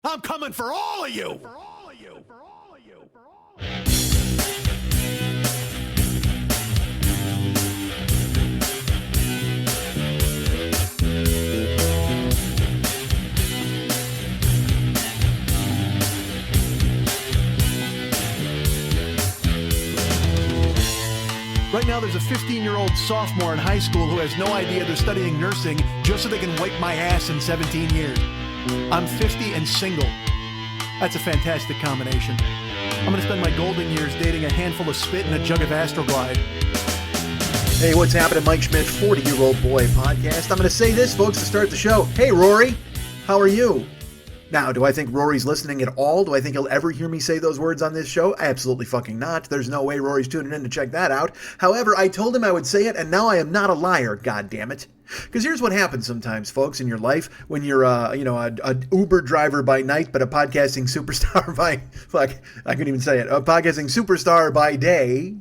I'm coming for all of you. Right now, there's a 15-year-old sophomore in high school who has no idea they're studying nursing just so they can wipe my ass in 17 years. I'm 50 and single. That's a fantastic combination. I'm going to spend my golden years dating a handful of spit and a jug of Astroglide. Hey, what's happening? Mike Schmidt, 40-Year-Old Boy Podcast. I'm going to say this, folks, to start the show. Hey, Rory, how are you? Now, do I think Rory's listening at all? Do I think he'll ever hear me say those words on this show? Absolutely fucking not. There's no way Rory's tuning in to check that out. However, I told him I would say it, and now I am not a liar, goddammit. Because here's what happens sometimes, folks, in your life when you're, a Uber driver by night, but a podcasting superstar by, I couldn't even say it, a podcasting superstar by day.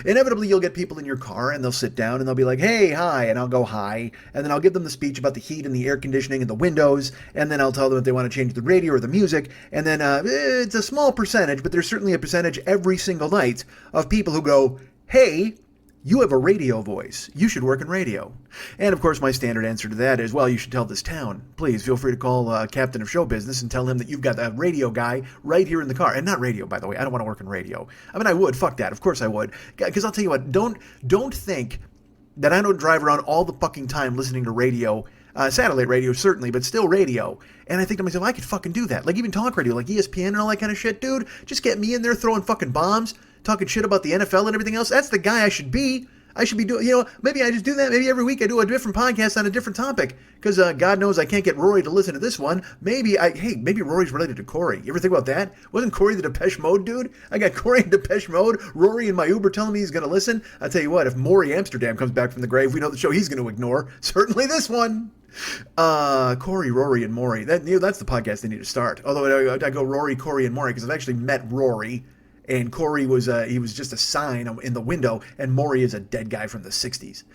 Inevitably, you'll get people in your car, and they'll sit down, and they'll be like, hey, hi, and I'll go hi, and then I'll give them the speech about the heat and the air conditioning and the windows, and then I'll tell them if they want to change the radio or the music, and then it's a small percentage, but there's certainly a percentage every single night of people who go, hey, you have a radio voice. You should work in radio. And, of course, my standard answer to that is, well, you should tell this town. Please, feel free to call Captain of Show Business and tell him that you've got a radio guy right here in the car. And not radio, by the way. I don't want to work in radio. I mean, I would. Fuck that. Of course I would. Because I'll tell you what, don't think that I don't drive around all the fucking time listening to radio. Satellite radio, certainly, but still radio. And I think to myself, I could fucking do that. Like even talk radio, like ESPN and all that kind of shit, dude. Just get me in there throwing fucking bombs, talking shit about the NFL and everything else. That's the guy I should be. I should be doing, maybe I just do that. Maybe every week I do a different podcast on a different topic. Because God knows I can't get Rory to listen to this one. Maybe Rory's related to Cory. You ever think about that? Wasn't Cory the Depeche Mode dude? I got Cory in Depeche Mode, Rory in my Uber telling me he's going to listen. I'll tell you what, if Maury Amsterdam comes back from the grave, we know the show he's going to ignore. Certainly this one. Cory, Rory, and Maury. That's the podcast they need to start. Although I go Rory, Cory, and Maury because I've actually met Rory. And Cory was just a sign in the window, and Maury is a dead guy from the 60s,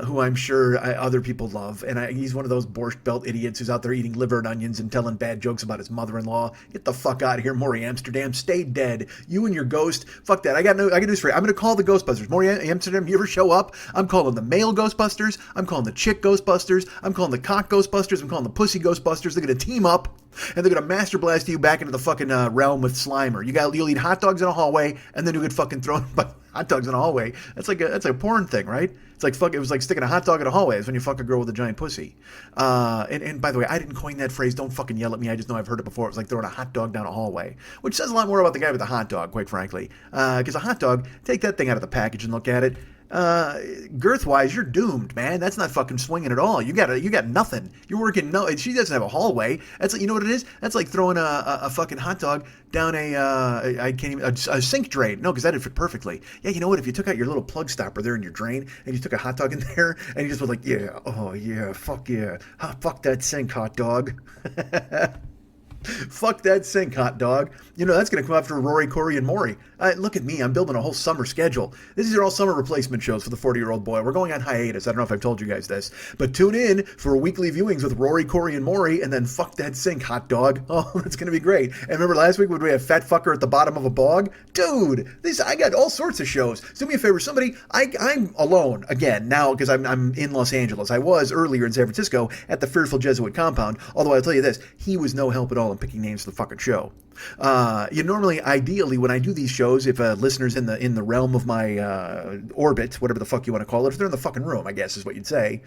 who I'm sure other people love. And he's one of those Borscht Belt idiots who's out there eating liver and onions and telling bad jokes about his mother-in-law. Get the fuck out of here, Maury Amsterdam. Stay dead. You and your ghost. Fuck that. I got news for you. I'm going to call the Ghostbusters. Maury Amsterdam, you ever show up? I'm calling the male Ghostbusters. I'm calling the chick Ghostbusters. I'm calling the cock Ghostbusters. I'm calling the pussy Ghostbusters. They're going to team up. And they're going to master blast you back into the fucking realm with Slimer. You'll eat hot dogs in a hallway, and then you'll get fucking thrown by hot dogs in a hallway. That's like a porn thing, right? It's like it was like sticking a hot dog in a hallway. It's when you fuck a girl with a giant pussy. And by the way, I didn't coin that phrase. Don't fucking yell at me. I just know I've heard it before. It was like throwing a hot dog down a hallway, which says a lot more about the guy with the hot dog, quite frankly. Because a hot dog, take that thing out of the package and look at it. Girth-wise, you're doomed, man. That's not fucking swinging at all. You got nothing. You're working she doesn't have a hallway. That's like, you know what it is? That's like throwing a fucking hot dog down a sink drain. No, because that'd fit perfectly. Yeah, you know what? If you took out your little plug stopper there in your drain and you took a hot dog in there and you just was like, yeah, oh yeah, fuck that sink, hot dog. Fuck that sink, hot dog. That's going to come after Rory, Cory, and Maury. Look at me. I'm building a whole summer schedule. These are all summer replacement shows for the 40-Year-Old Boy. We're going on hiatus. I don't know if I've told you guys this. But tune in for weekly viewings with Rory, Cory, and Maury, and then fuck that sink, hot dog. Oh, that's going to be great. And remember last week when we had Fat Fucker at the bottom of a bog? Dude, I got all sorts of shows. Do me a favor. I'm alone again now because I'm in Los Angeles. I was earlier in San Francisco at the Fearful Jesuit compound. Although I'll tell you this, he was no help at all in picking names for the fucking show. Normally, ideally, when I do these shows, if a listener's in the realm of my orbit, whatever the fuck you want to call it, if they're in the fucking room, I guess is what you'd say,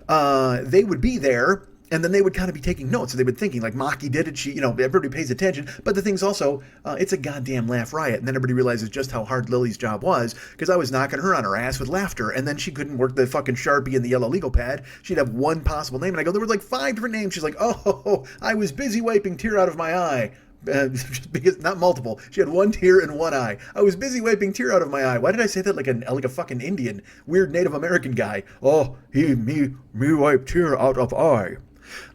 they would be there. And then they would kind of be taking notes. So they would thinking, like, Maki did it. Everybody pays attention. But the thing's also, it's a goddamn laugh riot. And then everybody realizes just how hard Lily's job was because I was knocking her on her ass with laughter. And then she couldn't work the fucking Sharpie and the yellow legal pad. She'd have one possible name. And I go, there were like 5 different names. She's like, oh, I was busy wiping tear out of my eye. Because not multiple. She had one tear in one eye. I was busy wiping tear out of my eye. Why did I say that like a fucking Indian, weird Native American guy? Oh, me wipe tear out of eye.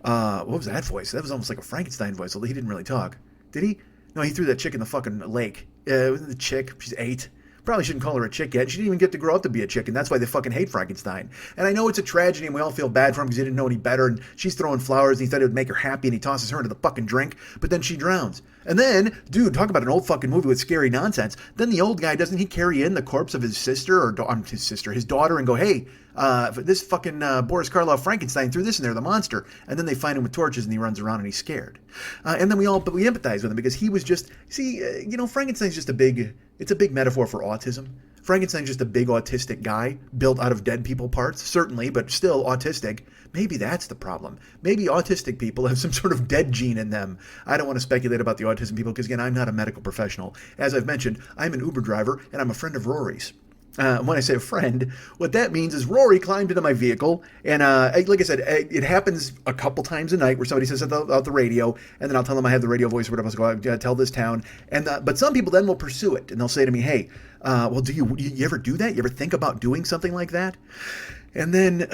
What was that voice? That was almost like a Frankenstein voice, although he didn't really talk. Did he? No, he threw that chick in the fucking lake. Wasn't the chick? She's 8. Probably shouldn't call her a chick yet. She didn't even get to grow up to be a chick, and that's why they fucking hate Frankenstein. And I know it's a tragedy, and we all feel bad for him because he didn't know any better, and she's throwing flowers, and he thought it would make her happy, and he tosses her into the fucking drink, but then she drowns. And then, dude, talk about an old fucking movie with scary nonsense. Then the old guy, doesn't he carry in the corpse of his sister, or his daughter, and go, hey, this fucking Boris Karloff Frankenstein threw this in there, the monster. And then they find him with torches, and he runs around, and he's scared. And then we empathize with him because he was just, Frankenstein's just a big metaphor for autism. Frankenstein's just a big autistic guy built out of dead people parts, certainly, but still autistic. Maybe that's the problem. Maybe autistic people have some sort of dead gene in them. I don't want to speculate about the autism people because, again, I'm not a medical professional. As I've mentioned, I'm an Uber driver, and I'm a friend of Rory's. When I say a friend, what that means is Rory climbed into my vehicle, and like I said, it happens a couple times a night where somebody says out the radio, and then I'll tell them I have the radio voice or whatever. I'll go, tell this town. But some people then will pursue it, and they'll say to me, hey, well, do you ever do that? You ever think about doing something like that? And then,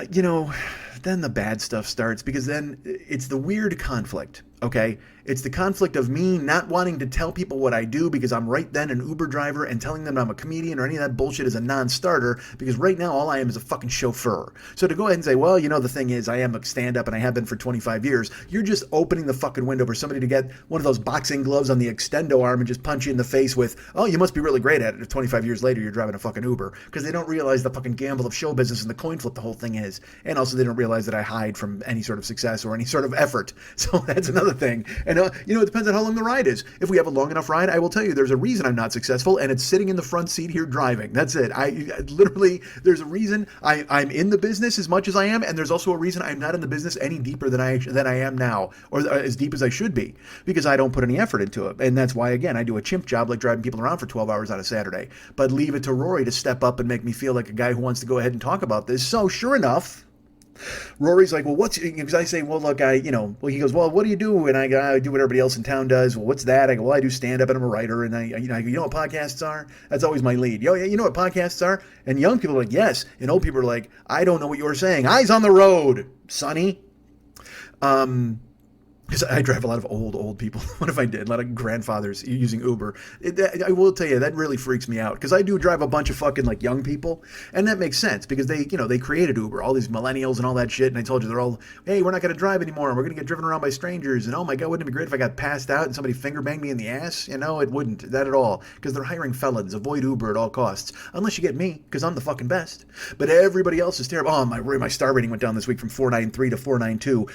then the bad stuff starts, because then it's the weird conflict, okay? It's the conflict of me not wanting to tell people what I do because I'm right then an Uber driver, and telling them I'm a comedian or any of that bullshit is a non-starter, because right now all I am is a fucking chauffeur. So to go ahead and say, well, the thing is, I am a stand-up and I have been for 25 years, you're just opening the fucking window for somebody to get one of those boxing gloves on the extendo arm and just punch you in the face with, oh, you must be really great at it if 25 years later you're driving a fucking Uber, because they don't realize the fucking gamble of show business and the coin flip the whole thing is. And also they don't realize that I hide from any sort of success or any sort of effort. So that's another thing. And, it depends on how long the ride is. If we have a long enough ride, I will tell you there's a reason I'm not successful, and it's sitting in the front seat here driving. That's it. I literally, there's a reason I'm in the business as much as I am, and there's also a reason I'm not in the business any deeper than I am now, or as deep as I should be, because I don't put any effort into it. And that's why, again, I do a chimp job like driving people around for 12 hours on a Saturday, but leave it to Rory to step up and make me feel like a guy who wants to go ahead and talk about this. So sure enough, Rory's like, well, because I say, well, look, he goes, well, what do you do? And I go, I do what everybody else in town does. Well, what's that? I go, well, I do stand-up and I'm a writer. And I go, you know what podcasts are? That's always my lead. You know what podcasts are? And young people are like, yes. And old people are like, I don't know what you're saying. Eyes on the road, sonny. Because I drive a lot of old people. What if I did? A lot of grandfathers using Uber. I will tell you, that really freaks me out. Because I do drive a bunch of fucking young people. And that makes sense because they created Uber. All these millennials and all that shit. And I told you, they're all, hey, we're not going to drive anymore. And we're going to get driven around by strangers. And oh my God, wouldn't it be great if I got passed out and somebody finger banged me in the ass? It wouldn't. That at all. Because they're hiring felons. Avoid Uber at all costs. Unless you get me, because I'm the fucking best. But everybody else is terrible. Oh, my star rating went down this week from 493 to 492.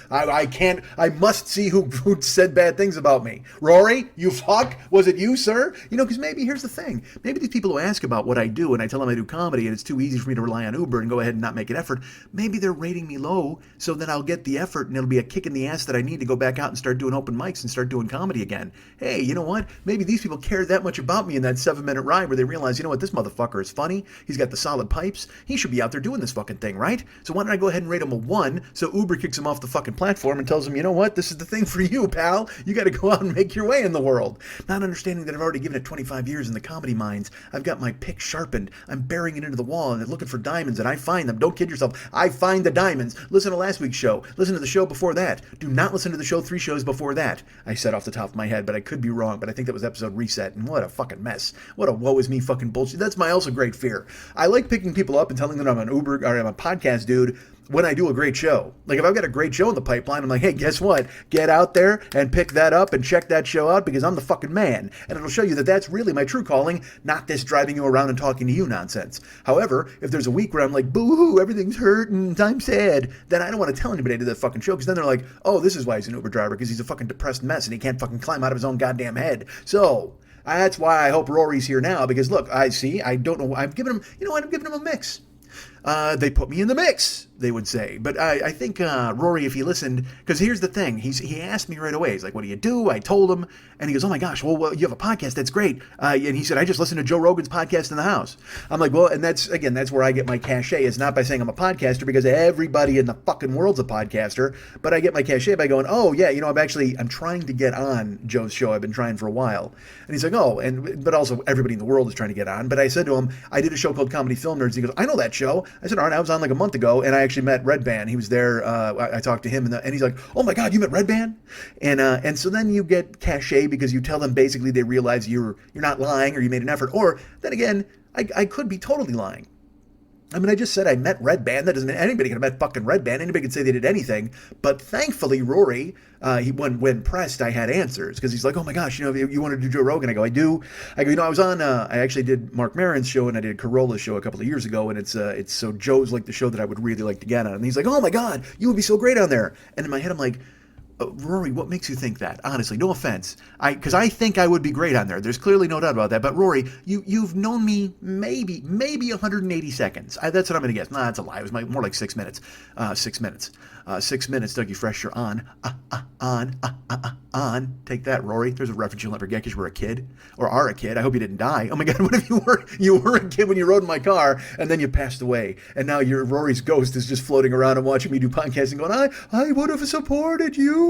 I must see who said bad things about me. Rory, you fuck? Was it you, sir? Because maybe here's the thing. Maybe these people who ask about what I do and I tell them I do comedy and it's too easy for me to rely on Uber and go ahead and not make an effort, maybe they're rating me low so then I'll get the effort and it'll be a kick in the ass that I need to go back out and start doing open mics and start doing comedy again. Hey, you know what? Maybe these people care that much about me in that 7-minute ride where they realize, this motherfucker is funny. He's got the solid pipes. He should be out there doing this fucking thing, right? So why don't I go ahead and rate him a 1 so Uber kicks him off the fucking platform and tells him, you know what? This is the thing for you, pal. You got to go out and make your way in the world. Not understanding that I've already given it 25 years in the comedy mines. I've got my pick sharpened. I'm burying it into the wall and looking for diamonds, and I find them. Don't kid yourself. I find the diamonds. Listen to last week's show. Listen to the show before that. Do not listen to the show 3 shows before that. I said off the top of my head, but I could be wrong, but I think that was episode reset, and what a fucking mess. What a woe is me fucking bullshit. That's my also great fear. I like picking people up and telling them I'm an Uber, or I'm a podcast dude, when I do a great show. If I've got a great show in the pipeline, I'm like, hey, guess what? Get out there and pick that up and check that show out because I'm the fucking man. And it'll show you that that's really my true calling, not this driving you around and talking to you nonsense. However, if there's a week where I'm like, boo-hoo, everything's hurt and I'm sad, then I don't want to tell anybody to that fucking show because then they're like, oh, this is why he's an Uber driver, because he's a fucking depressed mess and he can't fucking climb out of his own goddamn head. So that's why I hope Rory's here now, because look, I don't know, I'm giving him a mix. They put me in the mix, they would say. But I think Rory, if he listened, because here's the thing, he asked me right away. He's like, what do you do? I told him, and he goes, oh my gosh, well you have a podcast, that's great. And he said, I just listened to Joe Rogan's podcast in the house. I'm like, well, and that's where I get my cachet. It's not by saying I'm a podcaster, because everybody in the fucking world's a podcaster, but I get my cachet by going, oh yeah, I'm trying to get on Joe's show. I've been trying for a while. And he's like, oh, but also everybody in the world is trying to get on. But I said to him, I did a show called Comedy Film Nerds. He goes, I know that show. I said, all right, I was on like a month ago, and I actually met Red Band. He was there. I talked to him, and he's like, oh my God, you met Red Band? And so then you get cachet because you tell them basically they realize you're not lying or you made an effort. Or then again, I could be totally lying. I mean, I just said I met Red Band. That doesn't mean anybody could have met fucking Red Band. Anybody could say they did anything. But thankfully, Rory, when pressed, I had answers. Because he's like, oh my gosh, you want to do Joe Rogan? I go, I do. I go, I was on, I actually did Mark Maron's show and I did Carolla's show a couple of years ago. And it's so Joe's like the show that I would really like to get on. And he's like, oh my God, you would be so great on there. And in my head, I'm like, Rory, what makes you think that? Honestly, no offense. Because I think I would be great on there. There's clearly no doubt about that. But Rory, you've known me maybe 180 seconds. That's what I'm going to guess. Nah, that's a lie. It was more like 6 minutes. 6 minutes. 6 minutes, Dougie Fresh, you're on. On. Take that, Rory. There's a reference you'll never get because you were a kid. Or are a kid. I hope you didn't die. Oh my God, what if you were a kid when you rode in my car and then you passed away. And now Rory's ghost is just floating around and watching me do podcasting going, I would have supported you.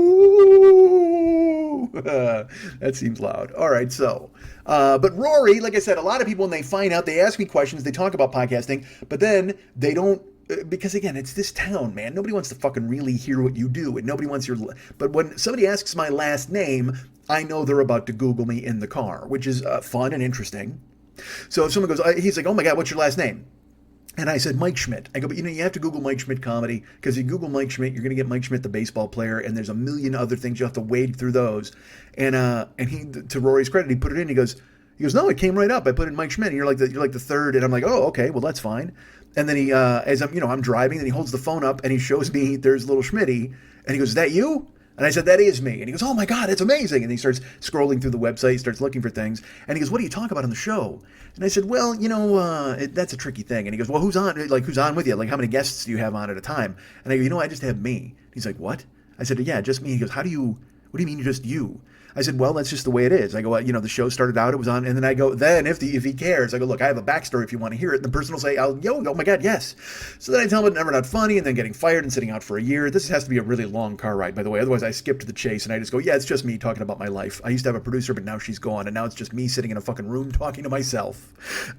That seems loud. All right, so. But Rory, like I said, a lot of people, when they find out, they ask me questions, they talk about podcasting, but then they don't, because again, it's this town, man. Nobody wants to fucking really hear what you do, and nobody wants but when somebody asks my last name, I know they're about to Google me in the car, which is fun and interesting. So if someone goes, he's like, oh my God, what's your last name? And I said, Mike Schmidt. I go, but you have to Google Mike Schmidt comedy, because if you Google Mike Schmidt, you're going to get Mike Schmidt, the baseball player, and there's a million other things. You have to wade through those. And he, to Rory's credit, he put it in. He goes, no, it came right up. I put in Mike Schmidt, and you're like the third. And I'm like, oh, okay, well, that's fine. And then he, as I'm driving, and he holds the phone up, and he shows me there's little Schmitty, and he goes, is that you? And I said, that is me. And he goes, oh my God, it's amazing. And he starts scrolling through the website, he starts looking for things. And he goes, what do you talk about on the show? And I said, well, that's a tricky thing. And he goes, well, who's on with you? Like, how many guests do you have on at a time? And I go, I just have me. He's like, what? I said, yeah, just me. He goes, what do you mean just you? I said, well, that's just the way it is. I go, the show started out, it was on, and then I go, then if he cares, I go, look, I have a backstory if you want to hear it. And the person will say, oh my God, yes. So then I tell him it's never not funny, and then getting fired and sitting out for a year. This has to be a really long car ride, by the way. Otherwise, I skip to the chase, and I just go, yeah, it's just me talking about my life. I used to have a producer, but now she's gone, and now it's just me sitting in a fucking room talking to myself.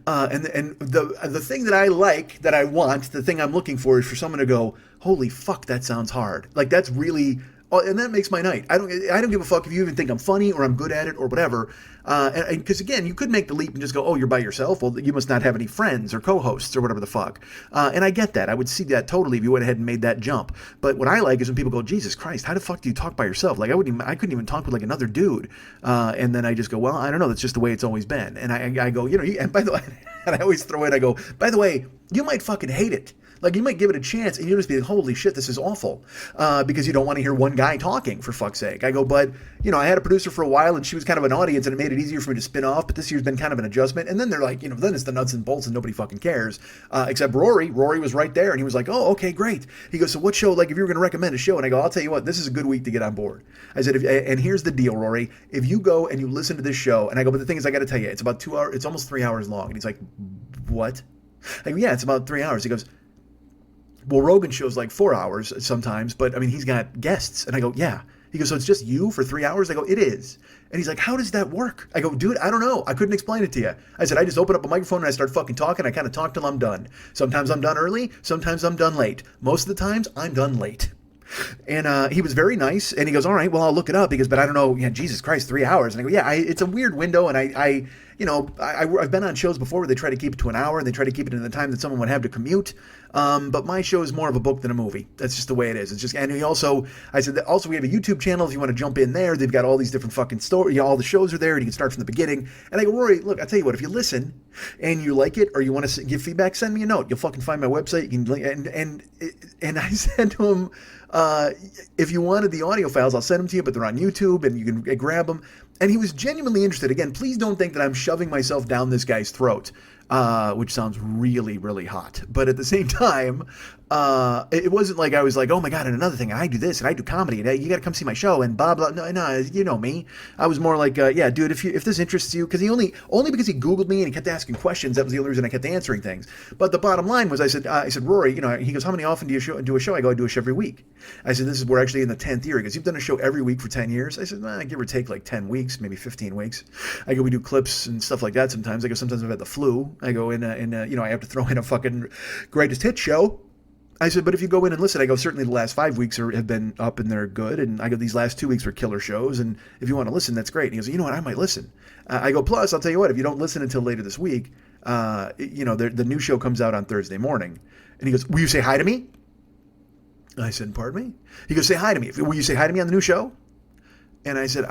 And the thing that I like, that I want, the thing I'm looking for is for someone to go, holy fuck, that sounds hard. Like, that's really... Oh, and that makes my night. I don't give a fuck if you even think I'm funny or I'm good at it or whatever. Because again, you could make the leap and just go, oh, you're by yourself. Well, you must not have any friends or co-hosts or whatever the fuck. And I get that. I would see that totally if you went ahead and made that jump. But what I like is when people go, Jesus Christ, how the fuck do you talk by yourself? Like I couldn't even talk with like another dude. And then I just go, well, I don't know. That's just the way it's always been. And I go, and by the way, and I always throw in, I go, by the way, you might fucking hate it. Like, you might give it a chance, and you'll just be like, holy shit, this is awful, because you don't want to hear one guy talking, for fuck's sake. I go, but, I had a producer for a while, and she was kind of an audience, and it made it easier for me to spin off, but this year's been kind of an adjustment. And then they're like, then it's the nuts and bolts, and nobody fucking cares, except Rory. Rory was right there, and he was like, oh, okay, great. He goes, so what show, like, if you were going to recommend a show? And I go, I'll tell you what, this is a good week to get on board. I said, and here's the deal, Rory. If you go and you listen to this show, and I go, but the thing is, I got to tell you, it's about 2 hours, it's almost 3 hours long. And he's like, what? I go, yeah, it's about 3 hours. He goes, well, Rogan shows like 4 hours sometimes, but I mean, he's got guests. And I go, yeah. He goes, so it's just you for 3 hours? I go, it is. And he's like, how does that work? I go, dude, I don't know. I couldn't explain it to you. I said, I just open up a microphone and I start fucking talking. I kind of talk till I'm done. Sometimes I'm done early. Sometimes I'm done late. Most of the times I'm done late. And he was very nice. And he goes, all right, well, I'll look it up. He goes, but I don't know. Yeah, Jesus Christ, 3 hours. And I go, yeah, it's a weird window. And I've been on shows before where they try to keep it to an hour and they try to keep it in the time that someone would have to commute. But my show is more of a book than a movie. That's just the way it is. It's just, and I said that also we have a YouTube channel if you want to jump in there. They've got all these different fucking stories. All the shows are there and you can start from the beginning. And I go, Rory, look, I'll tell you what, if you listen and you like it or you want to give feedback, send me a note. You'll fucking find my website. You can, and I said to him, if you wanted the audio files, I'll send them to you, but they're on YouTube and you can grab them. And he was genuinely interested. Again, please don't think that I'm shoving myself down this guy's throat, which sounds really, really hot. But at the same time, it wasn't like I was like, oh my God, and another thing, I do this and I do comedy and you got to come see my show and blah, blah. No, you know me. I was more like, yeah, dude, if this interests you, because he only because he Googled me and he kept asking questions, that was the only reason I kept answering things. But the bottom line was, I said, Rory, he goes, how many often do you do a show? I go, I do a show every week. I said, we're actually in the 10th year. He goes, you've done a show every week for 10 years? I said, give or take like 10 weeks, maybe 15 weeks. I go, we do clips and stuff like that sometimes. I go, sometimes I've had the flu. I go, I have to throw in a fucking greatest hit show. I said, but if you go in and listen, I go, certainly the last 5 weeks have been up and they're good. And I go, these last 2 weeks were killer shows. And if you want to listen, that's great. And he goes, you know what, I might listen. I go, plus, I'll tell you what, if you don't listen until later this week, the new show comes out on Thursday morning. And he goes, will you say hi to me? And I said, pardon me? He goes, say hi to me. Will you say hi to me on the new show? And I said,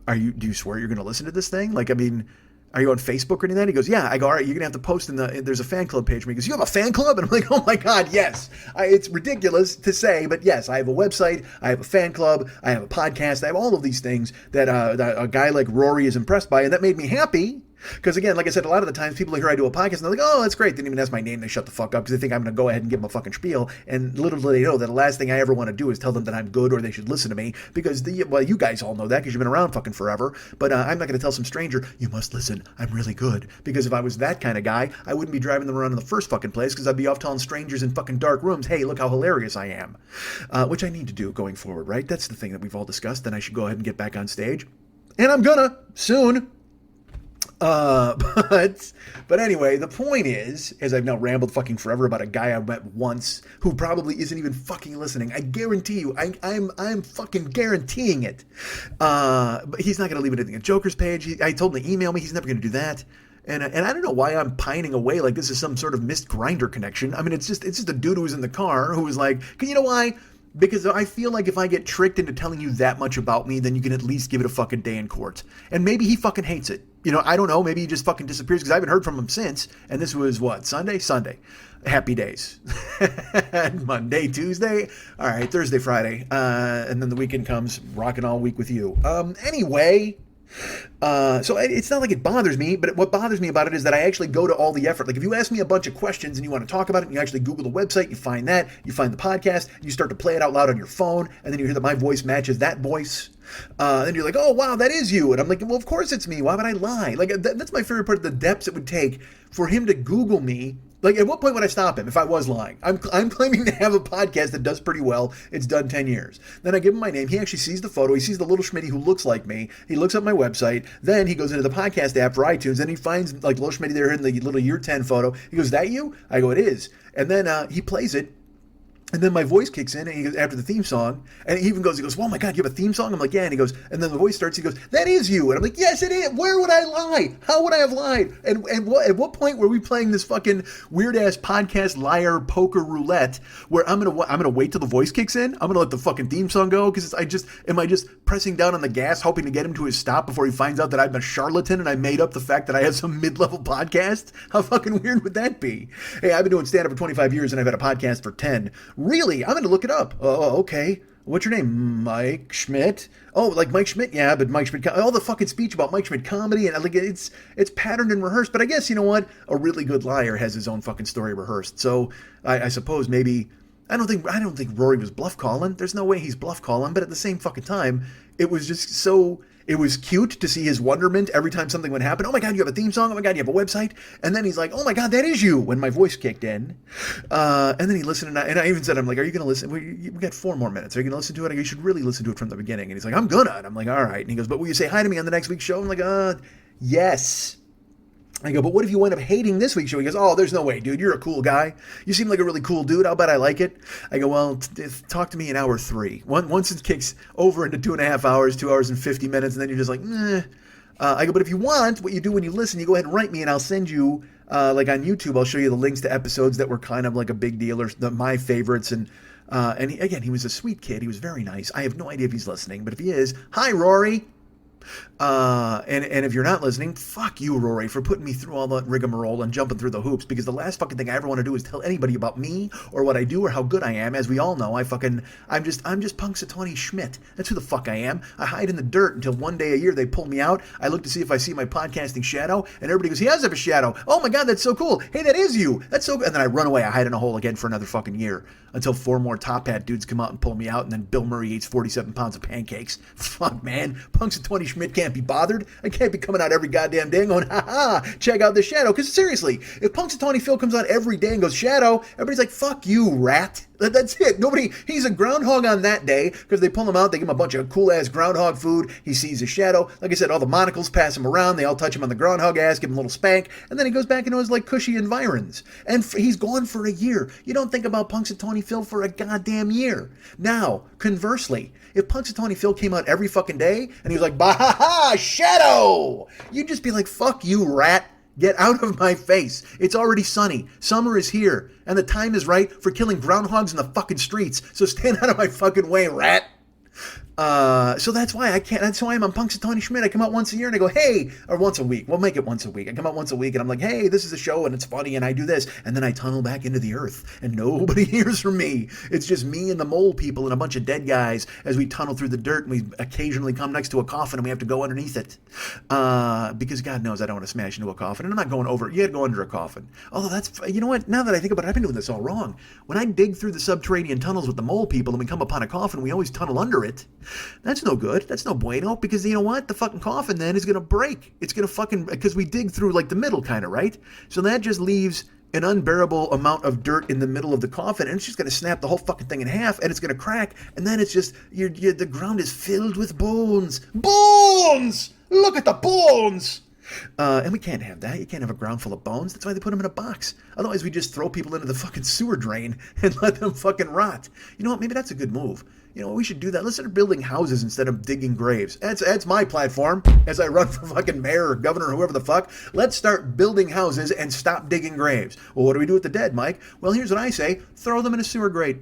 do you swear you're going to listen to this thing? Like, I mean, are you on Facebook or anything? And he goes, yeah. I go, all right, you're going to have to post there's a fan club page for me. He goes, you have a fan club? And I'm like, oh my God, yes. It's ridiculous to say, but yes, I have a website, I have a fan club, I have a podcast, I have all of these things that a guy like Rory is impressed by, and that made me happy. Because again, like I said, a lot of the times people hear I do a podcast and they're like, oh, that's great. They didn't even ask my name. They shut the fuck up because they think I'm going to go ahead and give them a fucking spiel. And little do they know that the last thing I ever want to do is tell them that I'm good or they should listen to me. Because, you guys all know that because you've been around fucking forever. But I'm not going to tell some stranger, you must listen. I'm really good. Because if I was that kind of guy, I wouldn't be driving them around in the first fucking place because I'd be off telling strangers in fucking dark rooms, hey, look how hilarious I am. Which I need to do going forward, right? That's the thing that we've all discussed. Then I should go ahead and get back on stage. And I'm gonna soon. But anyway, the point is, as I've now rambled fucking forever about a guy I met once who probably isn't even fucking listening. I guarantee you, I'm fucking guaranteeing it. But he's not going to leave anything at Joker's page. I told him to email me. He's never going to do that. And I don't know why I'm pining away like this is some sort of missed Grinder connection. I mean, it's just a dude who was in the car who was like, you know why? Because I feel like if I get tricked into telling you that much about me, then you can at least give it a fucking day in court. And maybe he fucking hates it. I don't know. Maybe he just fucking disappears because I haven't heard from him since. And this was what? Sunday? Happy days. Monday, Tuesday. All right, Thursday, Friday. And then the weekend comes, rocking all week with you. Anyway... so it's not like it bothers me, but what bothers me about it is that I actually go to all the effort. Like if you ask me a bunch of questions and you want to talk about it, and you actually Google the website, you find that, you find the podcast, you start to play it out loud on your phone, and then you hear that my voice matches that voice. Then you're like, oh wow, that is you. And I'm like, well, of course it's me. Why would I lie? Like that's my favorite part of the depths it would take for him to Google me. Like, at what point would I stop him if I was lying? I'm claiming to have a podcast that does pretty well. It's done 10 years. Then I give him my name. He actually sees the photo. He sees the little Schmitty who looks like me. He looks up my website. Then he goes into the podcast app for iTunes. Then he finds, like, little Schmitty there in the little year 10 photo. He goes, that you? I go, it is. And then he plays it. And then my voice kicks in, and he goes, after the theme song, and he goes, well, oh my God, you have a theme song? I'm like, yeah. And he goes, and then the voice starts, he goes, that is you. And I'm like, yes, it is. Where would I lie? How would I have lied? And at what point were we playing this fucking weird-ass podcast liar poker roulette where I'm gonna wait till the voice kicks in? I'm gonna let the fucking theme song go? Because am I just pressing down on the gas, hoping to get him to his stop before he finds out that I'm a charlatan and I made up the fact that I have some mid-level podcast? How fucking weird would that be? Hey, I've been doing stand-up for 25 years, and I've had a podcast for 10. Really? I'm going to look it up. Oh, okay. What's your name? Mike Schmidt? Oh, like Mike Schmidt? Yeah, but Mike Schmidt... all the fucking speech about Mike Schmidt comedy, and like it's patterned and rehearsed, but I guess, you know what? A really good liar has his own fucking story rehearsed. So I suppose maybe... I don't think Rory was bluff calling. There's no way he's bluff calling, but at the same fucking time, it was just so... It was cute to see his wonderment every time something would happen. Oh my God, you have a theme song? Oh my God, you have a website? And then he's like, oh my God, that is you, when my voice kicked in. And then he listened, and I even said, I'm like, are you going to listen? We got 4 more minutes. Are you going to listen to it? I go, you should really listen to it from the beginning. And he's like, I'm gonna. And I'm like, all right. And he goes, but will you say hi to me on the next week's show? I'm like, yes. I go, but what if you wind up hating this week's show? He goes, oh, there's no way, dude. You're a cool guy. You seem like a really cool dude. I'll bet I like it. I go, well, talk to me in hour 3. Once it kicks over into 2.5 hours, 2 hours and 50 minutes, and then you're just like, meh. I go, but if you want, what you do when you listen, you go ahead and write me, and I'll send you, like on YouTube, I'll show you the links to episodes that were kind of like a big deal or my favorites. And he was a sweet kid. He was very nice. I have no idea if he's listening, but if he is, hi, Rory. And if you're not listening, fuck you, Rory, for putting me through all that rigmarole and jumping through the hoops, because the last fucking thing I ever want to do is tell anybody about me or what I do or how good I am. As we all know, I'm just Punxsutawney Schmidt. That's who the fuck I am. I hide in the dirt until one day a year they pull me out. I look to see if I see my podcasting shadow, and everybody goes, he does have a shadow. Oh my God, that's so cool. Hey, that is you. That's so good. And then I run away. I hide in a hole again for another fucking year until 4 more top hat dudes come out and pull me out, and then Bill Murray eats 47 pounds of pancakes. Fuck, man. Punxsutawney Schmidt can't be bothered. I can't be coming out every goddamn day and going, ha, check out the shadow. Because seriously, if Punxsutawney Phil comes out every day and goes, shadow, everybody's like, fuck you, rat. That's it. He's a groundhog on that day because they pull him out. They give him a bunch of cool-ass groundhog food. He sees a shadow. Like I said, all the monocles pass him around. They all touch him on the groundhog ass, give him a little spank, and then he goes back into his, like, cushy environs. And he's gone for a year. You don't think about Punxsutawney Phil for a goddamn year. Now, conversely, if Punxsutawney Phil came out every fucking day and he was like, bah-ha-ha, shadow, you'd just be like, fuck you, rat. Get out of my face. It's already sunny. Summer is here. And the time is right for killing groundhogs in the fucking streets. So stand out of my fucking way, rat. So that's why I can't. That's why I'm on Punxsutawney Schmidt. I come out once a year and I go, hey, or once a week. We'll make it once a week. I come out once a week and I'm like, hey, this is a show and it's funny and I do this. And then I tunnel back into the earth and nobody hears from me. It's just me and the mole people and a bunch of dead guys as we tunnel through the dirt and we occasionally come next to a coffin and we have to go underneath it. Because God knows I don't want to smash into a coffin. And I'm not going over it. You got to go under a coffin. Although that's, you know what? Now that I think about it, I've been doing this all wrong. When I dig through the subterranean tunnels with the mole people and we come upon a coffin, we always tunnel under it. That's no good. That's no bueno, because you know what? The fucking coffin then is going to break. It's going to fucking, because we dig through like the middle kind of, right? So that just leaves an unbearable amount of dirt in the middle of the coffin, and it's just going to snap the whole fucking thing in half, and it's going to crack, and then it's just, the ground is filled with bones. Bones! Look at the bones! And we can't have that. You can't have a ground full of bones. That's why they put them in a box. Otherwise, we just throw people into the fucking sewer drain and let them fucking rot. You know what? Maybe that's a good move. You know what? We should do that. Let's start building houses instead of digging graves. That's my platform as I run for fucking mayor or governor or whoever the fuck. Let's start building houses and stop digging graves. Well, what do we do with the dead, Mike? Well, here's what I say. Throw them in a sewer grate.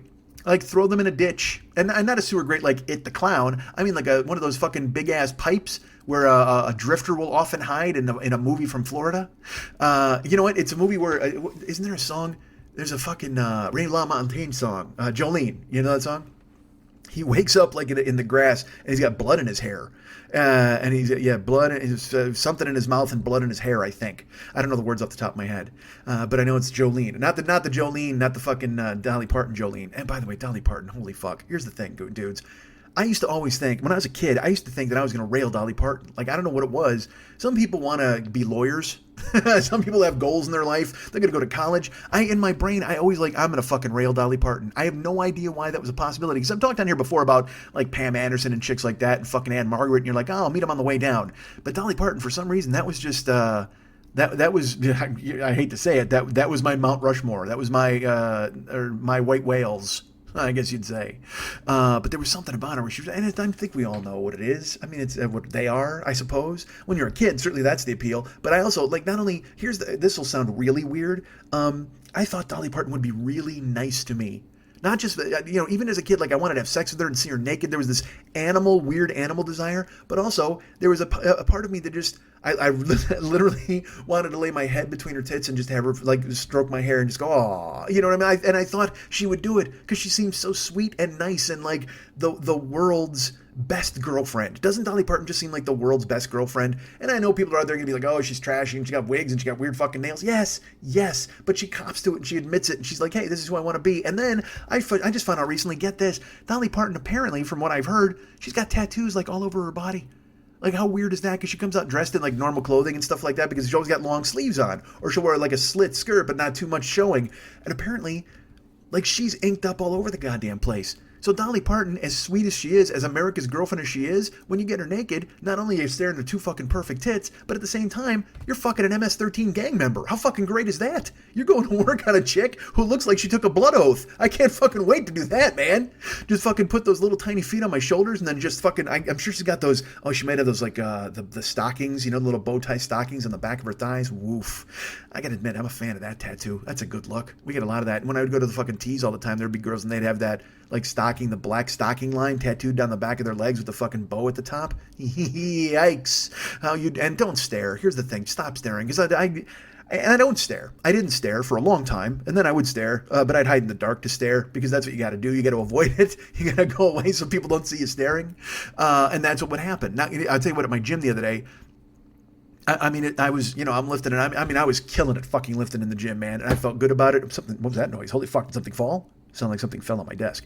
Like, throw them in a ditch. And not a sewer grate like It the Clown. I mean, like one of those fucking big-ass pipes where a drifter will often hide in a movie from Florida. You know what? It's a movie where, isn't there a song? There's a fucking Ray LaMontagne song. Jolene. You know that song? He wakes up like in the grass and he's got blood in his hair. And he's, blood, something in his mouth and blood in his hair, I think. I don't know the words off the top of my head. But I know it's Jolene. Not the Jolene, not the fucking Dolly Parton Jolene. And by the way, Dolly Parton, holy fuck. Here's the thing, dudes. I used to always think, when I was a kid, I used to think that I was going to rail Dolly Parton. Like, I don't know what it was. Some people want to be lawyers. Some people have goals in their life. They're going to go to college. In my brain, I always I'm going to fucking rail Dolly Parton. I have no idea why that was a possibility. Because I've talked on here before about, like, Pam Anderson and chicks like that and fucking Anne Margaret. And you're like, oh, I'll meet them on the way down. But Dolly Parton, for some reason, that was just... That was, I hate to say it, that was my Mount Rushmore. That was my white whales, I guess you'd say. But there was something about her where she was, and I think we all know what it is. I mean, it's what they are, I suppose. When you're a kid, certainly that's the appeal. But I also, like, not only, this will sound really weird. I thought Dolly Parton would be really nice to me. Not just, even as a kid, like, I wanted to have sex with her and see her naked. There was this weird animal desire. But also, there was a part of me that just, I literally wanted to lay my head between her tits and just have her, like, stroke my hair and just go, aw. You know what I mean? And I thought she would do it because she seems so sweet and nice and, like, the world's best girlfriend. Doesn't Dolly Parton just seem like the world's best girlfriend? And I know people are out there going to be like, oh, she's trashy and she got wigs and she got weird fucking nails. Yes, but she cops to it and she admits it and she's like, hey, this is who I want to be. And then I just found out recently, get this, Dolly Parton apparently, from what I've heard, she's got tattoos like all over her body. Like, how weird is that? Because she comes out dressed in, like, normal clothing and stuff like that because she always got long sleeves on. Or she'll wear, like, a slit skirt but not too much showing. And apparently, like, she's inked up all over the goddamn place. So Dolly Parton, as sweet as she is, as America's girlfriend as she is, when you get her naked, not only are you staring at two fucking perfect tits, but at the same time, you're fucking an MS-13 gang member. How fucking great is that? You're going to work on a chick who looks like she took a blood oath. I can't fucking wait to do that, man. Just fucking put those little tiny feet on my shoulders and then just fucking, I'm sure she's got those, she might have those, like, the stockings, the little bow tie stockings on the back of her thighs. Woof. I gotta admit, I'm a fan of that tattoo. That's a good look. We get a lot of that. When I would go to the fucking tees all the time, there'd be girls and they'd have that, like, stocking, the black stocking line tattooed down the back of their legs with the fucking bow at the top. Yikes. And don't stare. Here's the thing. Stop staring. Because I don't stare. I didn't stare for a long time. And then I would stare. But I'd hide in the dark to stare because that's what you got to do. You got to avoid it. You got to go away so people don't see you staring. And that's what would happen. Now, I'll tell you what, at my gym the other day, I was, I'm lifting and I was killing it fucking lifting in the gym, man. And I felt good about it. What was that noise? Holy fuck, did something fall? Sounded like something fell on my desk.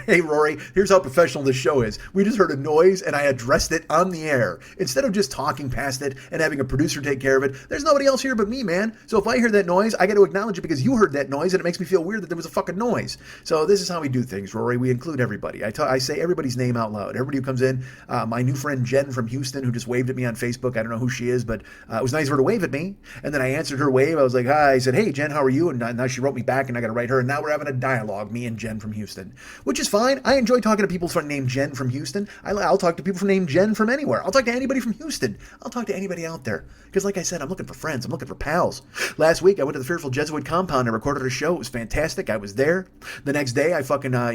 Hey, Rory, here's how professional this show is. We just heard a noise and I addressed it on the air. Instead of just talking past it and having a producer take care of it, there's nobody else here but me, man. So if I hear that noise, I got to acknowledge it because you heard that noise and it makes me feel weird that there was a fucking noise. So this is how we do things, Rory. We include everybody. I say everybody's name out loud. Everybody who comes in, my new friend Jen from Houston, who just waved at me on Facebook. I don't know who she is, but it was nice of her to wave at me. And then I answered her wave. I was like, hi. I said, hey, Jen, how are you? And now she wrote me back and I got to write her. And now we're having a dialogue, me and Jen from Houston. Houston, which is fine. I enjoy talking to people named Jen from Houston. I'll talk to people named Jen from anywhere. I'll talk to anybody from Houston. I'll talk to anybody out there. Because like I said, I'm looking for friends. I'm looking for pals. Last week, I went to the Fearful Jesuit compound and recorded a show. It was fantastic. I was there. The next day,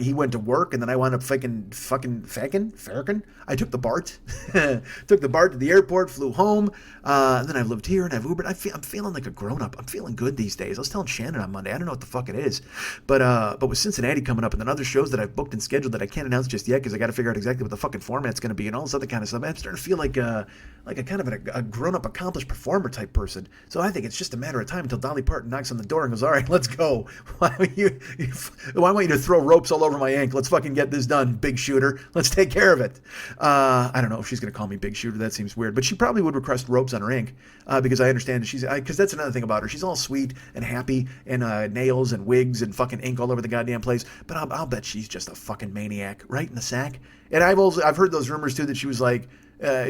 he went to work, and then I wound up faking. I took the BART. Took the BART to the airport, flew home. And then I've lived here, and I've Ubered. I'm feeling like a grown-up. I'm feeling good these days. I was telling Shannon on Monday. I don't know what the fuck it is. But with Cincinnati coming up and then other shows that I've booked and scheduled that I can't announce just yet because I got to figure out exactly what the fucking format's going to be and all this other kind of stuff, I'm starting to feel like a kind of a grown-up, accomplished performer type person. So I think it's just a matter of time until Dolly Parton knocks on the door and goes, all right, let's go. Why want you to throw ropes all over my ankle? Let's fucking get this done, big shooter. Let's take care of it. I don't know if she's going to call me big shooter. That seems weird. But she probably would request ropes on her ink because I understand because that's another thing about her. She's all sweet and happy and nails and wigs and fucking ink all over the goddamn place. But I'll bet she's just a fucking maniac right in the sack. And I've heard those rumors too that she was like,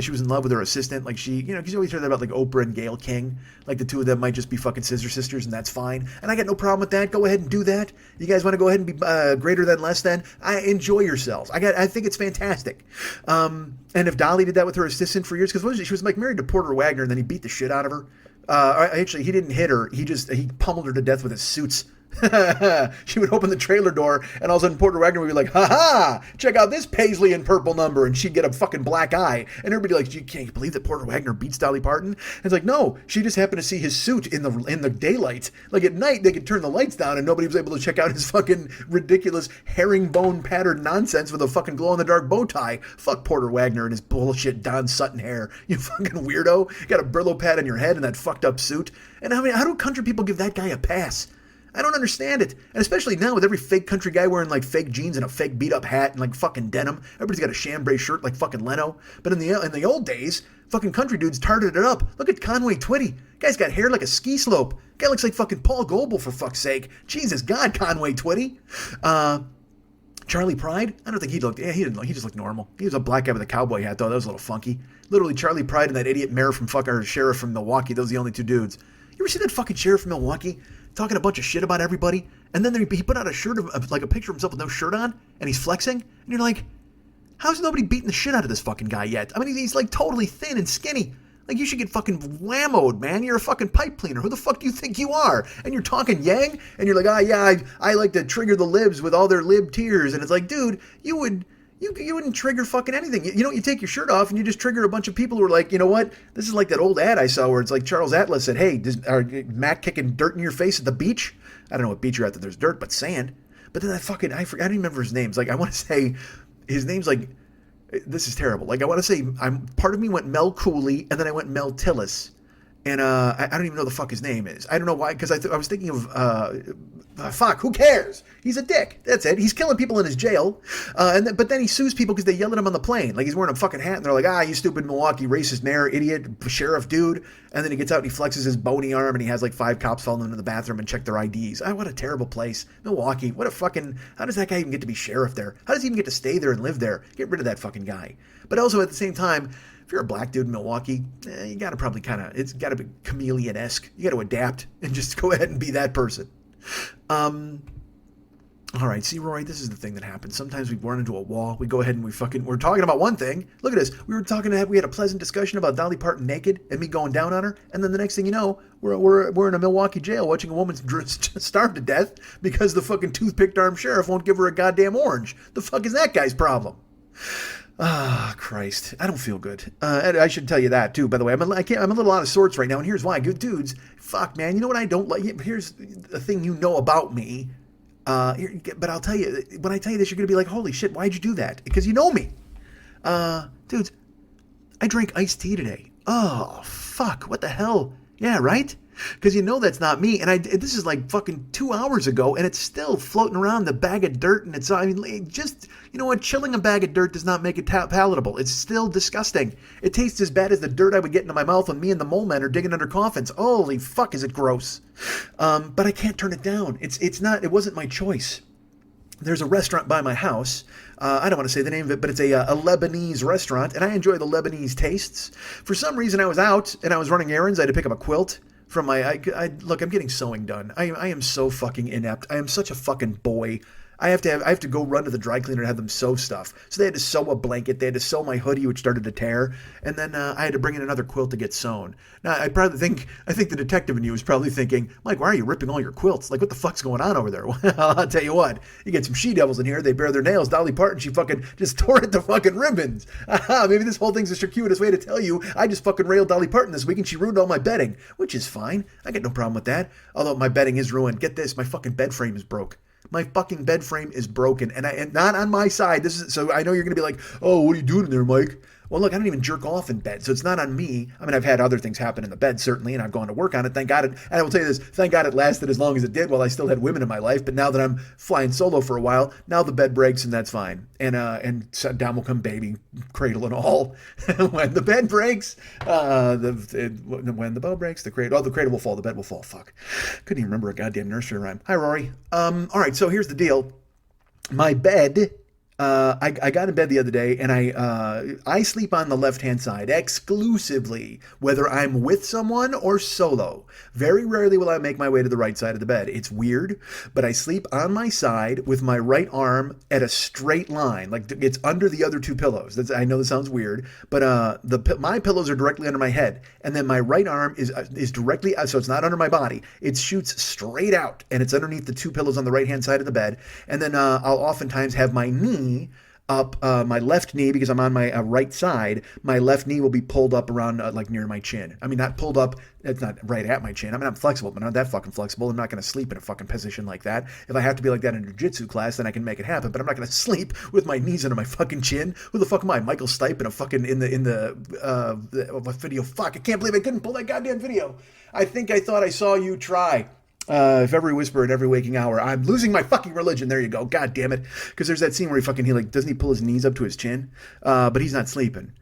she was in love with her assistant. Like because you always hear that about like Oprah and Gayle King. Like the two of them might just be fucking scissor sisters and that's fine. And I got no problem with that. Go ahead and do that. You guys want to go ahead and be greater than less than? Enjoy yourselves. I think it's fantastic. And if Dolly did that with her assistant for years, because she was like married to Porter Wagner and then he beat the shit out of her. Actually, he didn't hit her. He pummeled her to death with his suits. She would open the trailer door and all of a sudden Porter Wagner would be like, ha ha, check out this paisley and purple number, and she'd get a fucking black eye and everybody like, you can't believe that Porter Wagner beats Dolly Parton. And it's like, no, she just happened to see his suit in the daylight. Like at night they could turn the lights down and nobody was able to check out his fucking ridiculous herringbone patterned nonsense with a fucking glow in the dark bow tie. Fuck Porter Wagner and his bullshit Don Sutton hair, you fucking weirdo. You got a Brillo pad on your head and that fucked up suit. And how do country people give that guy a pass? I don't understand it. And especially now with every fake country guy wearing like fake jeans and a fake beat up hat and like fucking denim. Everybody's got a chambray shirt like fucking Leno. But in the old days, fucking country dudes tarted it up. Look at Conway Twitty. Guy's got hair like a ski slope. Guy looks like fucking Paul Goebel for fuck's sake. Jesus God, Conway Twitty. Charlie Pride? I don't think he didn't look. He just looked normal. He was a black guy with a cowboy hat though. That was a little funky. Literally Charlie Pride and that idiot mayor from sheriff from Milwaukee. Those are the only two dudes. You ever see that fucking sheriff from Milwaukee talking a bunch of shit about everybody? And then he put out a shirt of like a picture of himself with no shirt on and he's flexing. And you're like, how's nobody beating the shit out of this fucking guy yet? I mean, he's like totally thin and skinny. Like you should get fucking whammoed, man. You're a fucking pipe cleaner. Who the fuck do you think you are? And you're talking yang and you're like, I like to trigger the libs with all their lib tears. And it's like, dude, you wouldn't trigger fucking anything. You take your shirt off and you just trigger a bunch of people who are like, you know what? This is like that old ad I saw where it's like Charles Atlas said, hey, are Matt kicking dirt in your face at the beach? I don't know what beach you're at that there's dirt, but sand. But then I forgot, I don't even remember his name. It's like, I want to say his name's like, this is terrible. Like I want to say, part of me went Mel Cooley and then I went Mel Tillis. And I don't even know the fuck his name is. I don't know why, because I was thinking of, fuck, who cares? He's a dick. That's it. He's killing people in his jail. But then he sues people because they yell at him on the plane. Like he's wearing a fucking hat and they're like, you stupid Milwaukee racist mayor, idiot, sheriff dude. And then he gets out and he flexes his bony arm and he has like 5 cops follow him into the bathroom and check their IDs. What a terrible place. Milwaukee, how does that guy even get to be sheriff there? How does he even get to stay there and live there? Get rid of that fucking guy. But also at the same time, if you're a black dude in Milwaukee, you got to probably it's got to be chameleon-esque. You got to adapt and just go ahead and be that person. All right, see, Rory, this is the thing that happens. Sometimes we run into a wall. We go ahead and we're talking about one thing. Look at this. We had a pleasant discussion about Dolly Parton naked and me going down on her. And then the next thing you know, we're in a Milwaukee jail watching a woman starve to death because the fucking toothpicked arm sheriff won't give her a goddamn orange. The fuck is that guy's problem? Christ. I don't feel good. And I should tell you that, too, by the way. I'm a little out of sorts right now, and here's why. Good dudes, fuck, man. You know what I don't like? Here's the thing you know about me. But I'll tell you, when I tell you this, you're going to be like, holy shit, why'd you do that? Because you know me. Dudes, I drank iced tea today. Oh, fuck, what the hell? Yeah, right? Because you know that's not me. And this is like fucking 2 hours ago, and it's still floating around the bag of dirt. And you know what? Chilling a bag of dirt does not make it palatable. It's still disgusting. It tastes as bad as the dirt I would get into my mouth when me and the mole men are digging under coffins. Holy fuck, is it gross? But I can't turn it down. It wasn't my choice. There's a restaurant by my house. I don't want to say the name of it, but it's a Lebanese restaurant, and I enjoy the Lebanese tastes. For some reason, I was out, and I was running errands. I had to pick up a quilt from look, I'm getting sewing done. I am so fucking inept. I am such a fucking boy. I have to go run to the dry cleaner and have them sew stuff. So they had to sew a blanket, they had to sew my hoodie, which started to tear, and then I had to bring in another quilt to get sewn. Now I think the detective in you is probably thinking, Mike, why are you ripping all your quilts? Like, what the fuck's going on over there? Well, I'll tell you what, you get some she-devils in here, they bare their nails. Dolly Parton, she fucking just tore it to fucking ribbons. Maybe this whole thing's a circuitous way to tell you I just fucking railed Dolly Parton this week and she ruined all my bedding, which is fine. I got no problem with that. Although my bedding is ruined. Get this, my fucking bed frame is broke. My fucking bed frame is broken, and not on my side. So I know you're gonna be like, oh, what are you doing in there, Mike? Well, look, I don't even jerk off in bed, so it's not on me. I mean, I've had other things happen in the bed, certainly, and I've gone to work on it. Thank God it, and I will tell you this, thank God it lasted as long as it did while I still had women in my life. But now that I'm flying solo for a while, now the bed breaks, and that's fine. And so down will come baby, cradle and all. When the bed breaks, when the bell breaks, the cradle will fall, the bed will fall. Fuck. Couldn't even remember a goddamn nursery rhyme. Hi, Rory. All right, so here's the deal. My bed... I got in bed the other day, and I sleep on the left-hand side exclusively, whether I'm with someone or solo. Very rarely will I make my way to the right side of the bed. It's weird, but I sleep on my side with my right arm at a straight line, like it's under the other two pillows. I know this sounds weird, but my pillows are directly under my head, and then my right arm is directly, so it's not under my body. It shoots straight out, and it's underneath the two pillows on the right-hand side of the bed, and then I'll oftentimes have my knee up, my left knee, because I'm on my right side, my left knee will be pulled up around like near my chin. I mean, not pulled up, it's not right at my chin. I mean, I'm flexible, but not that fucking flexible. I'm not going to sleep in a fucking position like that. If I have to be like that in a jiu-jitsu class, then I can make it happen, but I'm not going to sleep with my knees under my fucking chin. Who the fuck am I? Michael Stipe in a fucking, in the video. Fuck, I can't believe I couldn't pull that goddamn video. I thought I saw you try. If every whisper at every waking hour, I'm losing my fucking religion. There you go. God damn it. Because there's that scene where doesn't he pull his knees up to his chin? But he's not sleeping.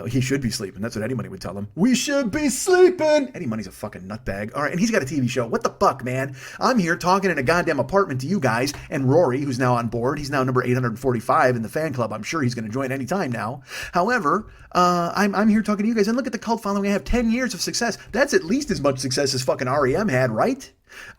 He should be sleeping. That's what Eddie Money would tell him. We should be sleeping. Eddie Money's a fucking nutbag. All right, and he's got a TV show. What the fuck, man? I'm here talking in a goddamn apartment to you guys, and Rory, who's now on board, he's now number 845 in the fan club. I'm sure he's going to join any time now. However, I'm here talking to you guys, and look at the cult following. I have 10 years of success. That's at least as much success as fucking REM had, right?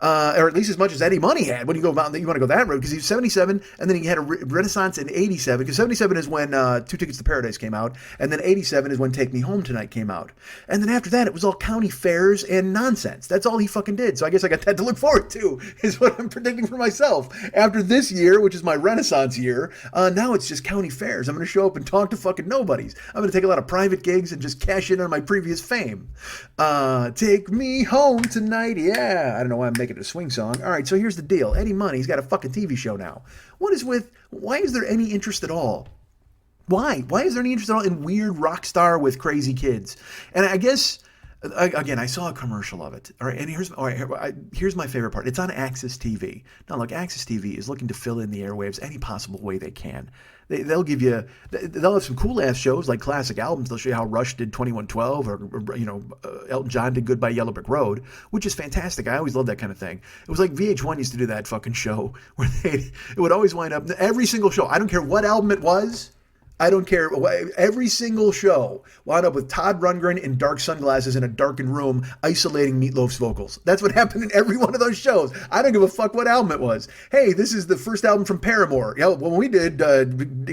Or at least as much as Eddie Money had. When you go about, you want to go that road, because he was 77, and then he had a renaissance in 87, because 77 is when Two Tickets to Paradise came out, and then 87 is when Take Me Home Tonight came out. And then after that, it was all county fairs and nonsense. That's all he fucking did. So I guess I got that to look forward to, is what I'm predicting for myself. After this year, which is my renaissance year, now it's just county fairs. I'm going to show up and talk to fucking nobodies. I'm going to take a lot of private gigs and just cash in on my previous fame. Take me home tonight, yeah. I don't know why I'm making it a swing song. All right, so here's the deal. Eddie Money's got a fucking TV show now. Why is there any interest at all? Why is there any interest at all in weird rock star with crazy kids? And I guess, again, I saw a commercial of it. All right, and here's my favorite part. It's on Access TV. Now, look, Access TV is looking to fill in the airwaves any possible way they can. They'll have some cool ass shows like classic albums. They'll show you how Rush did 2112, or Elton John did Goodbye Yellow Brick Road, which is fantastic. I always love that kind of thing. It was like VH1 used to do that fucking show where it would always wind up, every single show, I don't care what album it was, I don't care. Every single show wound up with Todd Rundgren in dark sunglasses in a darkened room isolating Meatloaf's vocals. That's what happened in every one of those shows. I don't give a fuck what album it was. Hey, this is the first album from Paramore. Yeah, when we did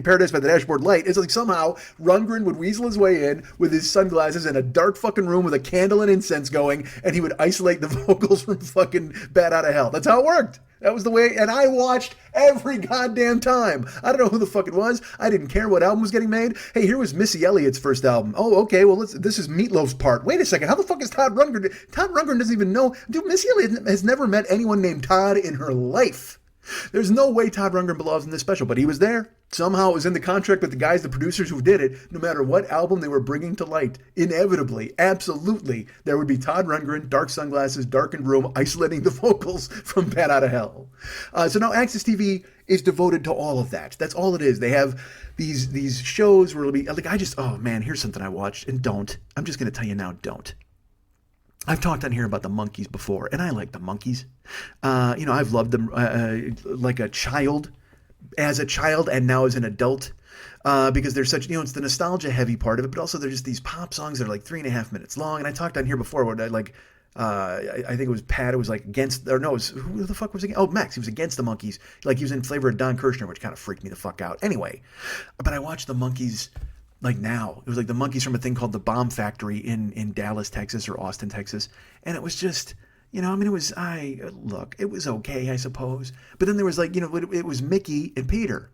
Paradise by the Dashboard Light, it's like somehow Rundgren would weasel his way in with his sunglasses in a dark fucking room with a candle and incense going, and he would isolate the vocals from fucking Bat Out of Hell. That's how it worked. That was the way, and I watched every goddamn time. I don't know who the fuck it was. I didn't care what album was getting made. Hey, here was Missy Elliott's first album. Oh, okay, well, this is Meatloaf's part. Wait a second, how the fuck is Todd Rundgren? Todd Rundgren doesn't even know. Dude, Missy Elliott has never met anyone named Todd in her life. There's no way Todd Rundgren belongs in this special, but he was there. Somehow it was in the contract with the guys, the producers who did it, no matter what album they were bringing to light. Inevitably, absolutely, there would be Todd Rundgren, dark sunglasses, darkened room, isolating the vocals from Bat Out of Hell. So now Access TV is devoted to all of that. That's all it is. They have these shows where it'll be, like, oh man, here's something I watched, and I'm just going to tell you now, don't. I've talked on here about the Monkees before, and I like the Monkees. I've loved them like a child, as a child, and now as an adult, because they're such, it's the nostalgia heavy part of it, but also they're just these pop songs that are like 3.5 minutes long. And I talked on here before where I think it was Pat. It was like against, or no, it was, who the fuck was against? Oh, Max. He was against the Monkees. Like he was in Flavor of Don Kirshner, which kind of freaked me the fuck out. Anyway, but I watched the Monkees like now. It was like the Monkees from a thing called the Bomb Factory in Dallas, Texas, or Austin, Texas, and it was just. You know, I mean, it was, it was okay, I suppose. But then there was like, you know, it was Mickey and Peter.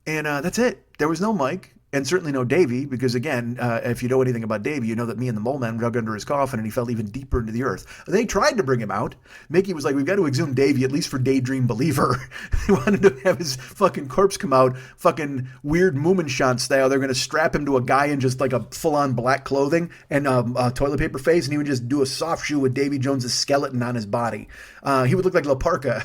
And that's it. There was no Mike. And certainly no Davy, because again, if you know anything about Davy, you know that me and the Mole Man dug under his coffin and he fell even deeper into the earth. They tried to bring him out. Mickey was like, we've got to exhume Davy, at least for Daydream Believer. They wanted to have his fucking corpse come out, fucking weird Moominshot style. They're going to strap him to a guy in just like a full-on black clothing and a toilet paper face, and he would just do a soft shoe with Davy Jones' skeleton on his body. He would look like La Parka.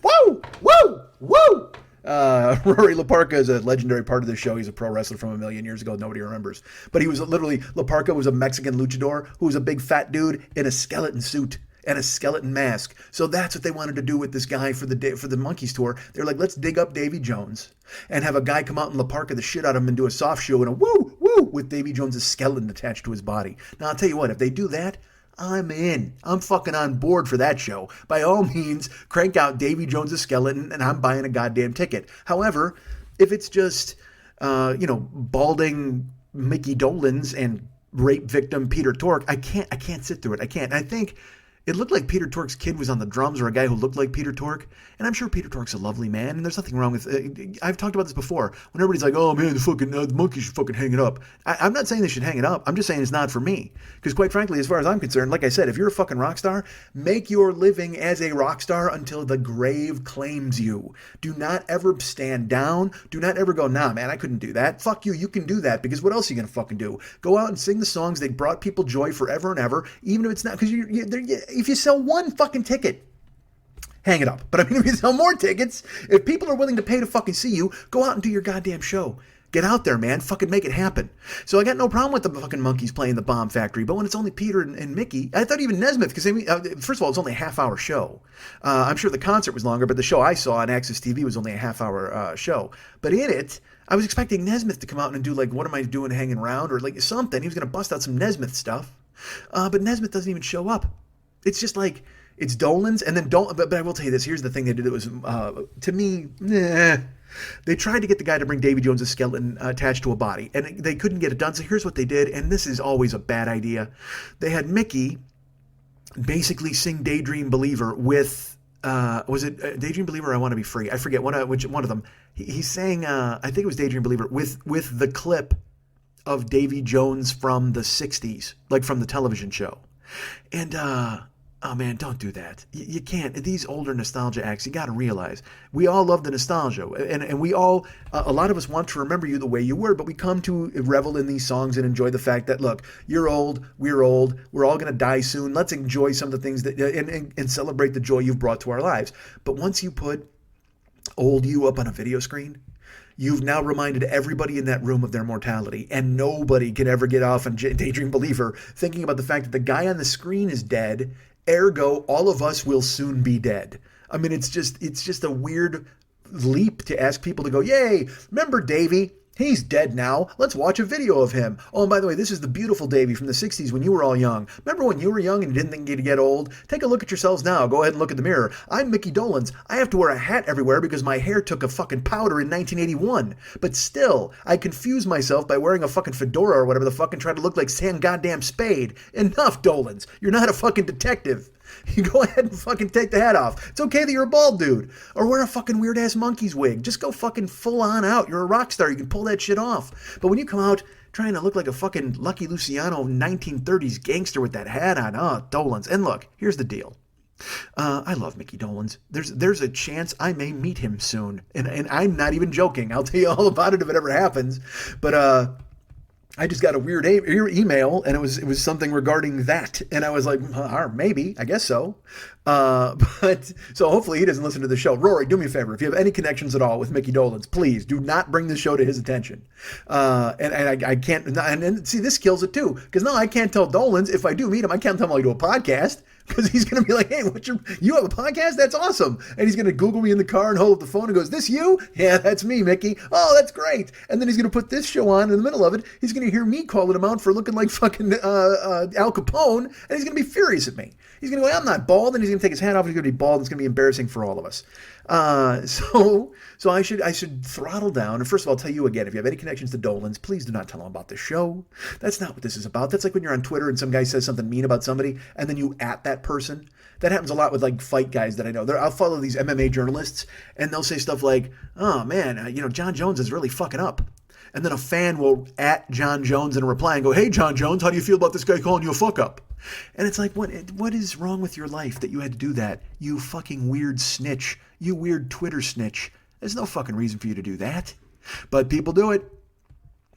Woo! Woo! Woo! Rory LaParca is a legendary part of the show. He's a pro wrestler from a million years ago. Nobody remembers. But he was literally, LaParca was a Mexican luchador who was a big fat dude in a skeleton suit and a skeleton mask. So that's what they wanted to do with this guy for the Monkees tour. They're like, let's dig up Davy Jones and have a guy come out and LaParca the shit out of him and do a soft shoe and a woo, woo, with Davy Jones' skeleton attached to his body. Now, I'll tell you what, if they do that, I'm in. I'm fucking on board for that show. By all means, crank out Davy Jones' skeleton, and I'm buying a goddamn ticket. However, if it's just, balding Mickey Dolenz and rape victim Peter Tork, I can't sit through it. I can't. And I think it looked like Peter Tork's kid was on the drums, or a guy who looked like Peter Tork. And I'm sure Peter Tork's a lovely man, and there's nothing wrong with I've talked about this before. When everybody's like, oh man, the Monkees should fucking hang it up. I'm not saying they should hang it up. I'm just saying it's not for me. Because quite frankly, as far as I'm concerned, like I said, if you're a fucking rock star, make your living as a rock star until the grave claims you. Do not ever stand down. Do not ever go, nah, man, I couldn't do that. Fuck you. You can do that, because what else are you going to fucking do? Go out and sing the songs that brought people joy forever and ever, even if it's not, because if you sell one fucking ticket, hang it up. But I mean, if you sell more tickets, if people are willing to pay to fucking see you, go out and do your goddamn show. Get out there, man. Fucking make it happen. So I got no problem with the fucking Monkees playing the Bomb Factory, but when it's only Peter and Mickey, I thought even Nesmith, because first of all, it's only a half-hour show. I'm sure the concert was longer, but the show I saw on Access TV was only a half-hour show. But in it, I was expecting Nesmith to come out and do like, what am I doing hanging around, or like something. He was going to bust out some Nesmith stuff. But Nesmith doesn't even show up. It's just like, it's Dolenz, and then but I will tell you this. Here's the thing they did that was, to me, They tried to get the guy to bring Davy Jones' skeleton attached to a body, and they couldn't get it done. So here's what they did, and this is always a bad idea. They had Mickey basically sing Daydream Believer with, was it Daydream Believer or I Want to Be Free? I forget which one of them. He sang, I think it was Daydream Believer, with the clip of Davy Jones from the 60s, like from the television show. And, oh man, don't do that. You can't. These older nostalgia acts, you got to realize, we all love the nostalgia. And we all, a lot of us want to remember you the way you were, but we come to revel in these songs and enjoy the fact that, look, you're old, we're all going to die soon. Let's enjoy some of the things that, and celebrate the joy you've brought to our lives. But once you put old you up on a video screen, you've now reminded everybody in that room of their mortality, and nobody can ever get off on Daydream Believer thinking about the fact that the guy on the screen is dead, ergo all of us will soon be dead. I mean, it's just a weird leap to ask people to go, yay, remember Davy? He's dead now. Let's watch a video of him. Oh, and by the way, this is the beautiful Davy from the 60s when you were all young. Remember when you were young and didn't think you'd get old? Take a look at yourselves now. Go ahead and look in the mirror. I'm Mickey Dolenz. I have to wear a hat everywhere because my hair took a fucking powder in 1981. But still, I confuse myself by wearing a fucking fedora or whatever the fuck and try to look like Sam goddamn Spade. Enough, Dolenz. You're not a fucking detective. You go ahead and fucking take the hat off. It's okay that you're a bald dude. Or wear a fucking weird-ass monkey's wig. Just go fucking full on out. You're a rock star. You can pull that shit off. But when you come out trying to look like a fucking Lucky Luciano 1930s gangster with that hat on, oh, Dolenz. And look, here's the deal. I love Mickey Dolenz. There's a chance I may meet him soon. And I'm not even joking. I'll tell you all about it if it ever happens. But, I just got a weird email, and it was something regarding that, and I was like, maybe, I guess so. But so hopefully he doesn't listen to the show. Rory, do me a favor. If you have any connections at all with Mickey Dolenz, please do not bring this show to his attention. And I can't, and see, this kills it too, because now I can't tell Dolenz, if I do meet him, I can't tell him I'll do a podcast. Because he's going to be like, hey, you have a podcast? That's awesome. And he's going to Google me in the car and hold up the phone and goes, this you? Yeah, that's me, Mickey. Oh, that's great. And then he's going to put this show on in the middle of it. He's going to hear me calling him out for looking like fucking Al Capone. And he's going to be furious at me. He's going to go, I'm not bald. And he's going to take his hat off and he's going to be bald. And it's going to be embarrassing for all of us. So I should throttle down. And first of all, I'll tell you again, if you have any connections to Dolenz, please do not tell them about the show. That's not what this is about. That's like when you're on Twitter and some guy says something mean about somebody and then you at that person. That happens a lot with like fight guys that I know. I'll follow these MMA journalists and they'll say stuff like, oh man, John Jones is really fucking up. And then a fan will at John Jones in a reply and go, hey, John Jones, how do you feel about this guy calling you a fuck up? And it's like, what is wrong with your life that you had to do that? You fucking weird snitch. You weird Twitter snitch. There's no fucking reason for you to do that. But people do it.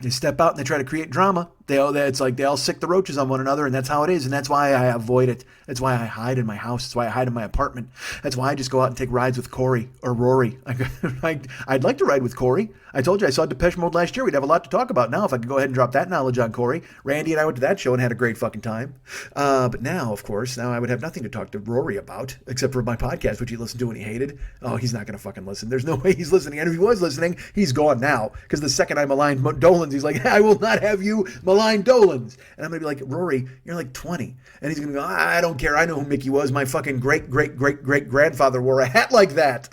They step out and they try to create drama. It's like they all sick the roaches on one another, and that's how it is. And that's why I avoid it. That's why I hide in my house. That's why I hide in my apartment. That's why I just go out and take rides with Cory or Rory. I'd like to ride with Cory. I told you I saw Depeche Mode last year. We'd have a lot to talk about now if I could go ahead and drop that knowledge on Cory. Randy and I went to that show and had a great fucking time. But now, of course, I would have nothing to talk to Rory about except for my podcast, which he listened to and he hated. Oh, he's not going to fucking listen. There's no way he's listening. And if he was listening, he's gone now. Because the second I maligned Dolenz, he's like, I will not have you malign Dolenz. And I'm going to be like, Rory, you're like 20. And he's going to go, I don't care. I know who Mickey was. My fucking great-great-great-great-grandfather wore a hat like that.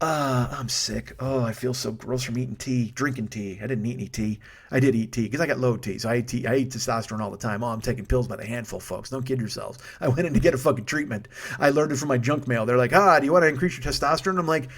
I'm sick. Oh, I feel so gross from drinking tea. I didn't eat any tea. I did eat tea because I got low T. So I eat testosterone all the time. Oh, I'm taking pills by the handful, folks. Don't kid yourselves. I went in to get a fucking treatment. I learned it from my junk mail. They're like, do you want to increase your testosterone? I'm like,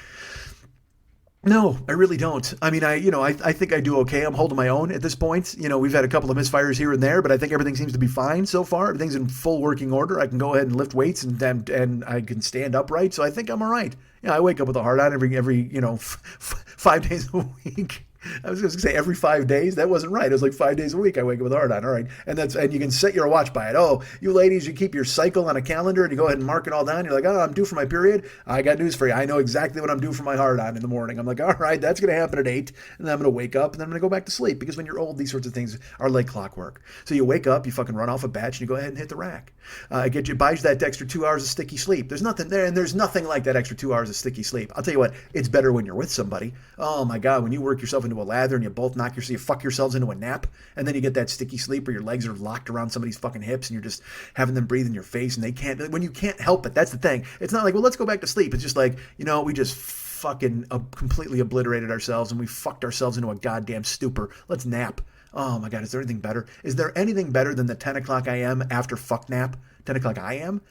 no, I really don't. I mean, I think I do okay. I'm holding my own at this point. We've had a couple of misfires here and there, but I think everything seems to be fine so far. Everything's in full working order. I can go ahead and lift weights and I can stand upright. So I think I'm all right. I wake up with a heart on every 5 days a week. I was going to say every 5 days. That wasn't right. It was like 5 days a week I wake up with a hard on. All right. And you can set your watch by it. Oh, you ladies, you keep your cycle on a calendar and you go ahead and mark it all down. You're like, oh, I'm due for my period. I got news for you. I know exactly what I'm due for my hard on in the morning. I'm like, all right, that's going to happen at 8. And then I'm going to wake up and then I'm going to go back to sleep because when you're old, these sorts of things are like clockwork. So you wake up, you fucking run off a batch and you go ahead and hit the rack. It buys you that extra 2 hours of sticky sleep. There's nothing there. And there's nothing like that extra 2 hours of sticky sleep. I'll tell you what, it's better when you're with somebody. Oh my God, when you work yourself into a lather and you both you fuck yourselves into a nap, and then you get that sticky sleep where your legs are locked around somebody's fucking hips and you're just having them breathe in your face and they can't, when you can't help it. That's the thing. It's not like, well, let's go back to sleep. It's just like, we just fucking completely obliterated ourselves and we fucked ourselves into a goddamn stupor. Let's nap. Oh my God, is there anything better? Is there anything better than the 10 o'clock a.m. after fuck nap? 10 o'clock a.m.?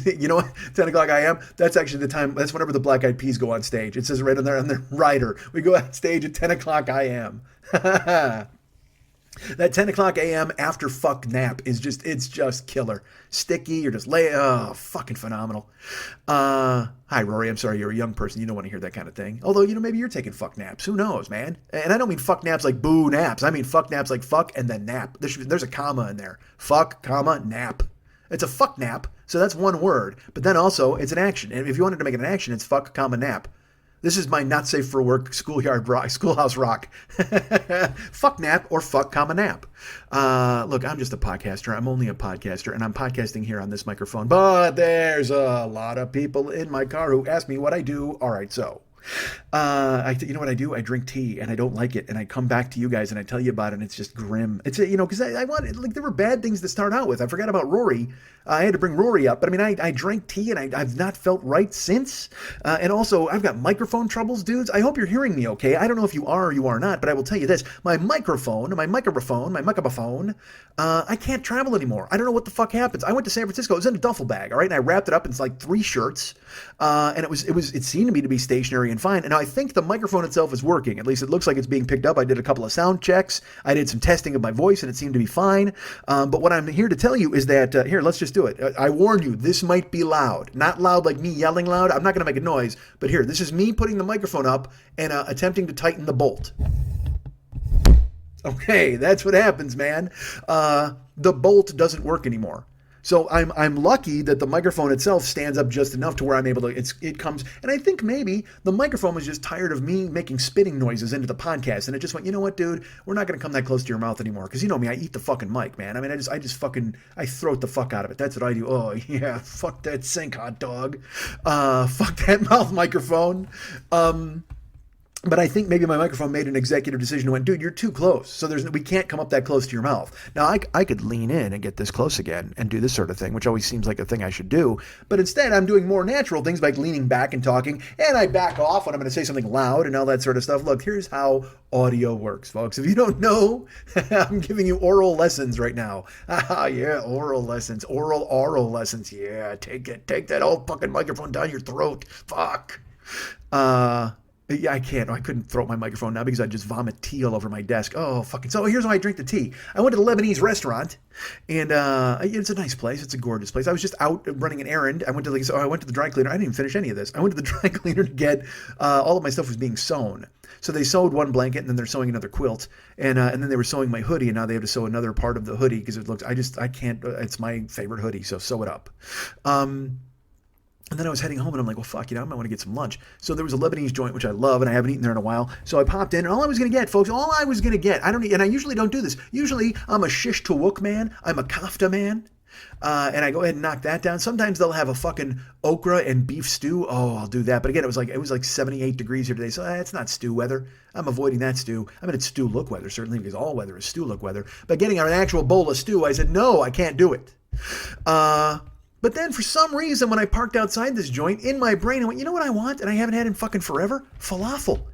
You know what? 10 o'clock a.m. That's actually the time. That's whenever the Black Eyed Peas go on stage. It says right on their rider. We go on stage at 10 o'clock a.m. That 10 o'clock a.m. after fuck nap it's just killer. Sticky. You're just fucking phenomenal. Hi, Rory. I'm sorry. You're a young person. You don't want to hear that kind of thing. Although, maybe you're taking fuck naps. Who knows, man? And I don't mean fuck naps like boo naps. I mean fuck naps like fuck and then nap. There's a comma in there. Fuck, comma, nap. It's a fuck nap, so that's one word. But then also, it's an action. And if you wanted to make it an action, it's fuck, comma, nap. This is my not safe for work schoolhouse rock. Fuck nap or fuck, comma, nap. Look, I'm just a podcaster. I'm only a podcaster, and I'm podcasting here on this microphone. But there's a lot of people in my car who ask me what I do. All right, so... you know what I do? I drink tea and I don't like it, and I come back to you guys and I tell you about it, and it's just grim. It's because I want, like, there were bad things to start out with. I forgot about Rory. I had to bring Rory up, but I mean, I drank tea and I've not felt right since. And also, I've got microphone troubles, dudes. I hope you're hearing me okay. I don't know if you are or you are not, but I will tell you this: my microphone, I can't travel anymore. I don't know what the fuck happens. I went to San Francisco. It was in a duffel bag, all right, and I wrapped it up in like 3 shirts, and it seemed to me to be stationary and fine. And I think the microphone itself is working. At least it looks like it's being picked up. I did a couple of sound checks. I did some testing of my voice, and it seemed to be fine. But what I'm here to tell you is that here, let's just do it. I warn you, this might be loud. Not loud like me yelling loud. I'm not going to make a noise. But here, this is me putting the microphone up and attempting to tighten the bolt. Okay, that's what happens, man. The bolt doesn't work anymore. So I'm lucky that the microphone itself stands up just enough to where I'm able to, it comes, and I think maybe the microphone was just tired of me making spitting noises into the podcast, and it just went, you know what, dude, we're not going to come that close to your mouth anymore, because you know me, I eat the fucking mic, man. I mean, I throat the fuck out of it. That's what I do. Oh, yeah, fuck that sink, hot dog. Fuck that mouth microphone. But I think maybe my microphone made an executive decision and went, dude, you're too close. So we can't come up that close to your mouth. Now, I could lean in and get this close again and do this sort of thing, which always seems like a thing I should do. But instead, I'm doing more natural things like leaning back and talking. And I back off when I'm going to say something loud and all that sort of stuff. Look, here's how audio works, folks. If you don't know, I'm giving you oral lessons right now. Yeah, oral lessons. Oral lessons. Yeah, take it. Take that old fucking microphone down your throat. Fuck. Yeah, I couldn't throw up my microphone now because I'd just vomit tea all over my desk. Oh, fucking. So here's how I drink the tea. I went to the Lebanese restaurant, and it's a nice place. It's a gorgeous place. I was just out running an errand. I went to the dry cleaner. I didn't even finish any of this. I went to the dry cleaner to get all of my stuff was being sewn. So they sewed one blanket, and then they're sewing another quilt, and then they were sewing my hoodie, and now they have to sew another part of the hoodie because it looks. I can't. It's my favorite hoodie, so sew it up. And then I was heading home, and I'm like, well, fuck, I might want to get some lunch. So there was a Lebanese joint, which I love, and I haven't eaten there in a while. So I popped in, and all I was going to get, folks, and I usually don't do this. Usually, I'm a shish tawuk man. I'm a kafta man. And I go ahead and knock that down. Sometimes they'll have a fucking okra and beef stew. Oh, I'll do that. But again, it was like 78 degrees here today. So it's not stew weather. I'm avoiding that stew. I mean, it's stew look weather, certainly, because all weather is stew look weather. But getting an actual bowl of stew, I said, no, I can't do it. But then for some reason, when I parked outside this joint, in my brain, I went, you know what I want? And I haven't had in fucking forever? Falafel.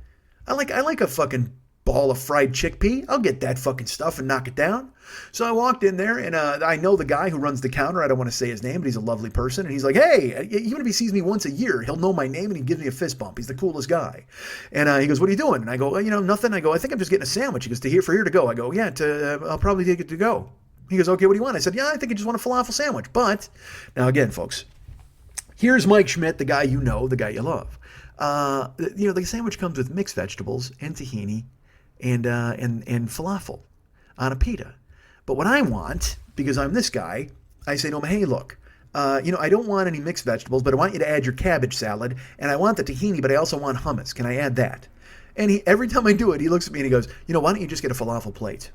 I like a fucking ball of fried chickpea. I'll get that fucking stuff and knock it down. So I walked in there, and I know the guy who runs the counter. I don't want to say his name, but he's a lovely person. And he's like, hey, even if he sees me once a year, he'll know my name, and he gives me a fist bump. He's the coolest guy. And he goes, what are you doing? And I go, nothing. I go, I think I'm just getting a sandwich. He goes, for here to go. I go, yeah, I'll probably take it to go. He goes, okay, what do you want? I said, yeah, I think I just want a falafel sandwich. But, now again, folks, here's Mike Schmidt, the guy you know, the guy you love. The sandwich comes with mixed vegetables and tahini and falafel on a pita. But what I want, because I'm this guy, I say to him, hey, look, I don't want any mixed vegetables, but I want you to add your cabbage salad, and I want the tahini, but I also want hummus. Can I add that? And every time I do it, he looks at me and he goes, why don't you just get a falafel plate?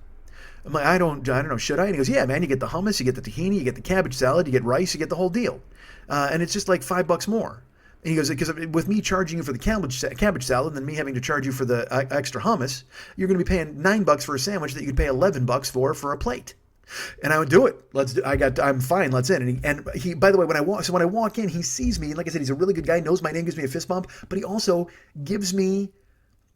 I'm like, I don't know, should I? And he goes, yeah, man, you get the hummus, you get the tahini, you get the cabbage salad, you get rice, you get the whole deal. And it's just like $5 more. And he goes, because with me charging you for the cabbage salad and then me having to charge you for the extra hummus, you're going to be paying $9 for a sandwich that you could pay $11 for a plate. And I would do it. I'm fine. Let's in. And he, by the way, when I walk in, he sees me. And like I said, he's a really good guy, knows my name, gives me a fist bump, but he also gives me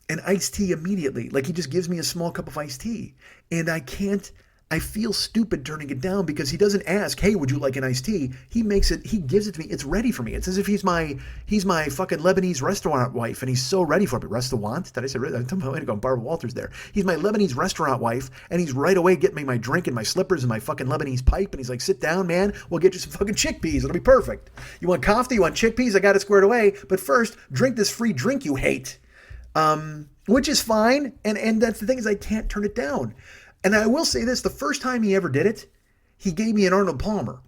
an iced tea immediately. Like he just gives me a small cup of iced tea. And I feel stupid turning it down because he doesn't ask, hey, would you like an iced tea? He gives it to me. It's ready for me. It's as if he's my fucking Lebanese restaurant wife, and he's so ready for me. Restaurant? Did I say? I'm going to go Barbara Walters there. He's my Lebanese restaurant wife, and he's right away getting me my drink and my slippers and my fucking Lebanese pipe, and he's like, sit down, man. We'll get you some fucking chickpeas. It'll be perfect. You want kofta? You want chickpeas? I got it squared away. But first, drink this free drink you hate. Which is fine, and that's the thing is I can't turn it down. And I will say this, the first time he ever did it, he gave me an Arnold Palmer.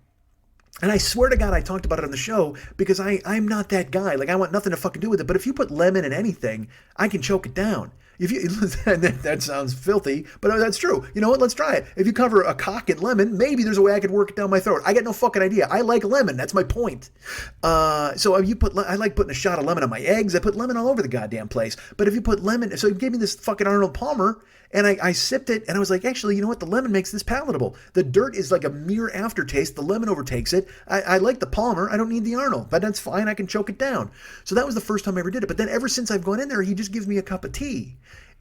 And I swear to God, I talked about it on the show because I'm not that guy. Like, I want nothing to fucking do with it. But if you put lemon in anything, I can choke it down. That sounds filthy, but that's true. You know what? Let's try it. If you cover a cock in lemon, maybe there's a way I could work it down my throat. I got no fucking idea. I like lemon. That's my point. So if I like putting a shot of lemon on my eggs. I put lemon all over the goddamn place. But if you put lemon, so he gave me this fucking Arnold Palmer, and I sipped it, and I was like, actually, you know what? The lemon makes this palatable. The dirt is like a mere aftertaste. The lemon overtakes it. I like the Palmer. I don't need the Arnold, but that's fine. I can choke it down. So that was the first time I ever did it. But then ever since I've gone in there, he just gives me a cup of tea.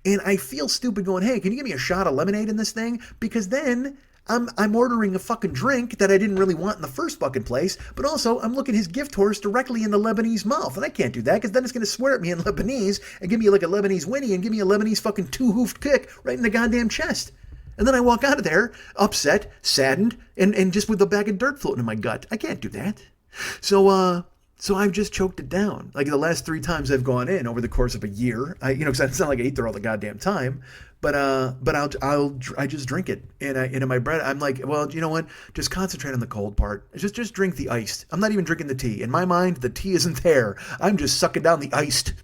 And I feel stupid going, hey, can you give me a shot of lemonade in this thing? Because then I'm ordering a fucking drink that I didn't really want in the first fucking place, but also I'm looking his gift horse directly in the Lebanese mouth. And I can't do that because then it's going to swear at me in Lebanese and give me like a Lebanese whinny and give me a Lebanese fucking two-hoofed kick right in the goddamn chest. And then I walk out of there upset, saddened, and just with a bag of dirt floating in my gut. I can't do that. So So I've just choked it down. Like the last 3 times I've gone in over the course of a year, because it's not like I eat there all the goddamn time, but I just drink it. And in my bread, I'm like, well, you know what? Just concentrate on the cold part. Just drink the iced. I'm not even drinking the tea. In my mind, the tea isn't there. I'm just sucking down the iced.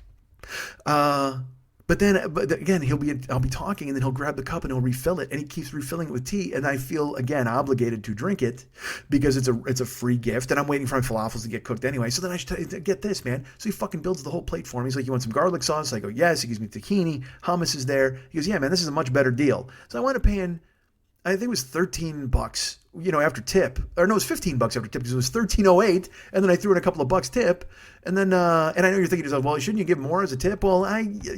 But again, I'll be talking, and then he'll grab the cup and he'll refill it, and he keeps refilling it with tea, and I feel again obligated to drink it because it's a free gift, and I'm waiting for my falafels to get cooked anyway. So then I should get this, man. So he fucking builds the whole plate for me. He's like, "You want some garlic sauce?" I go, "Yes." He gives me tahini, hummus is there. He goes, "Yeah, man, this is a much better deal." So I wound up paying, I think it was $13, after tip. Or no, it was $15 after tip because it was $13.08, and then I threw in a couple of bucks tip. And then, and I know you're thinking to yourself, well, shouldn't you give more as a tip? Well,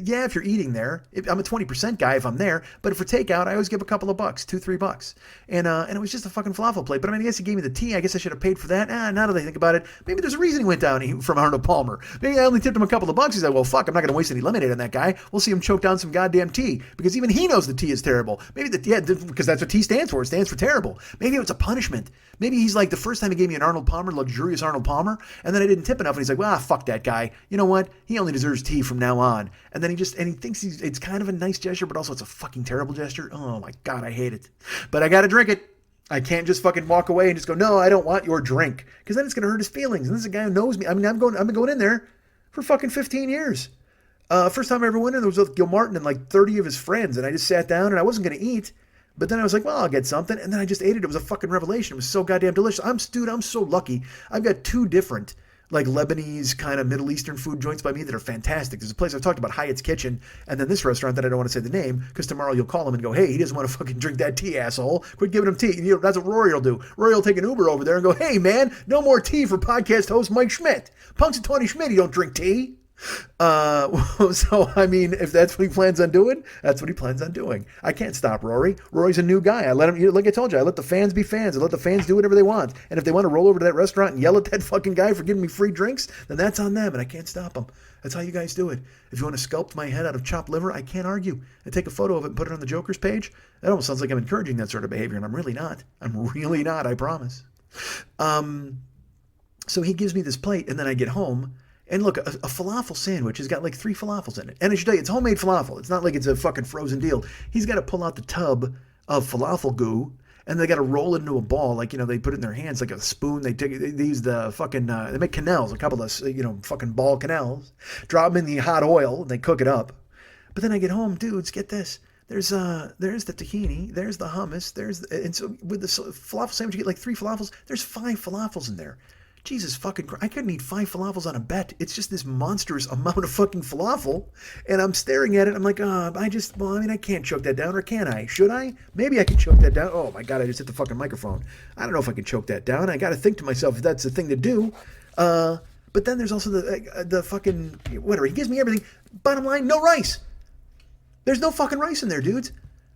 yeah, if you're eating there. I'm a 20% guy if I'm there, but for takeout, I always give a couple of bucks, $2-3. And it was just a fucking falafel plate. But I mean, I guess he gave me the tea. I guess I should have paid for that. Now that I think about it, maybe there's a reason he went down from Arnold Palmer. Maybe I only tipped him a couple of bucks. He's like, well, fuck, I'm not going to waste any lemonade on that guy. We'll see him choke down some goddamn tea because even he knows the tea is terrible. Maybe because that's what tea stands for. It stands for terrible. Maybe it's a punishment. Maybe he's like, the first time he gave me an Arnold Palmer, luxurious Arnold Palmer, and then I didn't tip enough, and he's like, well, fuck that guy. You know what? He only deserves tea from now on. And then he thinks it's kind of a nice gesture, but also it's a fucking terrible gesture. Oh my God, I hate it. But I gotta drink it. I can't just fucking walk away and just go, no, I don't want your drink. Because then it's gonna hurt his feelings. And this is a guy who knows me. I mean, I've been going in there for fucking 15 years. First time I ever went in, there was with Gil Martin and like 30 of his friends, and I just sat down and I wasn't gonna eat. But then I was like, well, I'll get something. And then I just ate it. It was a fucking revelation. It was so goddamn delicious. I'm so lucky. I've got 2 different like Lebanese kind of Middle Eastern food joints by me that are fantastic. There's a place I've talked about, Hyatt's Kitchen, and then this restaurant that I don't want to say the name because tomorrow you'll call him and go, hey, he doesn't want to fucking drink that tea, asshole. Quit giving him tea. That's what Rory will do. Rory will take an Uber over there and go, hey, man, no more tea for podcast host Mike Schmidt. Punxsutawney Schmidt, you don't drink tea. So I mean, if that's what he plans on doing, that's what he plans on doing. I can't stop Rory. Rory's a new guy. I let him, like I told you, I let the fans be fans. I let the fans do whatever they want. And if they want to roll over to that restaurant and yell at that fucking guy for giving me free drinks, then that's on them, and I can't stop them. That's how you guys do it. If you want to sculpt my head out of chopped liver, I can't argue. I take a photo of it and put it on the Joker's page. That almost sounds like I'm encouraging that sort of behavior, and I'm really not. I promise. So he gives me this plate, and then I get home. And look, a falafel sandwich has got like 3 falafels in it. And I should tell you, it's homemade falafel. It's not like it's a fucking frozen deal. He's got to pull out the tub of falafel goo, and they got to roll it into a ball. Like, they put it in their hands like a spoon. They use the fucking, they make canals, a couple of, fucking ball canals. Drop them in the hot oil, and they cook it up. But then I get home, dudes, get this. There's the tahini, there's the hummus, and so with the falafel sandwich, you get like 3 falafels. There's 5 falafels in there. Jesus fucking Christ, I couldn't eat 5 falafels on a bet. It's just this monstrous amount of fucking falafel. And I'm staring at it. I'm like, I can't choke that down, or can I? Should I? Maybe I can choke that down. Oh my God, I just hit the fucking microphone. I don't know if I can choke that down. I got to think to myself if that's the thing to do. But then there's also the fucking, whatever. He gives me everything. Bottom line, no rice. There's no fucking rice in there, dudes.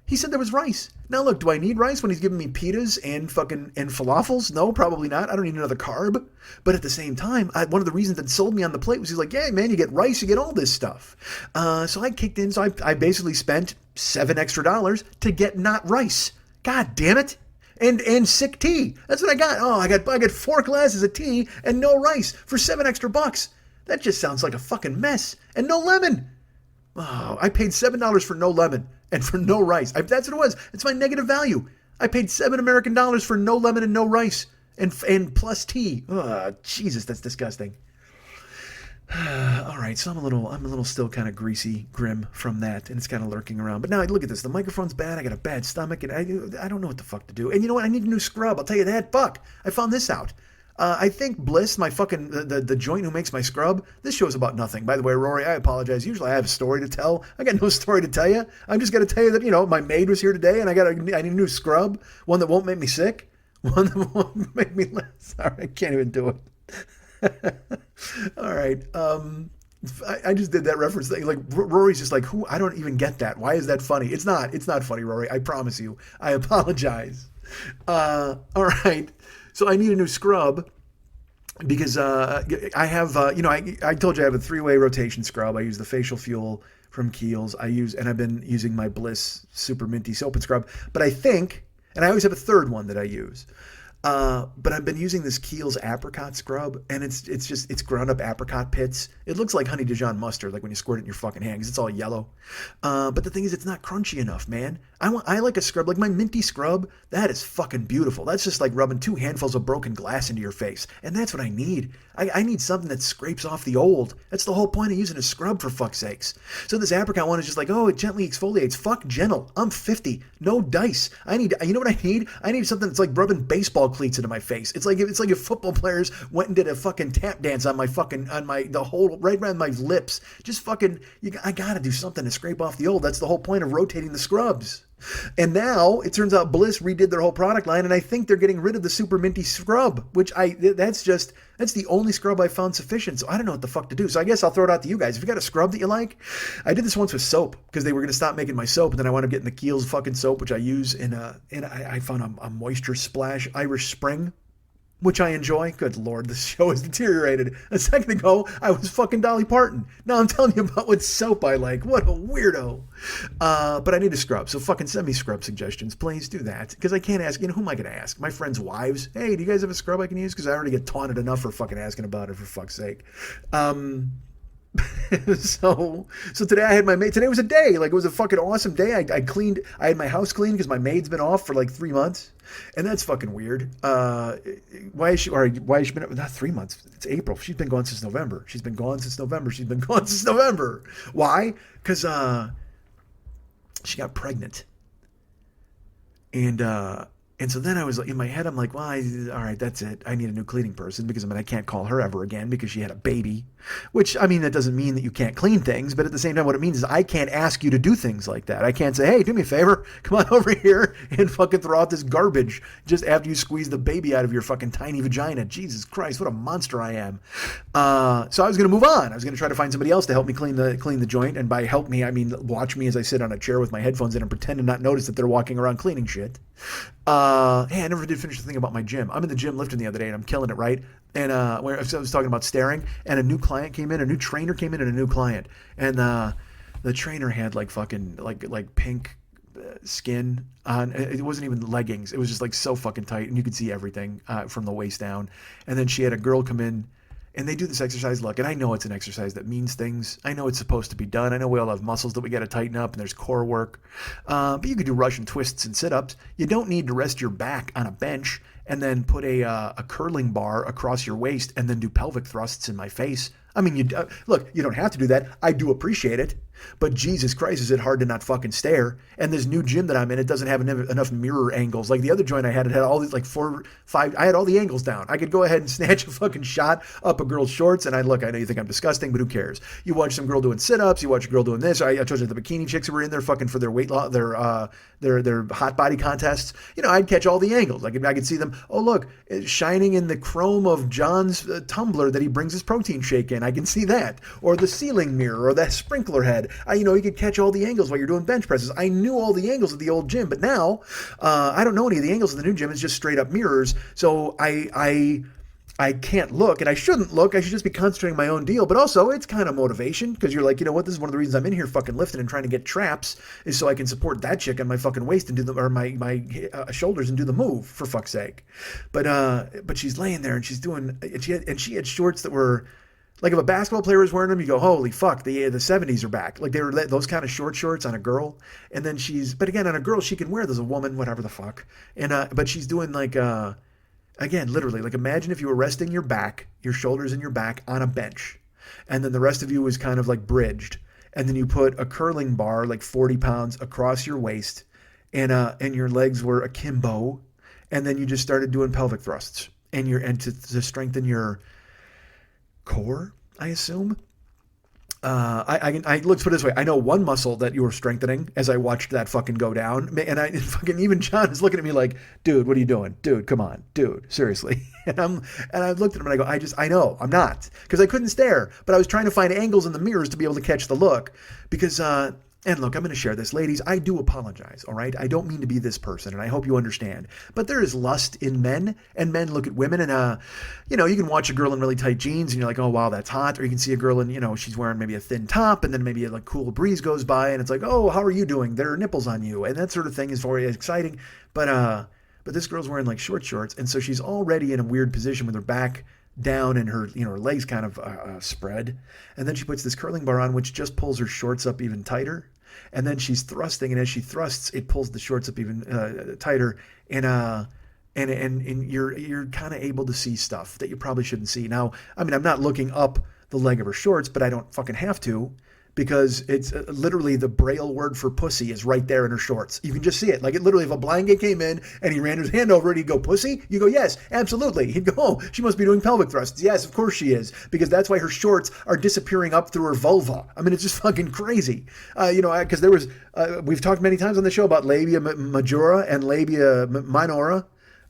He said there was rice. Now look, do I need rice when he's giving me pitas and falafels? No, probably not. I don't need another carb. But at the same time, one of the reasons that sold me on the plate was he's like, yeah, man, you get rice, you get all this stuff. So I kicked in. So I basically spent $7 extra to get not rice. God damn it. And sick tea. That's what I got. Oh, I got 4 glasses of tea and no rice for $7 extra. That just sounds like a fucking mess. And no lemon. Oh, I paid $7 for no lemon and for no rice. That's what it was. It's my negative value. I paid $7 American for no lemon and no rice and plus tea. Oh, Jesus, that's disgusting. All right, so I'm a little still kind of greasy, grim from that, and it's kind of lurking around. But now look at this. The microphone's bad. I got a bad stomach, and I don't know what the fuck to do. And you know what? I need a new scrub. I'll tell you that. Fuck. I found this out. I think Bliss, my fucking, the joint who makes my scrub, this show's about nothing. By the way, Rory, I apologize. Usually I have a story to tell. I got no story to tell you. I'm just going to tell you that, my maid was here today and I need a new scrub. One that won't make me sick. One that won't make me laugh. Sorry, I can't even do it. All right. I just did that reference thing. Like, Rory's just like, I don't even get that. Why is that funny? It's not funny, Rory. I promise you. I apologize. All right. So I need a new scrub because I have, I told you I have a 3-way rotation scrub. I use the facial fuel from Kiehl's. And I've been using my Bliss Super Minty Soap and Scrub. But I think, and I always have a 3rd one that I use. But I've been using this Kiehl's apricot scrub, and it's ground up apricot pits. It looks like Honey Dijon mustard, like when you squirt it in your fucking hand, 'cause it's all yellow. But the thing is, it's not crunchy enough, man. I like a scrub, like my minty scrub. That is fucking beautiful. That's just like rubbing 2 handfuls of broken glass into your face, and that's what I need. I need something that scrapes off the old. That's the whole point of using a scrub, for fuck's sakes. So this apricot one is just like, oh, it gently exfoliates. Fuck gentle. I'm 50. No dice. You know what I need? I need something that's like rubbing baseball cleats into my face. It's like if football players went and did a fucking tap dance on the whole right around my lips. Just fucking, I gotta do something to scrape off the old. That's the whole point of rotating the scrubs. And now it turns out Bliss redid their whole product line, and I think they're getting rid of the super minty scrub, which that's the only scrub I found sufficient. So I don't know what the fuck to do. So I guess I'll throw it out to you guys. If you got a scrub that you like, I did this once with soap because they were going to stop making my soap, and then I wound up getting the Kiehl's fucking soap, which I use I found a Moisture Splash Irish Spring, which I enjoy. Good Lord, this show has deteriorated. A second ago, I was fucking Dolly Parton. Now I'm telling you about what soap I like. What a weirdo. But I need a scrub, so fucking send me scrub suggestions. Please do that, because I can't ask. Who am I going to ask? My friends' wives? Hey, do you guys have a scrub I can use? Because I already get taunted enough for fucking asking about it, for fuck's sake. So today I had my maid. Today was a day. Like, it was a fucking awesome day. I had my house cleaned because my maid's been off for like 3 months. And that's fucking weird. Why has she been up? Not 3 months. It's April. She's been gone since November. Why? Because she got pregnant. And so then I was like, in my head, I'm like, well, all right, that's it. I need a new cleaning person because I can't call her ever again because she had a baby. Which, that doesn't mean that you can't clean things, but at the same time, what it means is I can't ask you to do things like that. I can't say, hey, do me a favor, come on over here and fucking throw out this garbage just after you squeeze the baby out of your fucking tiny vagina. Jesus Christ, what a monster I am. So I was going to move on. I was going to try to find somebody else to help me clean the joint. And by help me, I mean watch me as I sit on a chair with my headphones in and pretend to not notice that they're walking around cleaning shit. Hey, I never did finish the thing about my gym. I'm in the gym lifting the other day and I'm killing it, right? And where I was talking about staring, and a new client came in, a new trainer came in, and a new client, and the trainer had like fucking like pink skin on. It wasn't even leggings. It was just like so fucking tight, and you could see everything from the waist down. And then she had a girl come in. And they do this exercise, look, and I know it's an exercise that means things. I know it's supposed to be done. I know we all have muscles that we got to tighten up, and there's core work. But you could do Russian twists and sit-ups. You don't need to rest your back on a bench and then put a curling bar across your waist and then do pelvic thrusts in my face. Look, you don't have to do that. I do appreciate it. But Jesus Christ, is it hard to not fucking stare? And this new gym that I'm in, it doesn't have enough mirror angles. Like the other joint I had, it had all these like 4, 5. I had all the angles down. I could go ahead and snatch a fucking shot up a girl's shorts. And I know you think I'm disgusting, but who cares? You watch some girl doing sit-ups. You watch a girl doing this. I told you the bikini chicks who were in there fucking for their weight loss, their hot body contests. I'd catch all the angles. I could see them. Oh, look, it's shining in the chrome of John's tumbler that he brings his protein shake in. I can see that. Or the ceiling mirror, or that sprinkler head. You could catch all the angles while you're doing bench presses. I knew all the angles of the old gym, but now I don't know any of the angles of the new gym. It's just straight up mirrors. So I can't look, and I shouldn't look. I should just be concentrating on my own deal. But also, it's kind of motivation because you're like, you know what? This is one of the reasons I'm in here fucking lifting and trying to get traps is so I can support that chick on my fucking waist and do my shoulders and do the move, for fuck's sake. But she's laying there and she's doing, and she had shorts that were. Like if a basketball player was wearing them, you go, holy fuck, the 70s are back. Like they were those kind of short shorts on a girl. And then but again, on a girl, she can wear those, a woman, whatever the fuck. And, but she's doing like, again, literally, like imagine if you were resting your back, your shoulders and your back on a bench. And then the rest of you was kind of like bridged. And then you put a curling bar, like 40 pounds across your waist and your legs were akimbo. And then you just started doing pelvic thrusts and to strengthen your core, I assume. Let's put it this way. I know one muscle that you were strengthening as I watched that fucking go down. And even John is looking at me like, dude, what are you doing? Dude, come on. Dude, seriously. And I looked at him and I go, I know, I'm not. Because I couldn't stare. But I was trying to find angles in the mirrors to be able to catch the look. Because, and look, I'm going to share this. Ladies, I do apologize, all right? I don't mean to be this person, and I hope you understand. But there is lust in men, and men look at women, and, you can watch a girl in really tight jeans, and you're like, oh, wow, that's hot. Or you can see a girl in, she's wearing maybe a thin top, and then maybe a cool breeze goes by, and it's like, oh, how are you doing? There are nipples on you. And that sort of thing is very exciting. But But this girl's wearing like short shorts, and so she's already in a weird position with her back down and her, her legs kind of spread. And then she puts this curling bar on, which just pulls her shorts up even tighter. And then she's thrusting, and as she thrusts, it pulls the shorts up even tighter. And you're kind of able to see stuff that you probably shouldn't see. Now, I mean, I'm not looking up the leg of her shorts, but I don't fucking have to, because it's literally the Braille word for pussy is right there in her shorts. You can just see it. Like, it literally, if a blind guy came in and he ran his hand over it, he'd go, pussy? You go, yes, absolutely. He'd go, oh, she must be doing pelvic thrusts. Yes, of course she is, because that's why her shorts are disappearing up through her vulva. I mean, it's just fucking crazy. Because there was, we've talked many times on the show about labia majora and labia minora.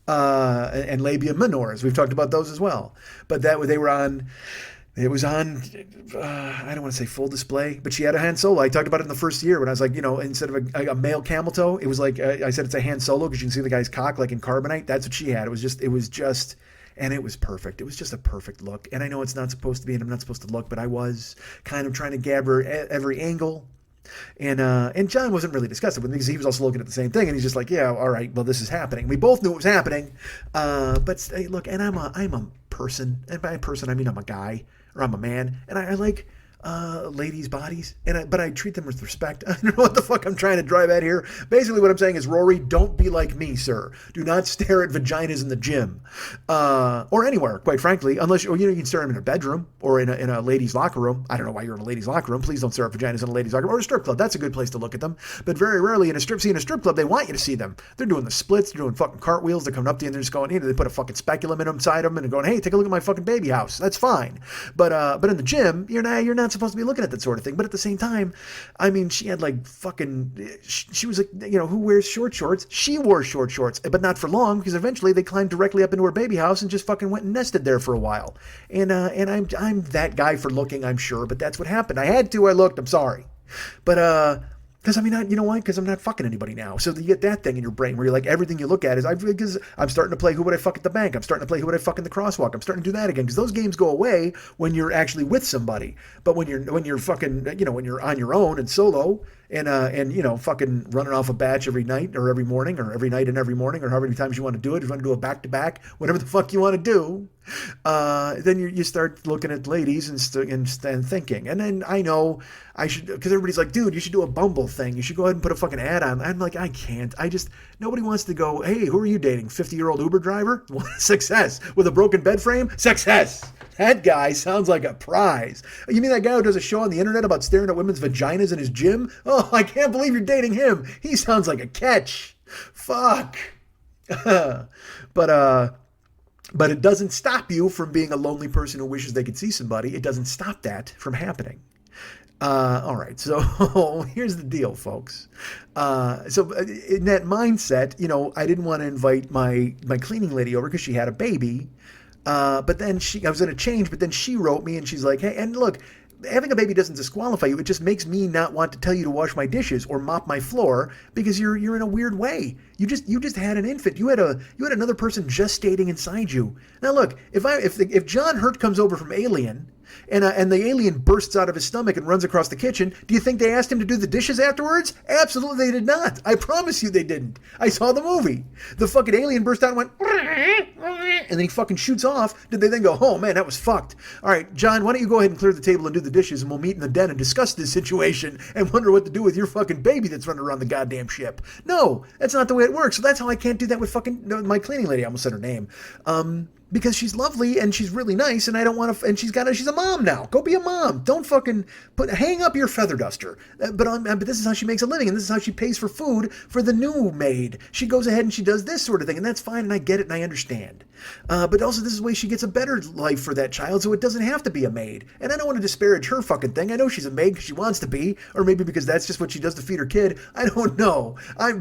And labia minoras. We've talked about those as well. But it was on, I don't want to say full display, but she had a Han Solo. I talked about it in the first year when I was like, instead of a male camel toe, it was like, I said it's a Han Solo because you can see the guy's cock like in carbonite. That's what she had. It was just, and it was perfect. It was just a perfect look. And I know it's not supposed to be, and I'm not supposed to look, but I was kind of trying to gab her at every angle. And John wasn't really discussing with me because he was also looking at the same thing, and he's just like, yeah, all right, well, this is happening. We both knew it was happening. But hey, look, and I'm a person, and by person I mean I'm a guy, or I'm a man, and I like ladies' bodies, but I treat them with respect. I don't know what the fuck I'm trying to drive at here. Basically what I'm saying is, Rory, don't be like me, sir. Do not stare at vaginas in the gym, or anywhere, quite frankly, unless you can stare at them in a bedroom or in a lady's locker room. I don't know why you're in a lady's locker room. Please don't stare at vaginas in a lady's locker room, or a strip club. That's a good place to look at them. But very rarely in a strip club, they want you to see them. They're doing the splits, they're doing fucking cartwheels, they're coming up to you and they're just going, they put a fucking speculum inside them and going, hey, take a look at my fucking baby house. That's fine. But in the gym, you're not supposed to be looking at that sort of thing. But at the same time, I mean, she had like fucking, she was like, who wears short shorts? She wore short shorts, but not for long, because eventually they climbed directly up into her baby house and just fucking went and nested there for a while. And I'm that guy for looking, I'm sure, but that's what happened. I had to, I looked, I'm sorry. But, because I mean, you know why? Because I'm not fucking anybody now. So you get that thing in your brain where you're like, everything you look at is, because I'm starting to play Who Would I Fuck at the Bank. I'm starting to play Who Would I Fuck in the Crosswalk. I'm starting to do that again, because those games go away when you're actually with somebody. But when you're fucking, when you're on your own and solo and fucking running off a batch every night or every morning or every night and every morning or however many times you want to do it, if you want to do a back-to-back, whatever the fuck you want to do, then you start looking at ladies and thinking. And then I know I should, because everybody's like, dude, you should do a Bumble thing. You should go ahead and put a fucking ad on. I'm like, I can't. Nobody wants to go, hey, who are you dating? 50-year-old Uber driver? Success. With a broken bed frame? Success. That guy sounds like a prize. You mean that guy who does a show on the internet about staring at women's vaginas in his gym? Oh, I can't believe you're dating him. He sounds like a catch. Fuck. But it doesn't stop you from being a lonely person who wishes they could see somebody. It doesn't stop that from happening. All right, so here's the deal, folks. So in that mindset, I didn't want to invite my cleaning lady over because she had a baby. But then I was going to change, but then she wrote me and she's like, hey, and look, having a baby doesn't disqualify you. It just makes me not want to tell you to wash my dishes or mop my floor because you're in a weird way. You just had an infant. You had another person gestating inside you. Now look, if John Hurt comes over from Alien and the alien bursts out of his stomach and runs across the kitchen, do you think they asked him to do the dishes afterwards? Absolutely they did not. I promise you they didn't. I saw the movie. The fucking alien burst out and went, and then he fucking shoots off. Did they then go, oh man, that was fucked. All right, John, why don't you go ahead and clear the table and do the dishes, and we'll meet in the den and discuss this situation and wonder what to do with your fucking baby that's running around the goddamn ship. No, that's not the way it works. So that's how I can't do that with fucking my cleaning lady. I almost said her name. Because she's lovely and she's really nice, and I don't want to. And she's a mom now. Go be a mom. Don't fucking hang up your feather duster. But this is how she makes a living, and this is how she pays for food for the new maid. She goes ahead and she does this sort of thing, and that's fine, and I get it and I understand. But also this is the way she gets a better life for that child, so it doesn't have to be a maid. And I don't want to disparage her fucking thing. I know she's a maid because she wants to be, or maybe because that's just what she does to feed her kid. I don't know. I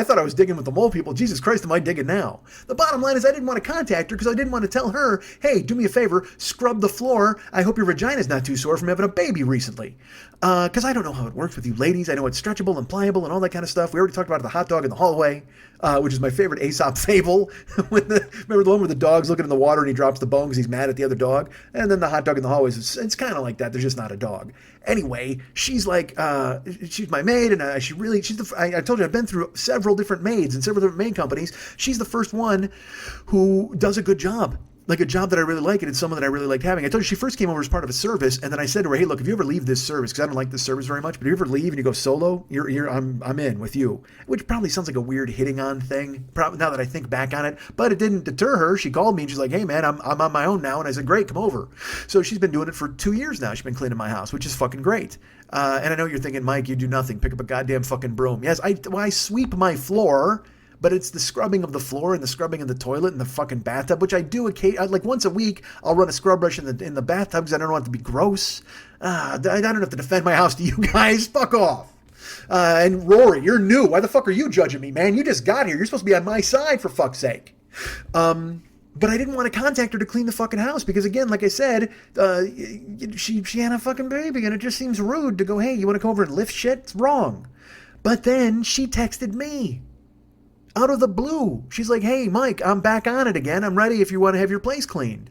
thought I was digging with the mole people. Jesus Christ, am I digging now? The bottom line is I didn't want to contact her because I didn't want to tell her, hey, do me a favor, scrub the floor. I hope your vagina's not too sore from having a baby recently. Because I don't know how it works with you ladies. I know it's stretchable and pliable and all that kind of stuff. We already talked about the hot dog in the hallway, which is my favorite Aesop fable. sequel. Remember the one where the dog's looking in the water and he drops the bone because he's mad at the other dog? And then the hot dog in the hallways, it's kind of like that. There's just not a dog. Anyway, she's like, she's my maid, and I told you I've been through several different maids and several different maid companies. She's the first one who does a good job. Like a job that I really like, and it's someone that I really liked having. I told you she first came over as part of a service, and then I said to her, "Hey, look, if you ever leave this service, because I don't like this service very much, but if you ever leave and you go solo, I'm in with you." Which probably sounds like a weird hitting on thing. Probably now that I think back on it, but it didn't deter her. She called me and she's like, "Hey, man, I'm on my own now," and I said, "Great, come over." So she's been doing it for 2 years now. She's been cleaning my house, which is fucking great. And I know you're thinking, Mike, you do nothing. Pick up a goddamn fucking broom. Yes, I sweep my floor. But it's the scrubbing of the floor and the scrubbing of the toilet and the fucking bathtub, which I do like once a week. I'll run a scrub brush in the bathtub because I don't want it to be gross. I don't have to defend my house to you guys. Fuck off. And Rory, you're new. Why the fuck are you judging me, man? You just got here. You're supposed to be on my side, for fuck's sake. But I didn't want to contact her to clean the fucking house because, again, like I said, she had a fucking baby, and it just seems rude to go, "Hey, you want to come over and lift shit?" It's wrong. But then she texted me. Out of the blue. She's like, "Hey, Mike, I'm back on it again. I'm ready if you want to have your place cleaned."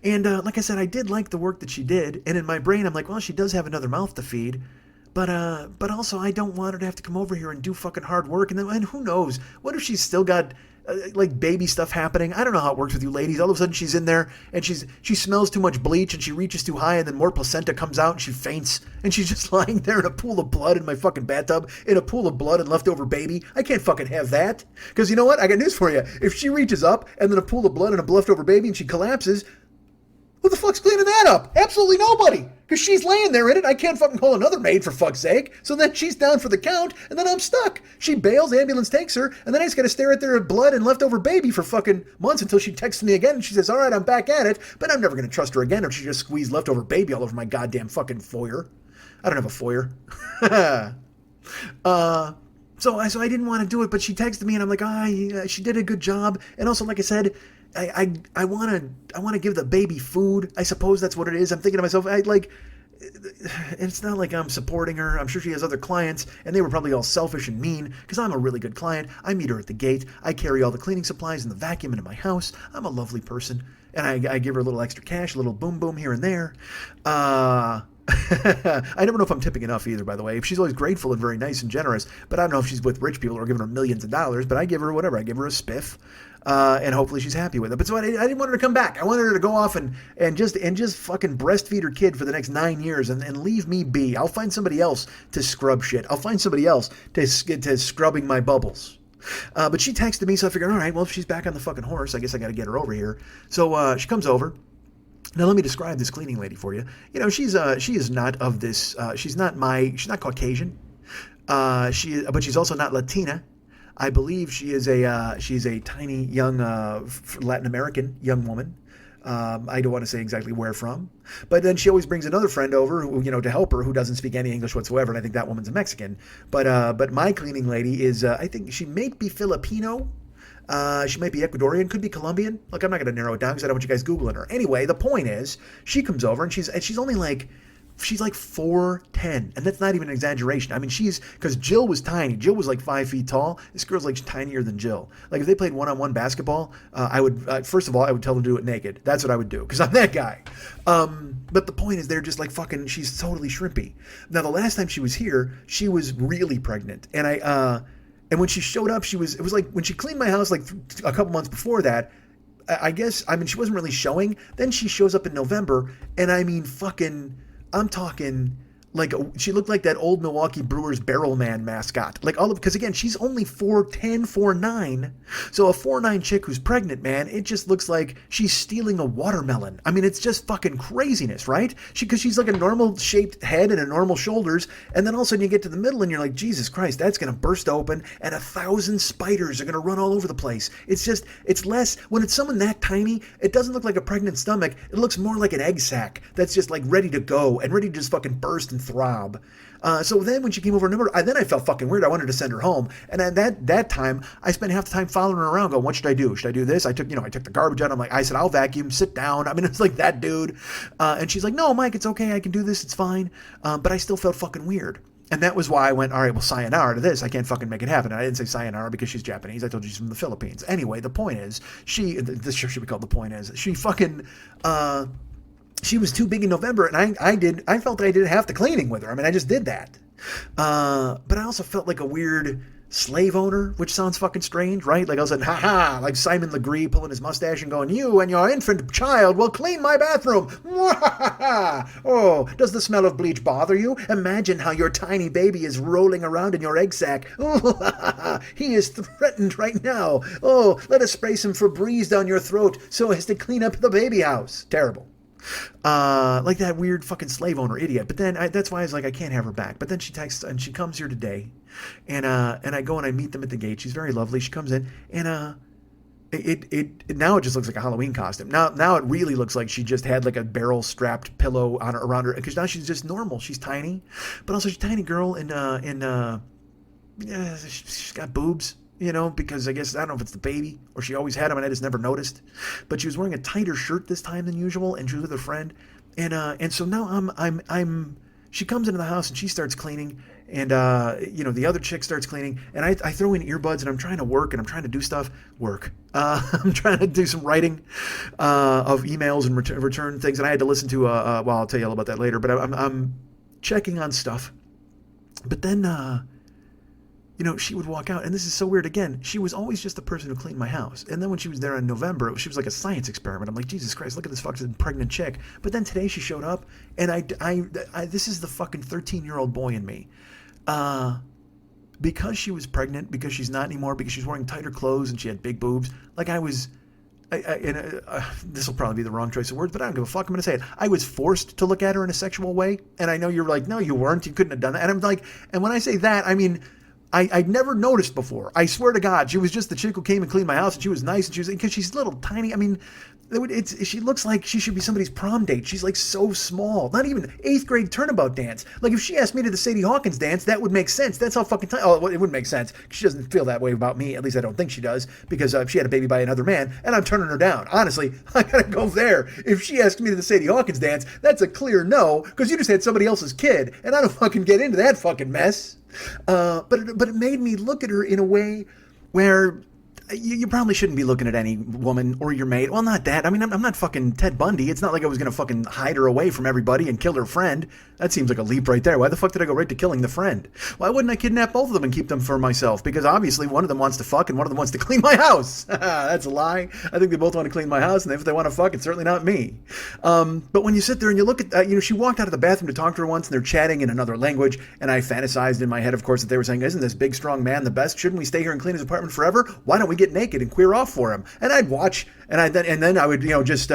And like I said, I did like the work that she did. And in my brain, I'm like, well, she does have another mouth to feed. But also, I don't want her to have to come over here and do fucking hard work. And who knows? What if she's still got like baby stuff happening? I don't know how it works with you ladies. All of a sudden she's in there and she smells too much bleach and she reaches too high and then more placenta comes out and she faints and she's just lying there in a pool of blood in my fucking bathtub, in a pool of blood and leftover baby. I can't fucking have that. Because you know what? I got news for you. If she reaches up and then a pool of blood and a leftover baby and she collapses, who the fuck's cleaning that up? Absolutely nobody. Because she's laying there in it. I can't fucking call another maid, for fuck's sake. So then she's down for the count, and then I'm stuck. She bails, ambulance takes her, and then I just got to stare at their blood and leftover baby for fucking months until she texts me again, and she says, "All right, I'm back at it," but I'm never going to trust her again if she just squeezed leftover baby all over my goddamn fucking foyer. I don't have a foyer. So I didn't want to do it, but she texted me, and I'm like, she did a good job. And also, like I said, I want to give the baby food. I suppose that's what it is. I'm thinking to myself, it's not like I'm supporting her. I'm sure she has other clients, and they were probably all selfish and mean, because I'm a really good client. I meet her at the gate. I carry all the cleaning supplies and the vacuum into my house. I'm a lovely person, and I give her a little extra cash, a little boom boom here and there. I never know if I'm tipping enough either, by the way. If she's always grateful and very nice and generous, but I don't know if she's with rich people or giving her millions of dollars, but I give her whatever. I give her a spiff, and hopefully she's happy with it. But so I didn't want her to come back. I wanted her to go off and just fucking breastfeed her kid for the next 9 years and leave me be. I'll find somebody else to scrub shit. I'll find somebody else to scrubbing my bubbles. But she texted me, so I figured, all right, well, if she's back on the fucking horse, I guess I got to get her over here. So she comes over. Now let me describe this cleaning lady for you. You know, she is not of this. She's not Caucasian. But she's also not Latina. I believe she's a tiny young Latin American young woman. I don't want to say exactly where from, but then she always brings another friend over who, to help her, who doesn't speak any English whatsoever. And I think that woman's a Mexican. But my cleaning lady is, I think she may be Filipino. She might be Ecuadorian, could be Colombian. Look, I'm not going to narrow it down because I don't want you guys Googling her. Anyway, the point is, she comes over and she's only like, she's like 4'10", and that's not even an exaggeration. I mean, because Jill was tiny. Jill was like 5 feet tall. This girl's like tinier than Jill. Like if they played one-on-one basketball, I would, first of all, I would tell them to do it naked. That's what I would do because I'm that guy. But the point is, they're just like fucking, she's totally shrimpy. Now, the last time she was here, she was really pregnant, and when she showed up, it was like when she cleaned my house like a couple months before that, I guess, I mean, she wasn't really showing. Then she shows up in November, and I mean, I'm talking like she looked like that old Milwaukee Brewers Barrel Man mascot. Like because again, she's only 4'10", 4'9". So a 4'9" chick who's pregnant, man, it just looks like she's stealing a watermelon. I mean, it's just fucking craziness, right? Because she's like a normal shaped head and a normal shoulders, and then all of a sudden you get to the middle and you're like, Jesus Christ, that's going to burst open and 1,000 spiders are going to run all over the place. It's less, when it's someone that tiny, it doesn't look like a pregnant stomach. It looks more like an egg sack that's just like ready to go and ready to just fucking burst and throb. So then when she came over, then I felt fucking weird. I wanted to send her home. And at that time, I spent half the time following her around going, what should I do? Should I do this? I took the garbage out. I said, I'll vacuum, sit down. I mean, it's like that dude. And she's like, no, Mike, it's okay. I can do this. It's fine. But I still felt fucking weird. And that was why I went, all right, well, sayonara to this. I can't fucking make it happen. And I didn't say sayonara because she's Japanese. I told you she's from the Philippines. Anyway, the point is, this show should be called The Point Is, she fucking, she was too big in November, and I felt that I did half the cleaning with her. I mean, I just did that. But I also felt like a weird slave owner, which sounds fucking strange, right? Like I was like, ha, like Simon Legree pulling his mustache and going, you and your infant child will clean my bathroom. Oh, does the smell of bleach bother you? Imagine how your tiny baby is rolling around in your egg sac. He is threatened right now. Oh, let us spray some Febreze down your throat so as to clean up the baby house. Terrible. Like that weird fucking slave owner idiot. But then that's why I was like, I can't have her back. But then she texts and she comes here today, and I go and I meet them at the gate. She's very lovely. She comes in, and it now it just looks like a Halloween costume. Now it really looks like she just had like a barrel strapped pillow on her, around her, because now she's just normal. She's tiny, but also she's a tiny girl, and she's got boobs. You know, because I guess, I don't know if it's the baby or she always had them and I just never noticed. But she was wearing a tighter shirt this time than usual, and she was with her friend. And so now she comes into the house and she starts cleaning, and the other chick starts cleaning, and I throw in earbuds and I'm trying to work and I'm trying to do stuff. I'm trying to do some writing of emails and return things, and I had to listen to well, I'll tell you all about that later. But I'm checking on stuff. But then she would walk out, and this is so weird again. She was always just the person who cleaned my house. And then when she was there in November, she was like a science experiment. I'm like, Jesus Christ, look at this fucking pregnant chick. But then today she showed up, and I this is the fucking 13-year-old boy in me. Because she was pregnant, because she's not anymore, because she's wearing tighter clothes and she had big boobs, like this will probably be the wrong choice of words, but I don't give a fuck. I'm going to say it. I was forced to look at her in a sexual way. And I know you're like, no, you weren't. You couldn't have done that. And I'm like, and when I say that, I mean, I'd never noticed before. I swear to God, she was just the chick who came and cleaned my house, and she was nice, and because she's little tiny. I mean, she looks like she should be somebody's prom date. She's like so small. Not even 8th grade turnabout dance. Like if she asked me to the Sadie Hawkins dance, that would make sense. That's how fucking tiny. Oh, it wouldn't make sense. She doesn't feel that way about me. At least I don't think she does, because she had a baby by another man, and I'm turning her down. Honestly, I gotta go there. If she asked me to the Sadie Hawkins dance, that's a clear no, because you just had somebody else's kid, and I don't fucking get into that fucking mess. But it made me look at her in a way where you probably shouldn't be looking at any woman or your mate. Well, not that. I mean, I'm not fucking Ted Bundy. It's not like I was going to fucking hide her away from everybody and kill her friend. That seems like a leap right there. Why the fuck did I go right to killing the friend? Why wouldn't I kidnap both of them and keep them for myself? Because obviously one of them wants to fuck and one of them wants to clean my house. That's a lie. I think they both want to clean my house, and if they want to fuck, it's certainly not me. But when you sit there and you look at, she walked out of the bathroom to talk to her once, and they're chatting in another language, and I fantasized in my head, of course, that they were saying, isn't this big, strong man the best? Shouldn't we stay here and clean his apartment forever? Why don't we get naked and queer off for him? And I'd watch, and then I would, just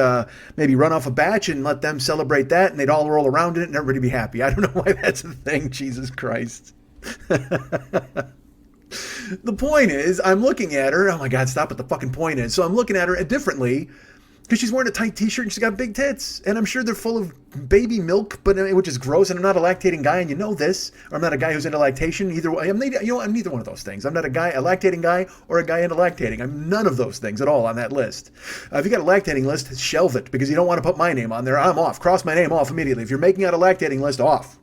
maybe run off a batch and let them celebrate that, and they'd all roll around in it, and everybody be happy. I don't know why that's a thing. Jesus Christ. The point is, I'm looking at her. Oh my God, stop what the fucking point is. So I'm looking at her differently because she's wearing a tight t-shirt and she's got big tits. And I'm sure they're full of baby milk, which is gross. And I'm not a lactating guy, and you know this. Or I'm not a guy who's into lactation. Either way, I'm neither one of those things. I'm not a lactating guy, or a guy into lactating. I'm none of those things at all on that list. If you got a lactating list, shelve it, because you don't want to put my name on there. I'm off. Cross my name off immediately. If you're making out a lactating list, off.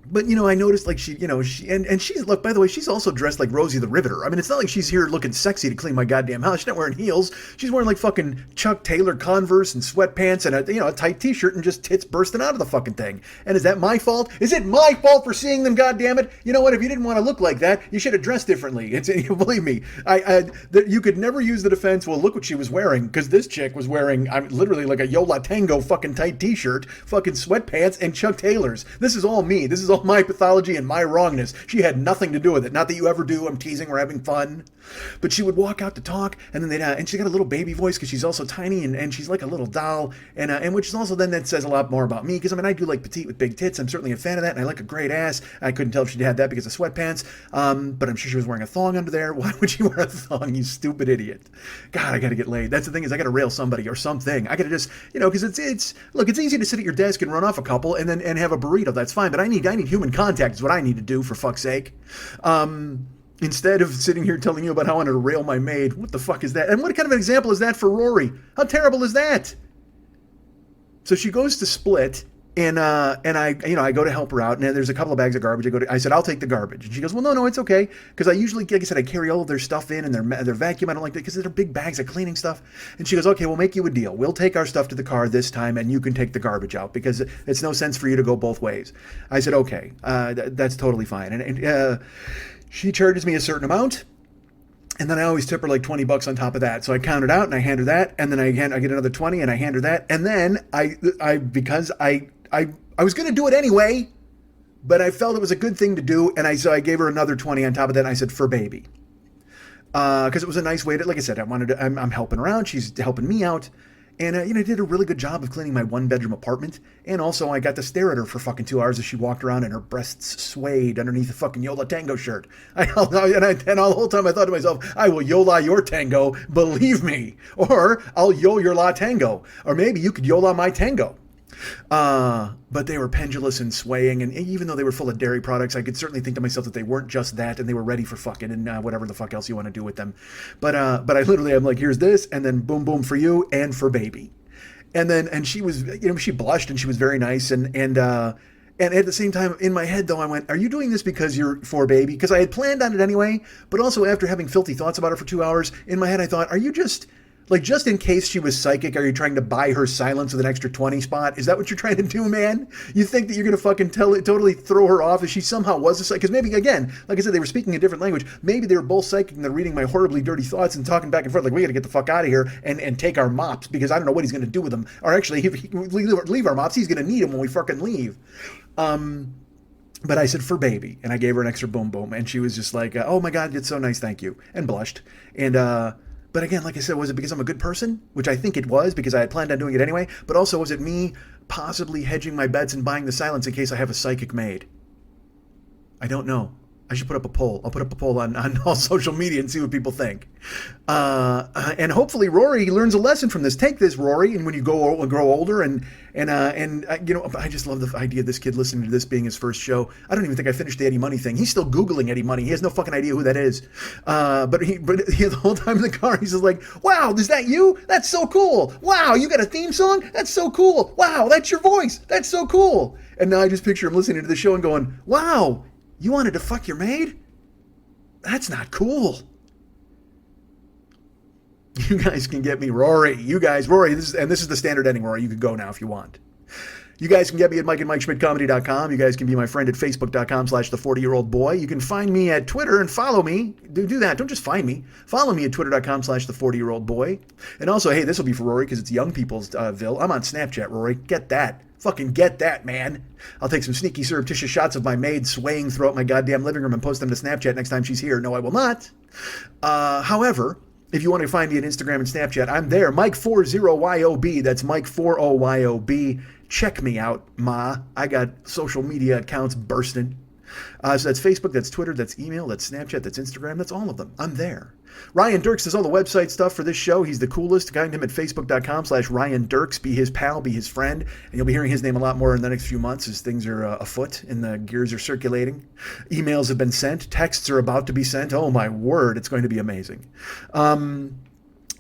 But, I noticed, like, she's, look, by the way, she's also dressed like Rosie the Riveter. I mean, it's not like she's here looking sexy to clean my goddamn house. She's not wearing heels. She's wearing, like, fucking Chuck Taylor Converse and sweatpants and a tight t-shirt and just tits bursting out of the fucking thing. And is that my fault? Is it my fault for seeing them, goddammit? You know what? If you didn't want to look like that, you should have dressed differently. Believe me, you could never use the defense, well, look what she was wearing, because this chick was wearing, literally like a Yola Tango fucking tight t-shirt, fucking sweatpants, and Chuck Taylors. This is all me. This is all my pathology and my wrongness. She had nothing to do with it. Not that you ever do. I'm teasing. We're having fun. But she would walk out to talk, and then and she got a little baby voice because she's also tiny, and she's like a little doll, and which is also then that says a lot more about me, because I do like petite with big tits. I'm certainly a fan of that, and I like a great ass. I couldn't tell if she had that because of sweatpants, but I'm sure she was wearing a thong under there. Why would she wear a thong, you stupid idiot? God, I gotta get laid. That's the thing, is I gotta rail somebody or something. I gotta just, because it's easy to sit at your desk and run off a couple and have a burrito. That's fine, but I need human contact is what I need to do, for fuck's sake. Instead of sitting here telling you about how I wanted to rail my maid. What the fuck is that? And what kind of an example is that for Rory? How terrible is that? So she goes to split, And I go to help her out, and there's a couple of bags of garbage. I said, I'll take the garbage. And she goes, well, no, it's okay. Because I usually, like I said, I carry all of their stuff in and their vacuum. I don't like that because they're big bags of cleaning stuff. And she goes, okay, we'll make you a deal. We'll take our stuff to the car this time, and you can take the garbage out because it's no sense for you to go both ways. I said, okay, that's totally fine. And she charges me a certain amount. And then I always tip her like $20 on top of that. So I count it out and I hand her that. And then I get another 20 and I hand her that. And then because I was going to do it anyway, but I felt it was a good thing to do. And so I gave her another 20 on top of that. And I said, for baby. Because it was a nice way to, like I said, I'm helping her out. She's helping me out. And, I did a really good job of cleaning my 1-bedroom apartment. And also I got to stare at her for fucking 2 hours as she walked around and her breasts swayed underneath the fucking Yola Tango shirt. And all the whole time I thought to myself, I will Yola your tango, believe me. Or I'll Yo your La Tango. Or maybe you could Yola my tango. But they were pendulous and swaying, and even though they were full of dairy products, I could certainly think to myself that they weren't just that, and they were ready for fucking and whatever the fuck else you want to do with them. But I'm like, here's this, and then boom, boom for you and for baby. And she was, she blushed and she was very nice, and at the same time, in my head, though, I went, are you doing this because you're for baby? Because I had planned on it anyway, but also after having filthy thoughts about it for 2 hours, in my head, I thought, are you just in case she was psychic, are you trying to buy her silence with an extra 20 spot? Is that what you're trying to do, man? You think that you're going to fucking totally throw her off if she somehow was a psychic? Because maybe, again, like I said, they were speaking a different language. Maybe they were both psychic and they're reading my horribly dirty thoughts and talking back and forth like, we got to get the fuck out of here and take our mops because I don't know what he's going to do with them. Or actually, if he leave our mops, he's going to need them when we fucking leave. But I said, for baby. And I gave her an extra boom boom. And she was just like, oh my God, it's so nice, thank you. And blushed. But again, like I said, was it because I'm a good person? Which I think it was because I had planned on doing it anyway. But also, was it me possibly hedging my bets and buying the silence in case I have a psychic maid? I don't know. I should put up a poll. I'll put up a poll on all social media and see what people think. And hopefully Rory learns a lesson from this. Take this, Rory, and when you grow older and I just love the idea of this kid listening to this being his first show. I don't even think I finished the Eddie Money thing. He's still Googling Eddie Money. He has no fucking idea who that is. But he the whole time in the car, he's just like, wow, is that you? That's so cool. Wow, you got a theme song? That's so cool. Wow, that's your voice. That's so cool. And now I just picture him listening to the show and going, wow, you wanted to fuck your maid? That's not cool. You guys can get me, Rory. Rory, this is the standard ending, Rory. You can go now if you want. You guys can get me at MikeandMikeSchmidtComedy.com. You guys can be my friend at Facebook.com/the40-year-old boy. You can find me at Twitter and follow me. Do that. Don't just find me. Follow me at Twitter.com/the40-year-old boy. And also, hey, this will be for Rory because it's young people's Ville. I'm on Snapchat, Rory. Get that. Fucking get that, man. I'll take some sneaky surreptitious shots of my maid swaying throughout my goddamn living room and post them to Snapchat next time she's here. No, I will not. However, if you want to find me at Instagram and Snapchat, I'm there. Mike40YOB. That's Mike40YOB. Check me out, ma. I got social media accounts bursting. So that's Facebook, that's Twitter, that's email, that's Snapchat, that's Instagram, that's all of them. I'm there. Ryan Dirks does all the website stuff for this show. He's the coolest. Find him at Facebook.com/Ryan Dirks. Be his pal, be his friend. And you'll be hearing his name a lot more in the next few months as things are afoot and the gears are circulating. Emails have been sent. Texts are about to be sent. Oh, my word. It's going to be amazing.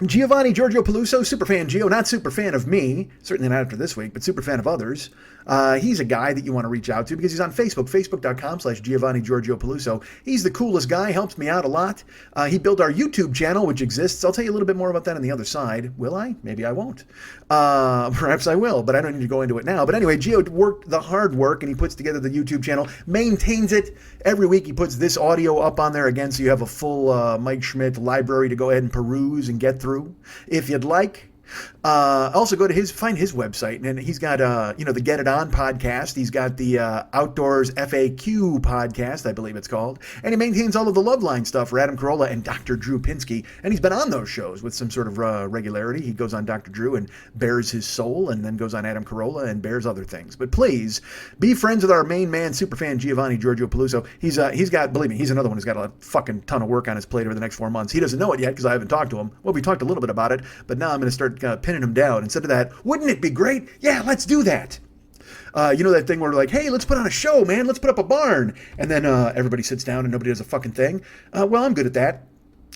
Giovanni Giorgio Peluso, superfan Gio, not super fan of me, certainly not after this week, but super fan of others. He's a guy that you want to reach out to because he's on Facebook, Facebook.com/Giovanni Giorgio Peluso. He's the coolest guy, helps me out a lot. He built our YouTube channel, which exists. I'll tell you a little bit more about that on the other side. Will I? Maybe I won't. Perhaps I will, but I don't need to go into it now. But anyway, Gio worked the hard work, and he puts together the YouTube channel, maintains it. Every week he puts this audio up on there again, so you have a full Mike Schmidt library to go ahead and peruse and get through if you'd like. Also go to find his website, and he's got the Get It On podcast. He's got the Outdoors FAQ podcast, I believe it's called, and he maintains all of the Loveline stuff for Adam Carolla and Dr. Drew Pinsky, and he's been on those shows with some sort of regularity. He goes on Dr. Drew and bears his soul, and then goes on Adam Carolla and bears other things. But please be friends with our main man, superfan Giovanni Giorgio Peluso. He's got, believe me, he's another one who's got a fucking ton of work on his plate over the next 4 months. He doesn't know it yet because I haven't talked to him. Well, we talked a little bit about it, but now I'm going to start pinning him down. Instead of that, wouldn't it be great? Yeah, let's do that. That thing where we're like, hey, let's put on a show, man. Let's put up a barn. And then everybody sits down and nobody does a fucking thing. Well, I'm good at that.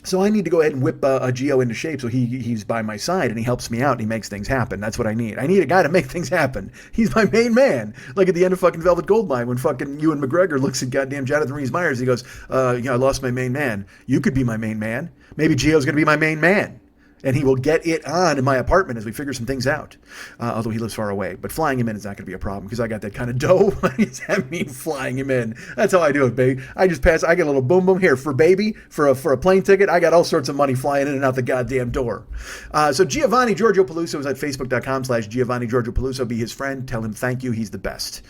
So I need to go ahead and whip a Geo into shape so he's by my side and he helps me out and he makes things happen. That's what I need. I need a guy to make things happen. He's my main man. Like at the end of fucking Velvet Goldmine when fucking Ewan McGregor looks at goddamn Jonathan Rhys-Meyers, he goes, I lost my main man. You could be my main man. Maybe Geo's going to be my main man. And he will get it on in my apartment as we figure some things out. Although he lives far away. But flying him in is not going to be a problem because I got that kind of dough. I mean, flying him in. That's how I do it, baby. I just pass. I get a little boom boom here for baby, for a plane ticket. I got all sorts of money flying in and out the goddamn door. So Giovanni Giorgio Peluso is at facebook.com/Giovanni Giorgio Peluso. Be his friend. Tell him thank you. He's the best.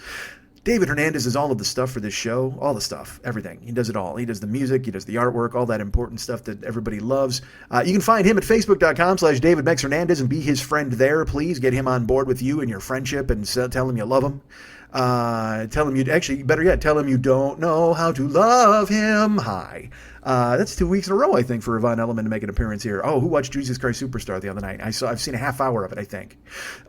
David Hernandez is all of the stuff for this show, all the stuff, everything. He does it all. He does the music, he does the artwork, all that important stuff that everybody loves. You can find him at facebook.com/David Mex Hernandez and be his friend there. Please get him on board with you and your friendship and tell him you love him. Tell him better yet, tell him you don't know how to love him. Hi. That's 2 weeks in a row, I think, for Yvonne Elliman to make an appearance here. Oh, who watched Jesus Christ Superstar the other night? I've seen a half hour of it, I think.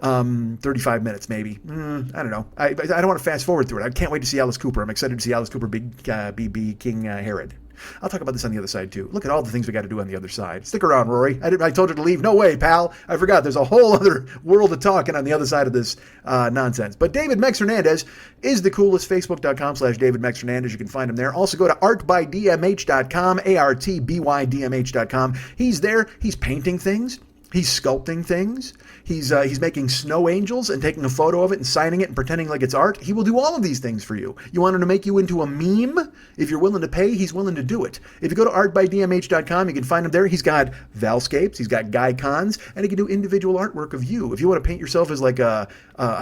35 minutes, maybe. I don't know. I don't want to fast forward through it. I can't wait to see Alice Cooper. I'm excited to see Alice Cooper be King Herod. I'll talk about this on the other side, too. Look at all the things we got to do on the other side. Stick around, Rory. I told you to leave. No way, pal. I forgot. There's a whole other world of talking on the other side of this nonsense. But David Mex Hernandez is the coolest. Facebook.com/David Mex Hernandez. You can find him there. Also go to artbydmh.com, ARTBYDMH.com. He's there. He's painting things. He's sculpting things. He's making snow angels and taking a photo of it and signing it and pretending like it's art. He will do all of these things for you. You want him to make you into a meme? If you're willing to pay, he's willing to do it. If you go to artbydmh.com, you can find him there. He's got Valscapes, he's got Guy Cons, and he can do individual artwork of you. If you want to paint yourself as like a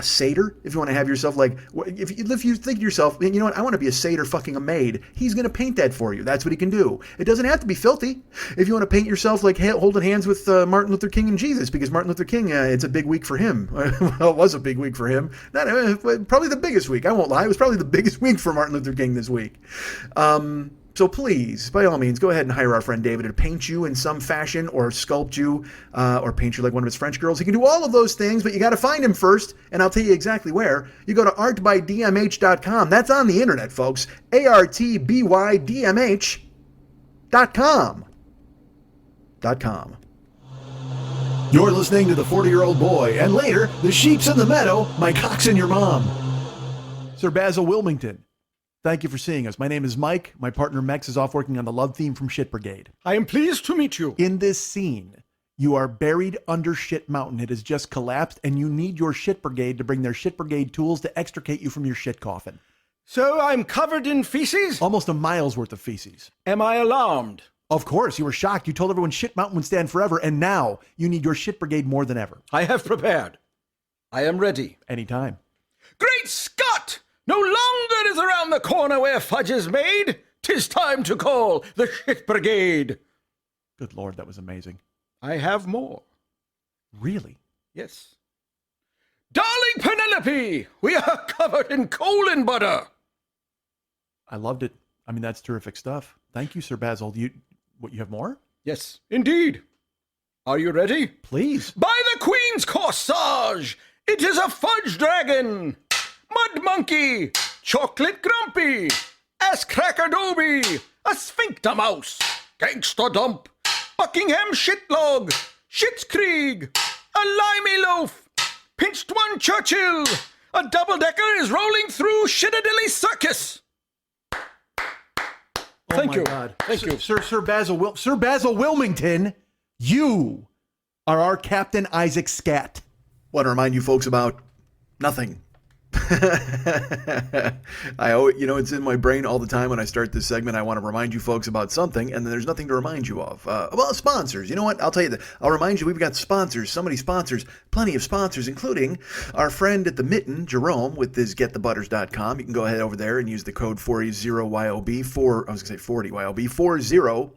satyr, if you want to have yourself like, if you think to yourself, you know what, I want to be a satyr fucking a maid, he's going to paint that for you. That's what he can do. It doesn't have to be filthy. If you want to paint yourself like holding hands with Martin Luther King and Jesus, because Martin Luther King, it's a big week for him. Well, it was a big week for him. Probably the biggest week. I won't lie. It was probably the biggest week for Martin Luther King this week. So please, by all means, go ahead and hire our friend David to paint you in some fashion or sculpt you or paint you like one of his French girls. He can do all of those things, but you got to find him first, and I'll tell you exactly where. You go to artbydmh.com. That's on the internet, folks. ARTBYDMH.com. .com. You're listening to the 40-Year-Old Boy, and later, the sheep's in the meadow, my cock's in your mom. Sir Basil Wilmington, thank you for seeing us. My name is Mike. My partner Mex is off working on the love theme from Shit Brigade. I am pleased to meet you. In this scene, you are buried under Shit Mountain. It has just collapsed, and you need your Shit Brigade to bring their Shit Brigade tools to extricate you from your shit coffin. So I'm covered in feces? Almost a mile's worth of feces. Am I alarmed? Of course, you were shocked. You told everyone Shit Mountain would stand forever, and now you need your Shit Brigade more than ever. I have prepared. I am ready. Anytime. Great Scott! No longer is around the corner where fudge is made. 'Tis time to call the Shit Brigade. Good Lord, that was amazing. I have more. Really? Yes. Darling Penelope, we are covered in coal and butter. I loved it. I mean, that's terrific stuff. Thank you, Sir Basil. You have more? Yes, indeed. Are you ready? Please. By the Queen's corsage, it is a fudge dragon, mud monkey, chocolate grumpy, ass cracker doby, a sphincter mouse, gangster dump, Buckingham shitlog, Schitt's Krieg, a limey loaf, pinched one Churchill, a double-decker is rolling through Shittadilly Circus. Thank you. God. Thank you. Sir Basil Wilmington, you are our Captain Isaac Scat. Want to remind you folks about nothing. It's in my brain all the time when I start this segment. I want to remind you folks about something, and then there's nothing to remind you of. Well, sponsors. You know what? I'll tell you that. I'll remind you we've got sponsors. Somebody sponsors. Plenty of sponsors, including our friend at the Mitten, Jerome, with his getthebutters.com. You can go ahead over there and use the code 40YOB, 40YOB.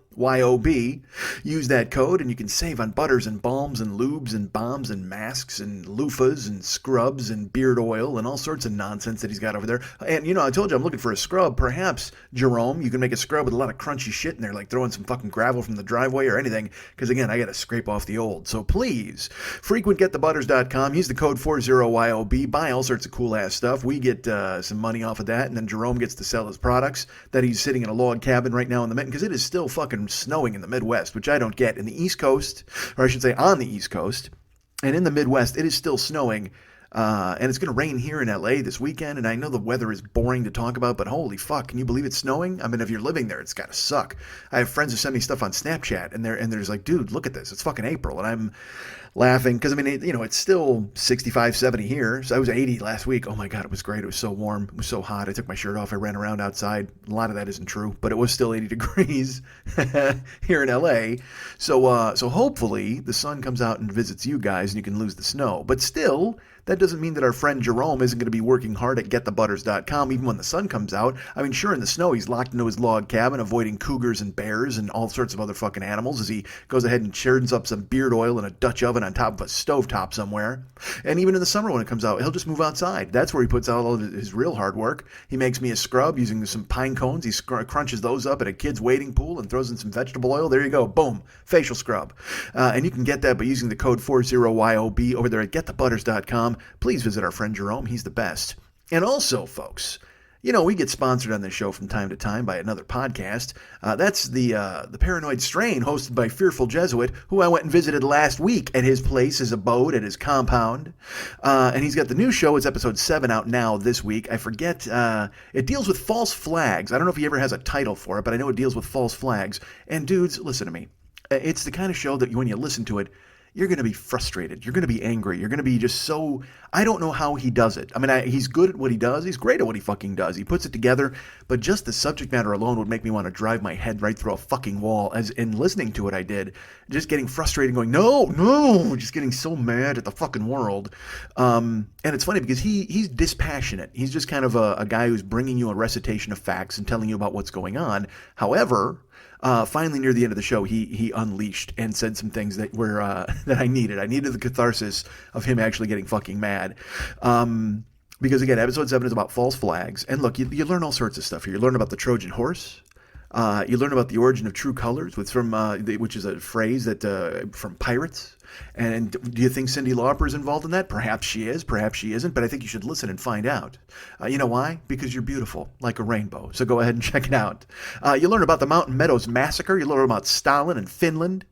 Use that code, and you can save on butters and balms and lubes and bombs and masks and loofahs and scrubs and beard oil and all sorts of nonsense that he's got over there. And, I told you I'm looking for a scrub. Perhaps, Jerome, you can make a scrub with a lot of crunchy shit in there, like throwing some fucking gravel from the driveway or anything, because, again, I got to scrape off the old. So please, frequentgetthebutters.com. Use the code 40YOB. Buy all sorts of cool-ass stuff. We get some money off of that, and then Jerome gets to sell his products that he's sitting in a log cabin right now in the Mitten, because it is still fucking fucking snowing in the Midwest, which I don't get. In the East Coast, or I should say on the East Coast, and in the Midwest, it is still snowing. And it's going to rain here in LA this weekend, and I know the weather is boring to talk about, but holy fuck, can you believe it's snowing? I mean, if you're living there, it's got to suck. I have friends who send me stuff on Snapchat, and they're just like, dude, look at this. It's fucking April, and I'm laughing because, I mean, it's still 65, 70 here. So I was 80 last week. Oh my God, it was great. It was so warm. It was so hot. I took my shirt off. I ran around outside. A lot of that isn't true, but it was still 80 degrees here in LA. So hopefully the sun comes out and visits you guys and you can lose the snow. But still, that doesn't mean that our friend Jerome isn't going to be working hard at getthebutters.com even when the sun comes out. I mean, sure, in the snow, he's locked into his log cabin, avoiding cougars and bears and all sorts of other fucking animals as he goes ahead and churns up some beard oil in a Dutch oven on top of a stovetop somewhere. And even in the summer when it comes out, he'll just move outside. That's where he puts out all of his real hard work. He makes me a scrub using some pine cones. He crunches those up at a kid's wading pool and throws in some vegetable oil. There you go. Boom. Facial scrub. And you can get that by using the code 40YOB over there at getthebutters.com. Please visit our friend Jerome. He's the best. And also, folks, we get sponsored on this show from time to time by another podcast. That's the Paranoid Strain, hosted by Fearful Jesuit, who I went and visited last week at his place, his abode, at his compound. And he's got the new show. It's episode 7 out now this week. I forget. It deals with false flags. I don't know if he ever has a title for it, but I know it deals with false flags. And dudes, listen to me. It's the kind of show that when you listen to it, you're going to be frustrated. You're going to be angry. You're going to be just so... I don't know how he does it. I mean, he's good at what he does. He's great at what he fucking does. He puts it together. But just the subject matter alone would make me want to drive my head right through a fucking wall. As in listening to it, I did. Just getting frustrated, going, no, just getting so mad at the fucking world. And it's funny because he's dispassionate. He's just kind of a guy who's bringing you a recitation of facts and telling you about what's going on. However... finally, near the end of the show, he unleashed and said some things that were that I needed. I needed the catharsis of him actually getting fucking mad. Because, again, episode 7 is about false flags. And look, you learn all sorts of stuff here. You learn about the Trojan horse. You learn about the origin of true colors, which is a phrase that from pirates. And do you think Cyndi Lauper is involved in that? Perhaps she is, perhaps she isn't, but I think you should listen and find out. You know why? Because you're beautiful, like a rainbow. So go ahead and check it out. You learn about the Mountain Meadows Massacre. You learn about Stalin and Finland.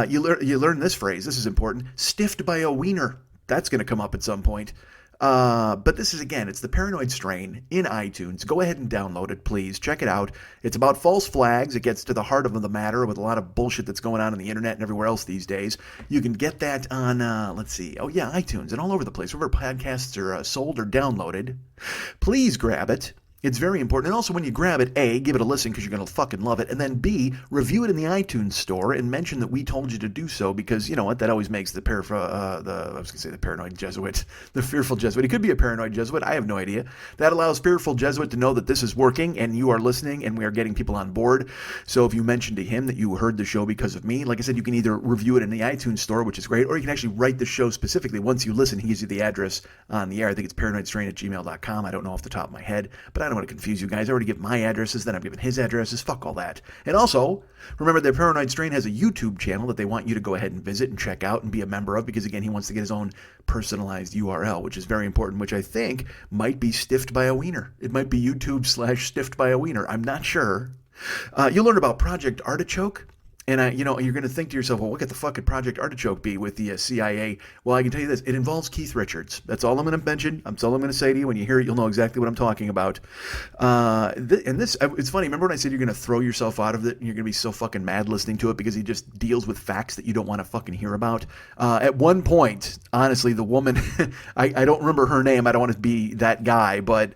You learn this phrase. This is important. Stiffed by a wiener. That's going to come up at some point. But this is, again, it's the Paranoid Strain in iTunes. Go ahead and download it, please. Check it out. It's about false flags. It gets to the heart of the matter with a lot of bullshit that's going on the internet and everywhere else these days. You can get that on, iTunes and all over the place. Wherever podcasts are sold or downloaded. Please grab it. It's very important. And also, when you grab it, A, give it a listen because you're going to fucking love it. And then B, review it in the iTunes store and mention that we told you to do so because, you know what, that always makes the Paranoid Jesuit, the Fearful Jesuit. It could be a Paranoid Jesuit. I have no idea. That allows Fearful Jesuit to know that this is working and you are listening and we are getting people on board. So if you mention to him that you heard the show because of me, like I said, you can either review it in the iTunes store, which is great, or you can actually write the show specifically. Once you listen, he gives you the address on the air. I think it's paranoidstrain@gmail.com. I don't know off the top of my head, but I don't want to confuse you guys. I already give my addresses, then I'm giving his addresses. Fuck all that. And also, remember that Paranoid Strain has a YouTube channel that they want you to go ahead and visit and check out and be a member of because, again, he wants to get his own personalized URL, which is very important, which I think might be stiffed by a wiener. It might be YouTube/stiffed by a wiener. I'm not sure. You'll learn about Project Artichoke. And, you're going to think to yourself, well, what could the fuck could Project Artichoke be with the CIA? Well, I can tell you this. It involves Keith Richards. That's all I'm going to mention. That's all I'm going to say to you. When you hear it, you'll know exactly what I'm talking about. It's funny. Remember when I said you're going to throw yourself out of it and you're going to be so fucking mad listening to it because he just deals with facts that you don't want to fucking hear about? At one point, honestly, the woman, I don't remember her name. I don't want to be that guy, but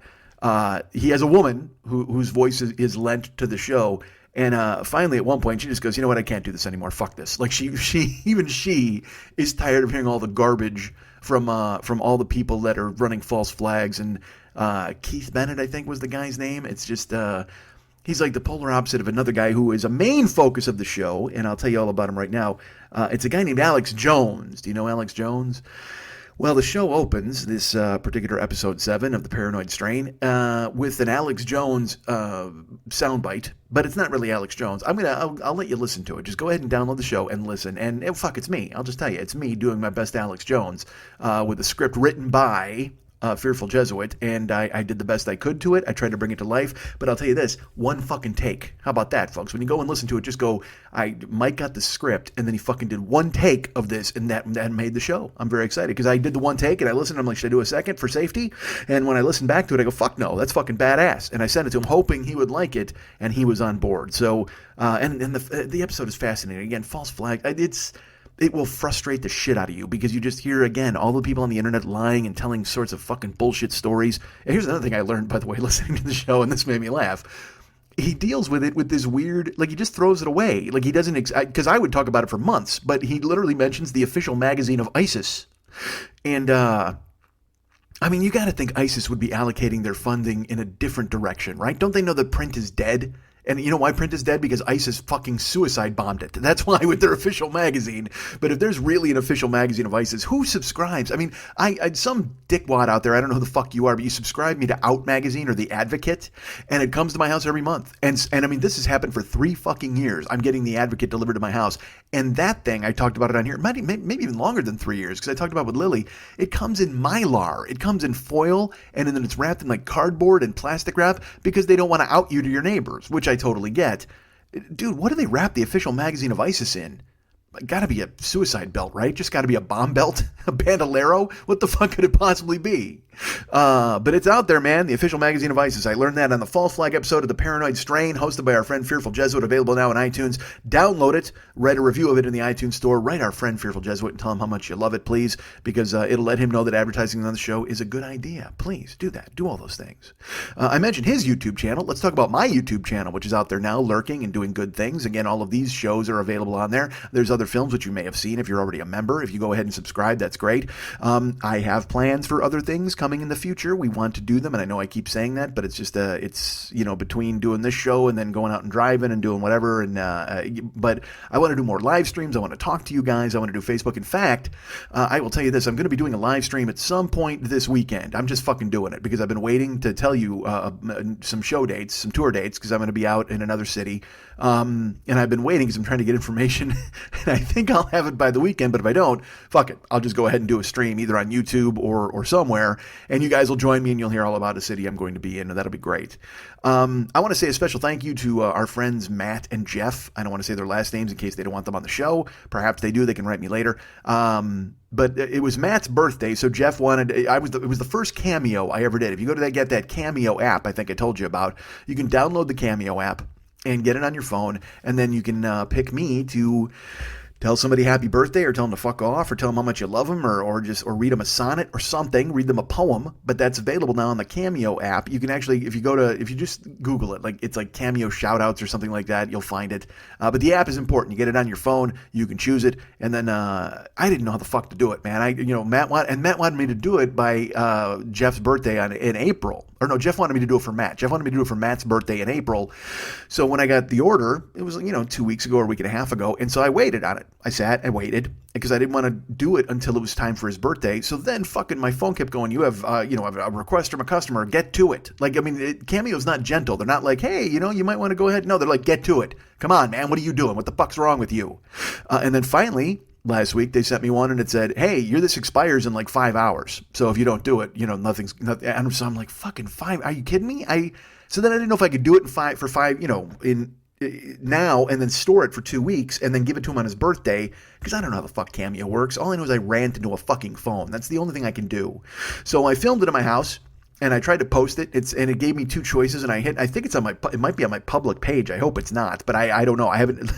he has a woman whose voice is lent to the show. And finally, at one point, she just goes, you know what, I can't do this anymore. Fuck this. Like, she is tired of hearing all the garbage from all the people that are running false flags. And Keith Bennett, I think, was the guy's name. It's just, he's like the polar opposite of another guy who is a main focus of the show. And I'll tell you all about him right now. It's a guy named Alex Jones. Do you know Alex Jones? Well, the show opens, this particular episode 7 of the Paranoid Strain, with an Alex Jones soundbite, but it's not really Alex Jones. I'll let you listen to it. Just go ahead and download the show and listen. And fuck, it's me. I'll just tell you, it's me doing my best Alex Jones with a script written by Fearful Jesuit, and I did the best I could to it. I tried to bring it to life, but I'll tell you this, one fucking take. How about that, folks? When you go and listen to it, just go, Mike got the script, and then he fucking did one take of this, and that made the show. I'm very excited, because I did the one take, and I listened, I'm like, should I do a second for safety? And when I listened back to it, I go, fuck no, that's fucking badass. And I sent it to him, hoping he would like it, and he was on board. So, and the episode is fascinating. Again, false flag, it will frustrate the shit out of you because you just hear, again, all the people on the internet lying and telling sorts of fucking bullshit stories. And here's another thing I learned, by the way, listening to the show, and this made me laugh. He deals with it with this weird, like, he just throws it away. Like, he doesn't, because I would talk about it for months, but he literally mentions the official magazine of ISIS. And, I mean, you got to think ISIS would be allocating their funding in a different direction, right? Don't they know that print is dead? And you know why print is dead? Because ISIS fucking suicide bombed it. That's why with their official magazine. But if there's really an official magazine of ISIS, who subscribes? I mean, I some dickwad out there, I don't know who the fuck you are, but you subscribe me to Out Magazine or The Advocate, and it comes to my house every month. And I mean, this has happened for 3 fucking years. I'm getting The Advocate delivered to my house. And that thing, I talked about it on here, maybe even longer than 3 years, because I talked about it with Lily. It comes in Mylar. It comes in foil, and then it's wrapped in like cardboard and plastic wrap because they don't want to out you to your neighbors, which I totally get. Dude, what do they wrap the official magazine of ISIS in? Got to be a suicide belt, right? Just got to be a bomb belt, a bandolero. What the fuck could it possibly be? But it's out there, man. The official magazine of ISIS. I learned that on the False Flag episode of The Paranoid Strain, hosted by our friend Fearful Jesuit, available now on iTunes. Download it, write a review of it in the iTunes store, write our friend Fearful Jesuit and tell him how much you love it, please, because it'll let him know that advertising on the show is a good idea. Please do that. Do all those things. I mentioned his YouTube channel. Let's talk about my YouTube channel, which is out there now, lurking and doing good things. Again, all of these shows are available on there. There's other films which you may have seen if you're already a member. If you go ahead and subscribe, that's great. I have plans for other things coming in the future. We want to do them, and I know I keep saying that, but it's just it's between doing this show and then going out and driving and doing whatever. And but I want to do more live streams. I want to talk to you guys. I want to do Facebook. In fact, I will tell you this: I'm going to be doing a live stream at some point this weekend. I'm just fucking doing it because I've been waiting to tell you some show dates, some tour dates, because I'm going to be out in another city. And I've been waiting because I'm trying to get information, and I think I'll have it by the weekend. But if I don't, fuck it, I'll just go ahead and do a stream either on YouTube or somewhere, and you guys will join me and you'll hear all about a city I'm going to be in, and that'll be great. I want to say a special thank you to our friends Matt and Jeff. I don't want to say their last names in case they don't want them on the show. Perhaps they do. They can write me later. But it was Matt's birthday, so Jeff wanted. It was the first Cameo I ever did. If you go to get that Cameo app, I think I told you about, you can download the Cameo app and get it on your phone, and then you can pick me to tell somebody happy birthday, or tell them to fuck off, or tell them how much you love them, or read them a sonnet or something, read them a poem. But that's available now on the Cameo app. You can actually, if you just Google it, like it's like Cameo shoutouts or something like that, you'll find it. But the app is important. You get it on your phone, you can choose it, and then I didn't know how the fuck to do it, man. Matt wanted me to do it by Jeff's birthday in April. Or no, Jeff wanted me to do it for Matt. Jeff wanted me to do it for Matt's birthday in April. So when I got the order, it was 2 weeks ago or a week and a half ago, and so I waited on it. I sat and waited because I didn't want to do it until it was time for his birthday. So then fucking my phone kept going, you have a request from a customer, get to it. Cameo's not gentle. They're not like, hey, you might want to go ahead. No, they're like, get to it. Come on, man, what are you doing? What the fuck's wrong with you? And then finally, last week, they sent me one and it said, hey, this expires in like 5 hours. So if you don't do it, nothing. And so I'm like, fucking 5? Are you kidding me? So then I didn't know if I could do it now and then store it for 2 weeks and then give it to him on his birthday, because I don't know how the fuck Cameo works. All I know is I ran into a fucking phone. That's the only thing I can do. So I filmed it in my house. And I tried to post it. And it gave me 2 choices, and I think it's it might be on my public page. I hope it's not, but I don't know. I haven't.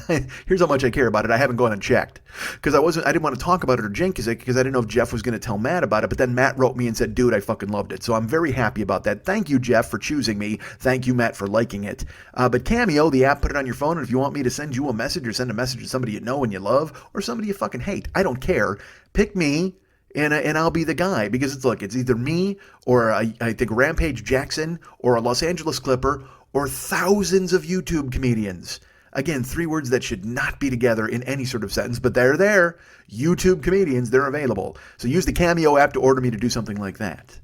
Here's how much I care about it. I haven't gone and checked because I didn't want to talk about it or jinx it because I didn't know if Jeff was going to tell Matt about it. But then Matt wrote me and said, "Dude, I fucking loved it." So I'm very happy about that. Thank you, Jeff, for choosing me. Thank you, Matt, for liking it. But Cameo, the app, put it on your phone, and if you want me to send you a message or send a message to somebody you know and you love or somebody you fucking hate, I don't care. Pick me. And I'll be the guy, because it's either me or I think Rampage Jackson or a Los Angeles Clipper or thousands of YouTube comedians. Again, 3 words that should not be together in any sort of sentence, but they're there. YouTube comedians, they're available. So use the Cameo app to order me to do something like that.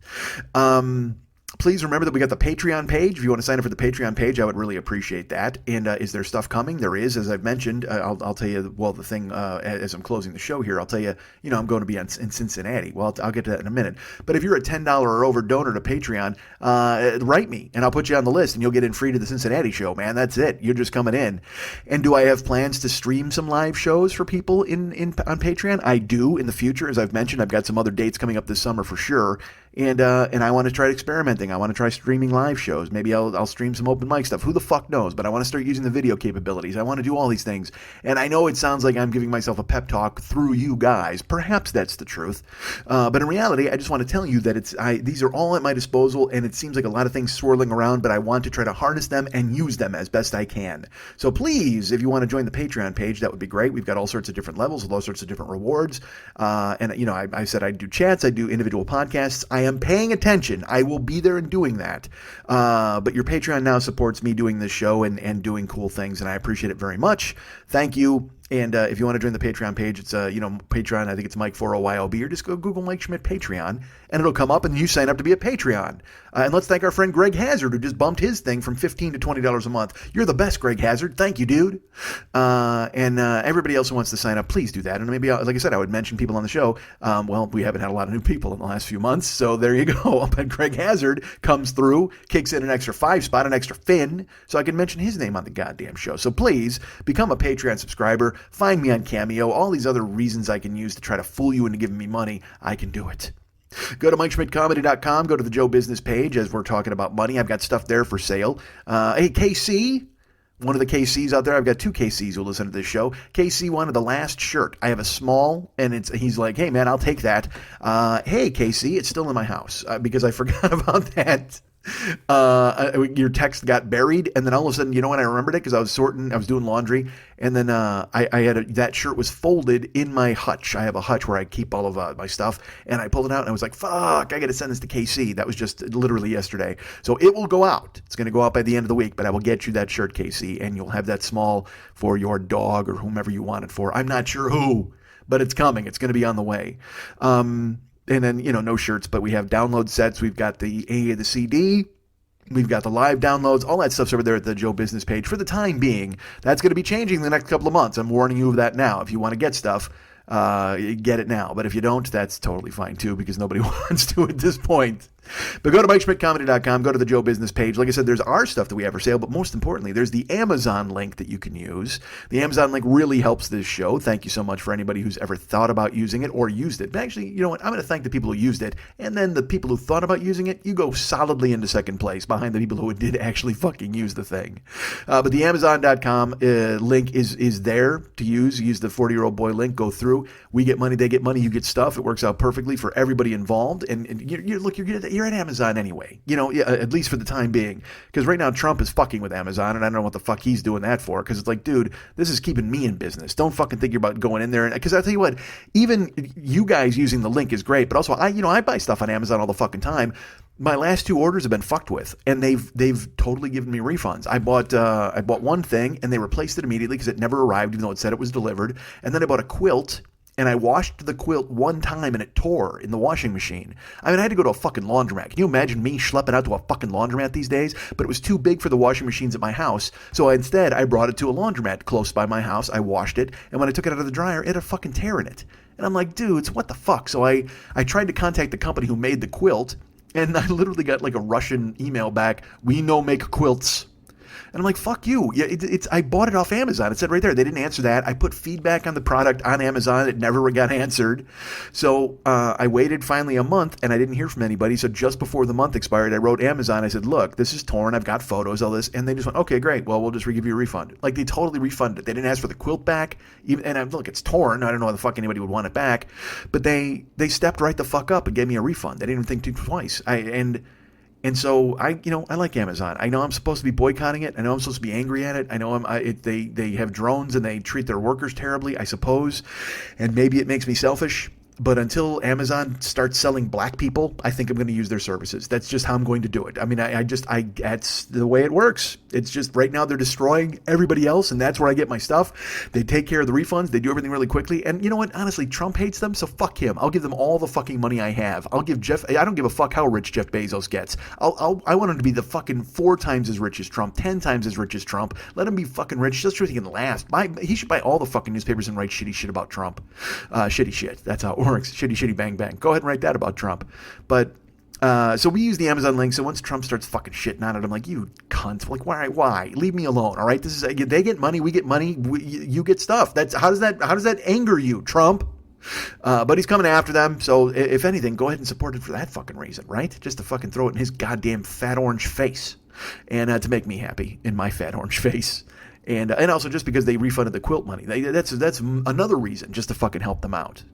Please remember that we got the Patreon page. If you want to sign up for the Patreon page, I would really appreciate that. And is there stuff coming? There is, as I've mentioned. I'll tell you, well, the thing, as I'm closing the show here, I'll tell you, I'm going to be in Cincinnati. Well, I'll get to that in a minute. But if you're a $10 or over donor to Patreon, write me, and I'll put you on the list, and you'll get in free to the Cincinnati show, man. That's it. You're just coming in. And do I have plans to stream some live shows for people on Patreon? I do in the future. As I've mentioned, I've got some other dates coming up this summer for sure. And I want to try experimenting. I want to try streaming live shows. Maybe I'll stream some open mic stuff. Who the fuck knows? But I want to start using the video capabilities. I want to do all these things. And I know it sounds like I'm giving myself a pep talk through you guys. Perhaps that's the truth. But in reality, I just want to tell you that these are all at my disposal, and it seems like a lot of things swirling around, but I want to try to harness them and use them as best I can. So please, if you want to join the Patreon page, that would be great. We've got all sorts of different levels with all sorts of different rewards. I said I do chats. I do individual podcasts. I am paying attention. I will be there and doing that. But your Patreon now supports me doing this show and doing cool things, and I appreciate it very much. Thank you. And if you want to join the Patreon page, it's, Patreon, I think it's Mike40YOB, or just go Google Mike Schmidt Patreon, and it'll come up, and you sign up to be a Patreon. And let's thank our friend Greg Hazard, who just bumped his thing from $15 to $20 a month. You're the best, Greg Hazard. Thank you, dude. And everybody else who wants to sign up, please do that. And maybe, like I said, I would mention people on the show. We haven't had a lot of new people in the last few months, so there you go. But Greg Hazard comes through, kicks in an extra 5 spot, an extra fin, so I can mention his name on the goddamn show. So please, become a Patreon subscriber. Find me on Cameo. All these other reasons I can use to try to fool you into giving me money, I can do it. Go to MikeSchmidtComedy.com. Go to the Joe Business page as we're talking about money. I've got stuff there for sale. Hey, KC, one of the KCs out there. I've got 2 KCs who listen to this show. KC wanted the last shirt. I have a small, and he's like, hey, man, I'll take that. Hey, KC, it's still in my house because I forgot about that. Your text got buried, and then all of a sudden, when I remembered it, because I was doing laundry, and then I had that shirt was folded in my hutch. I have a hutch where I keep all of my stuff, and I pulled it out, and I was like, fuck, I got to send this to KC. That was just literally yesterday. So it will go out. It's going to go out by the end of the week, but I will get you that shirt, KC, and you'll have that small for your dog or whomever you want it for. I'm not sure who, but it's coming. It's going to be on the way. And then, no shirts, but we have download sets. We've got the A, the CD. We've got the live downloads. All that stuff's over there at the Joe Business page. For the time being, that's going to be changing in the next couple of months. I'm warning you of that now. If you want to get stuff, get it now. But if you don't, that's totally fine too, because nobody wants to at this point. But go to MikeSchmidtComedy.com, go to the Joe Business page. Like I said, there's our stuff that we have for sale, but most importantly, there's the Amazon link that you can use. The Amazon link really helps this show. Thank you so much for anybody who's ever thought about using it or used it. But actually, you know what? I'm going to thank the people who used it, and then the people who thought about using it, you go solidly into second place behind the people who did actually fucking use the thing. But the Amazon.com link is there to use. Use the 40-year-old boy link. Go through. We get money, they get money, you get stuff. It works out perfectly for everybody involved. And you're at Amazon anyway, at least for the time being. Because right now Trump is fucking with Amazon, and I don't know what the fuck he's doing that for. Because it's like, dude, this is keeping me in business. Don't fucking think you're about going in there. Because I'll tell you what, even you guys using the link is great. But also, I buy stuff on Amazon all the fucking time. My last 2 orders have been fucked with, and they've totally given me refunds. I bought one thing, and they replaced it immediately because it never arrived, even though it said it was delivered. And then I bought a quilt, and I washed the quilt one time, and it tore in the washing machine. I mean, I had to go to a fucking laundromat. Can you imagine me schlepping out to a fucking laundromat these days? But it was too big for the washing machines at my house, so instead I brought it to a laundromat close by my house. I washed it, and when I took it out of the dryer, it had a fucking tear in it. And I'm like, dudes, what the fuck? So I tried to contact the company who made the quilt, and I literally got like a Russian email back. We no make quilts. And I'm like, fuck you. Yeah, I bought it off Amazon. It said right there. They didn't answer that. I put feedback on the product on Amazon. It never got answered. So I waited finally a month, and I didn't hear from anybody. So just before the month expired, I wrote Amazon. I said, look, this is torn. I've got photos, all this. And they just went, okay, great. Well, we'll just give you a refund. Like, they totally refunded it. They didn't ask for the quilt back. Look, it's torn. I don't know why the fuck anybody would want it back. But they stepped right the fuck up and gave me a refund. They didn't even think twice. And so I like Amazon. I know I'm supposed to be boycotting it. I know I'm supposed to be angry at it. I know they have drones and they treat their workers terribly, I suppose. And maybe it makes me selfish. But until Amazon starts selling black people, I think I'm going to use their services. That's just how I'm going to do it. I mean, that's the way it works. It's just right now they're destroying everybody else, and that's where I get my stuff. They take care of the refunds. They do everything really quickly. And you know what? Honestly, Trump hates them, so fuck him. I'll give them all the fucking money I have. I don't give a fuck how rich Jeff Bezos gets. I want him to be the fucking 4 times as rich as Trump, 10 times as rich as Trump. Let him be fucking rich just so he can last. He should buy all the fucking newspapers and write shitty shit about Trump. Shitty shit. That's how it works. Shitty bang bang. Go ahead and write that about Trump. But so we use the Amazon link. So once Trump starts fucking shitting on it, I'm like, you cunt. Like, why? Leave me alone. All right. This is, they get money. We get money. You get stuff. How does that anger you, Trump? But he's coming after them. So if anything, go ahead and support it for that fucking reason, right? Just to fucking throw it in his goddamn fat orange face, and to make me happy in my fat orange face. And also just because they refunded the quilt money. That's another reason just to fucking help them out.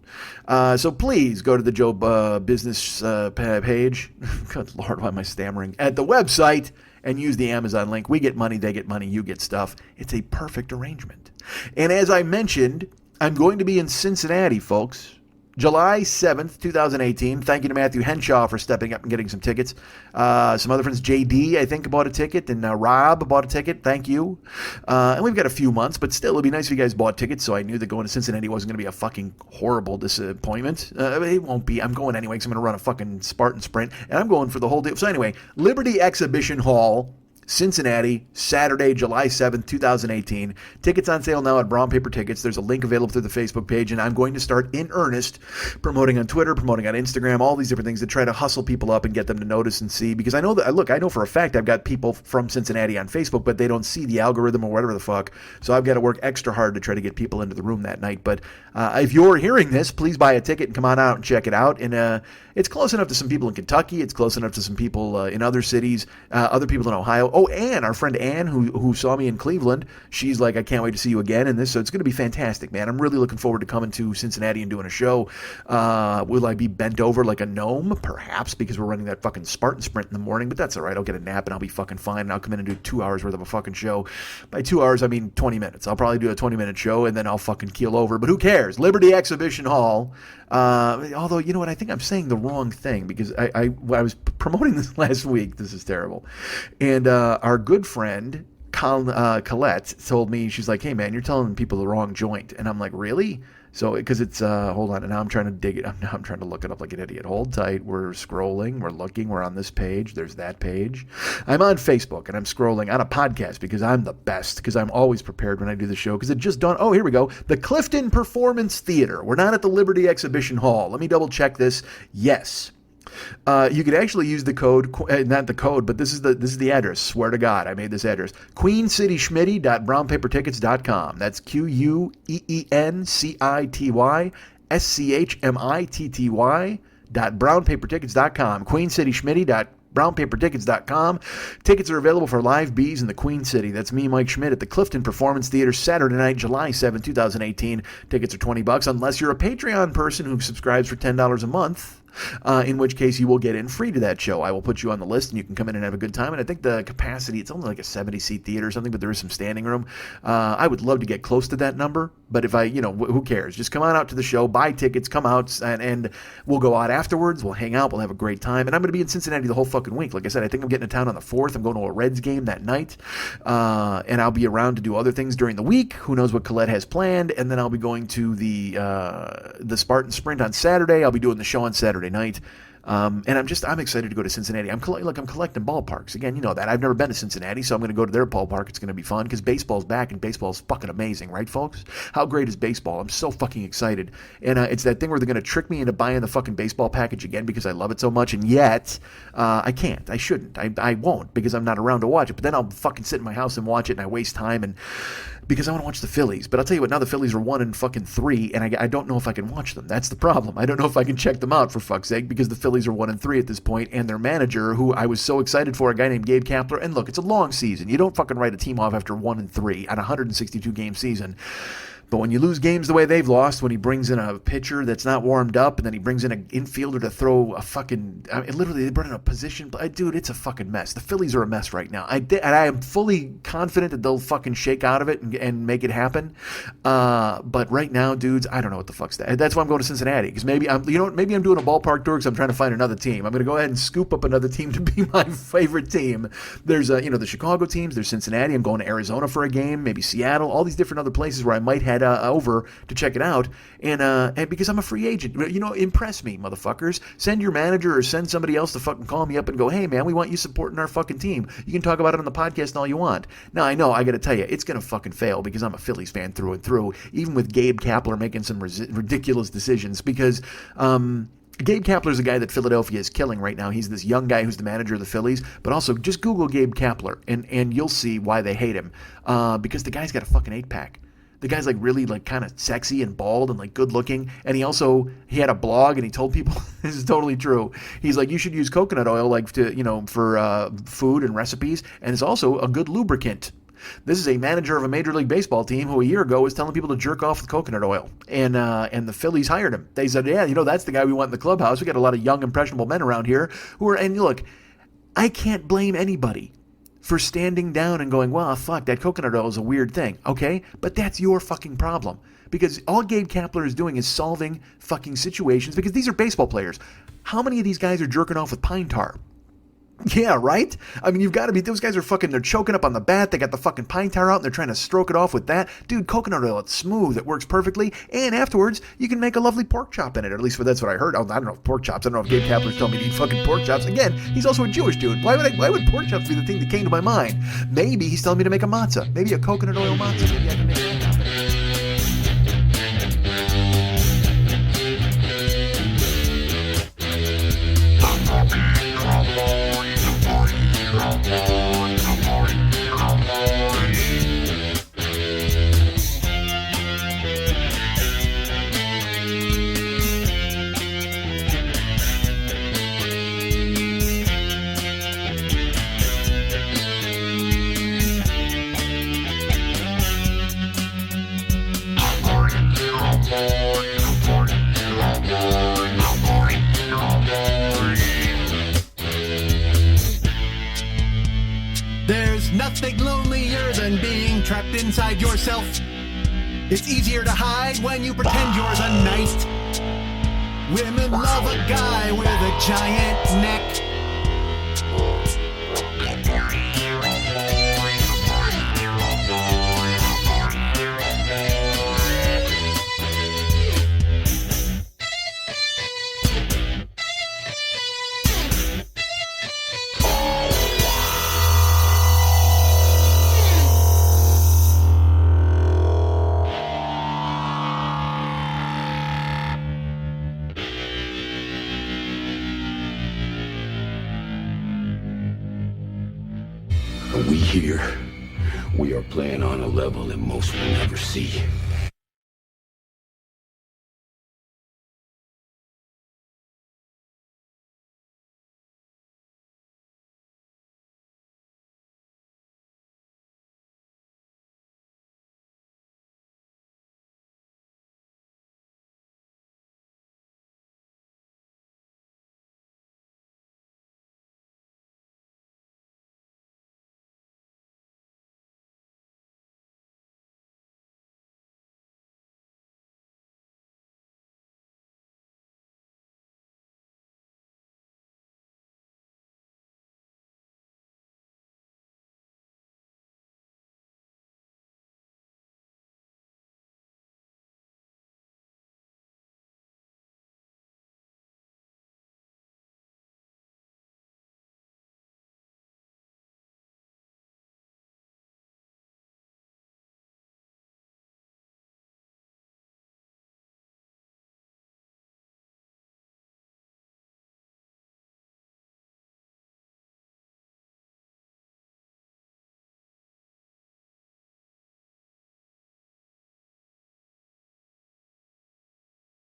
So please go to the Joe business page. Good Lord, why am I stammering? At the website and use the Amazon link. We get money, they get money, you get stuff. It's a perfect arrangement. And as I mentioned, I'm going to be in Cincinnati, folks. July 7th, 2018. Thank you to Matthew Henshaw for stepping up and getting some tickets. Some other friends, JD, I think, bought a ticket, and Rob bought a ticket. Thank you. And we've got a few months, but still, it'd be nice if you guys bought tickets, so I knew that going to Cincinnati wasn't going to be a fucking horrible disappointment. It won't be. I'm going anyway because I'm going to run a fucking Spartan sprint, and I'm going for the whole deal. So anyway, Liberty Exhibition Hall, Cincinnati, Saturday, July 7th, 2018. Tickets on sale now at Brown Paper Tickets. There's a link available through the Facebook page, and I'm going to start in earnest promoting on Twitter, promoting on Instagram, all these different things to try to hustle people up and get them to notice and see. Because I know for a fact I've got people from Cincinnati on Facebook, but they don't see the algorithm or whatever the fuck. So I've got to work extra hard to try to get people into the room that night. But if you're hearing this, please buy a ticket and come on out and check it out. And it's close enough to some people in Kentucky. It's close enough to some people in other cities, other people in Ohio. Oh, Ann, our friend Ann, who saw me in Cleveland, she's like, I can't wait to see you again in this. So it's going to be fantastic, man. I'm really looking forward to coming to Cincinnati and doing a show. Will I be bent over like a gnome? Perhaps, because we're running that fucking Spartan sprint in the morning, but that's all right. I'll get a nap and I'll be fucking fine, and I'll come in and do 2 hours worth of a fucking show. By 2 hours, I mean 20 minutes. I'll probably do a 20-minute show, and then I'll fucking keel over, but who cares? Liberty Exhibition Hall. Although, you know what? I think I'm saying the wrong thing, because I was promoting this last week. This is terrible. And our good friend Colette told me, she's like, hey man, you're telling people the wrong joint. And I'm like, really? So because it's hold on, and now I'm trying to dig it. Now I'm trying to look it up like an idiot. Hold tight. We're scrolling, we're looking, we're on this page, there's that page. I'm on Facebook and I'm scrolling on a podcast because I'm the best, because I'm always prepared when I do the show, because it just dawned, oh, here we go, the Clifton Performance Theater. We're not at the Liberty Exhibition Hall. Let me double check this. Yes. You could actually use the code, not the code, but this is the address. Swear to God, I made this address. QueenCitySchmitty.brownpapertickets.com. That's QueenCitySchmitty.brownpapertickets.com. QueenCitySchmitty.brownpapertickets.com. Tickets are available for live bees in the Queen City. That's me, Mike Schmidt, at the Clifton Performance Theater, Saturday night, July 7, 2018. Tickets are $20, unless you're a Patreon person who subscribes for $10 a month. In which case you will get in free to that show. I will put you on the list and you can come in and have a good time. And I think the capacity, it's only like a 70-seat theater or something, but there is some standing room. I would love to get close to that number, but if who cares? Just come on out to the show, buy tickets, come out, and we'll go out afterwards. We'll hang out. We'll have a great time. And I'm going to be in Cincinnati the whole fucking week. Like I said, I think I'm getting to town on the 4th. I'm going to a Reds game that night. And I'll be around to do other things during the week. Who knows what Colette has planned. And then I'll be going to the Spartan Sprint on Saturday. I'll be doing the show on Saturday night. And I'm excited to go to Cincinnati. I'm collecting ballparks. Again, you know that. I've never been to Cincinnati, so I'm going to go to their ballpark. It's going to be fun because baseball's back, and baseball's fucking amazing, right, folks? How great is baseball? I'm so fucking excited. And it's that thing where they're going to trick me into buying the fucking baseball package again because I love it so much, and yet I can't. I shouldn't. I won't, because I'm not around to watch it. But then I'll fucking sit in my house and watch it, and I waste time, and because I want to watch the Phillies. But I'll tell you what, now the Phillies are 1-3, and I don't know if I can watch them. That's the problem. I don't know if I can check them out, for fuck's sake, because the Phillies are 1-3 at this point, and their manager, who I was so excited for, a guy named Gabe Kapler. And look, it's a long season. You don't fucking write a team off after 1-3 on a 162-game season. But when you lose games the way they've lost, when he brings in a pitcher that's not warmed up, and then he brings in an infielder to throw a fucking... literally, they brought in a position... Dude, it's a fucking mess. The Phillies are a mess right now. And I am fully confident that they'll fucking shake out of it and make it happen. But right now, dudes, I don't know what the fuck's that. That's why I'm going to Cincinnati. Because maybe I'm doing a ballpark tour because I'm trying to find another team. I'm going to go ahead and scoop up another team to be my favorite team. There's, the Chicago teams. There's Cincinnati. I'm going to Arizona for a game. Maybe Seattle. All these different other places where I might head over to check it out, and because I'm a free agent, impress me, motherfuckers. Send your manager or send somebody else to fucking call me up and go, hey man, we want you supporting our fucking team. You can talk about it on the podcast and all you want. Now I know I got to tell you, it's gonna fucking fail because I'm a Phillies fan through and through. Even with Gabe Kapler making some ridiculous decisions, because Gabe Kapler's a guy that Philadelphia is killing right now. He's this young guy who's the manager of the Phillies, but also just Google Gabe Kapler and you'll see why they hate him, because the guy's got a fucking 8-pack. The guy's like really like kind of sexy and bald and like good looking. And he had a blog and he told people, this is totally true. He's like, you should use coconut oil like to, for food and recipes. And it's also a good lubricant. This is a manager of a Major League Baseball team who a year ago was telling people to jerk off with coconut oil. And the Phillies hired him. They said, yeah, that's the guy we want in the clubhouse. We got a lot of young, impressionable men around here and look, I can't blame anybody for standing down and going, well, fuck, that coconut oil is a weird thing, okay? But that's your fucking problem. Because all Gabe Kapler is doing is solving fucking situations, because these are baseball players. How many of these guys are jerking off with pine tar? Yeah, right? I mean, you've got to be, those guys are fucking, they're choking up on the bat, they got the fucking pine tar out, and they're trying to stroke it off with that. Dude, coconut oil, it's smooth, it works perfectly, and afterwards, you can make a lovely pork chop in it, or at least that's what I heard. I don't know if pork chops, I don't know if Gabe Kapler's telling me to eat fucking pork chops. Again, he's also a Jewish dude. Why would pork chops be the thing that came to my mind? Maybe he's telling me to make a matzah. Maybe a coconut oil matzah. Maybe I can make that happen. Nothing lonelier than being trapped inside yourself. It's easier to hide when you pretend you're the knight. Women love a guy with a giant neck. We are playing on a level that most will never see.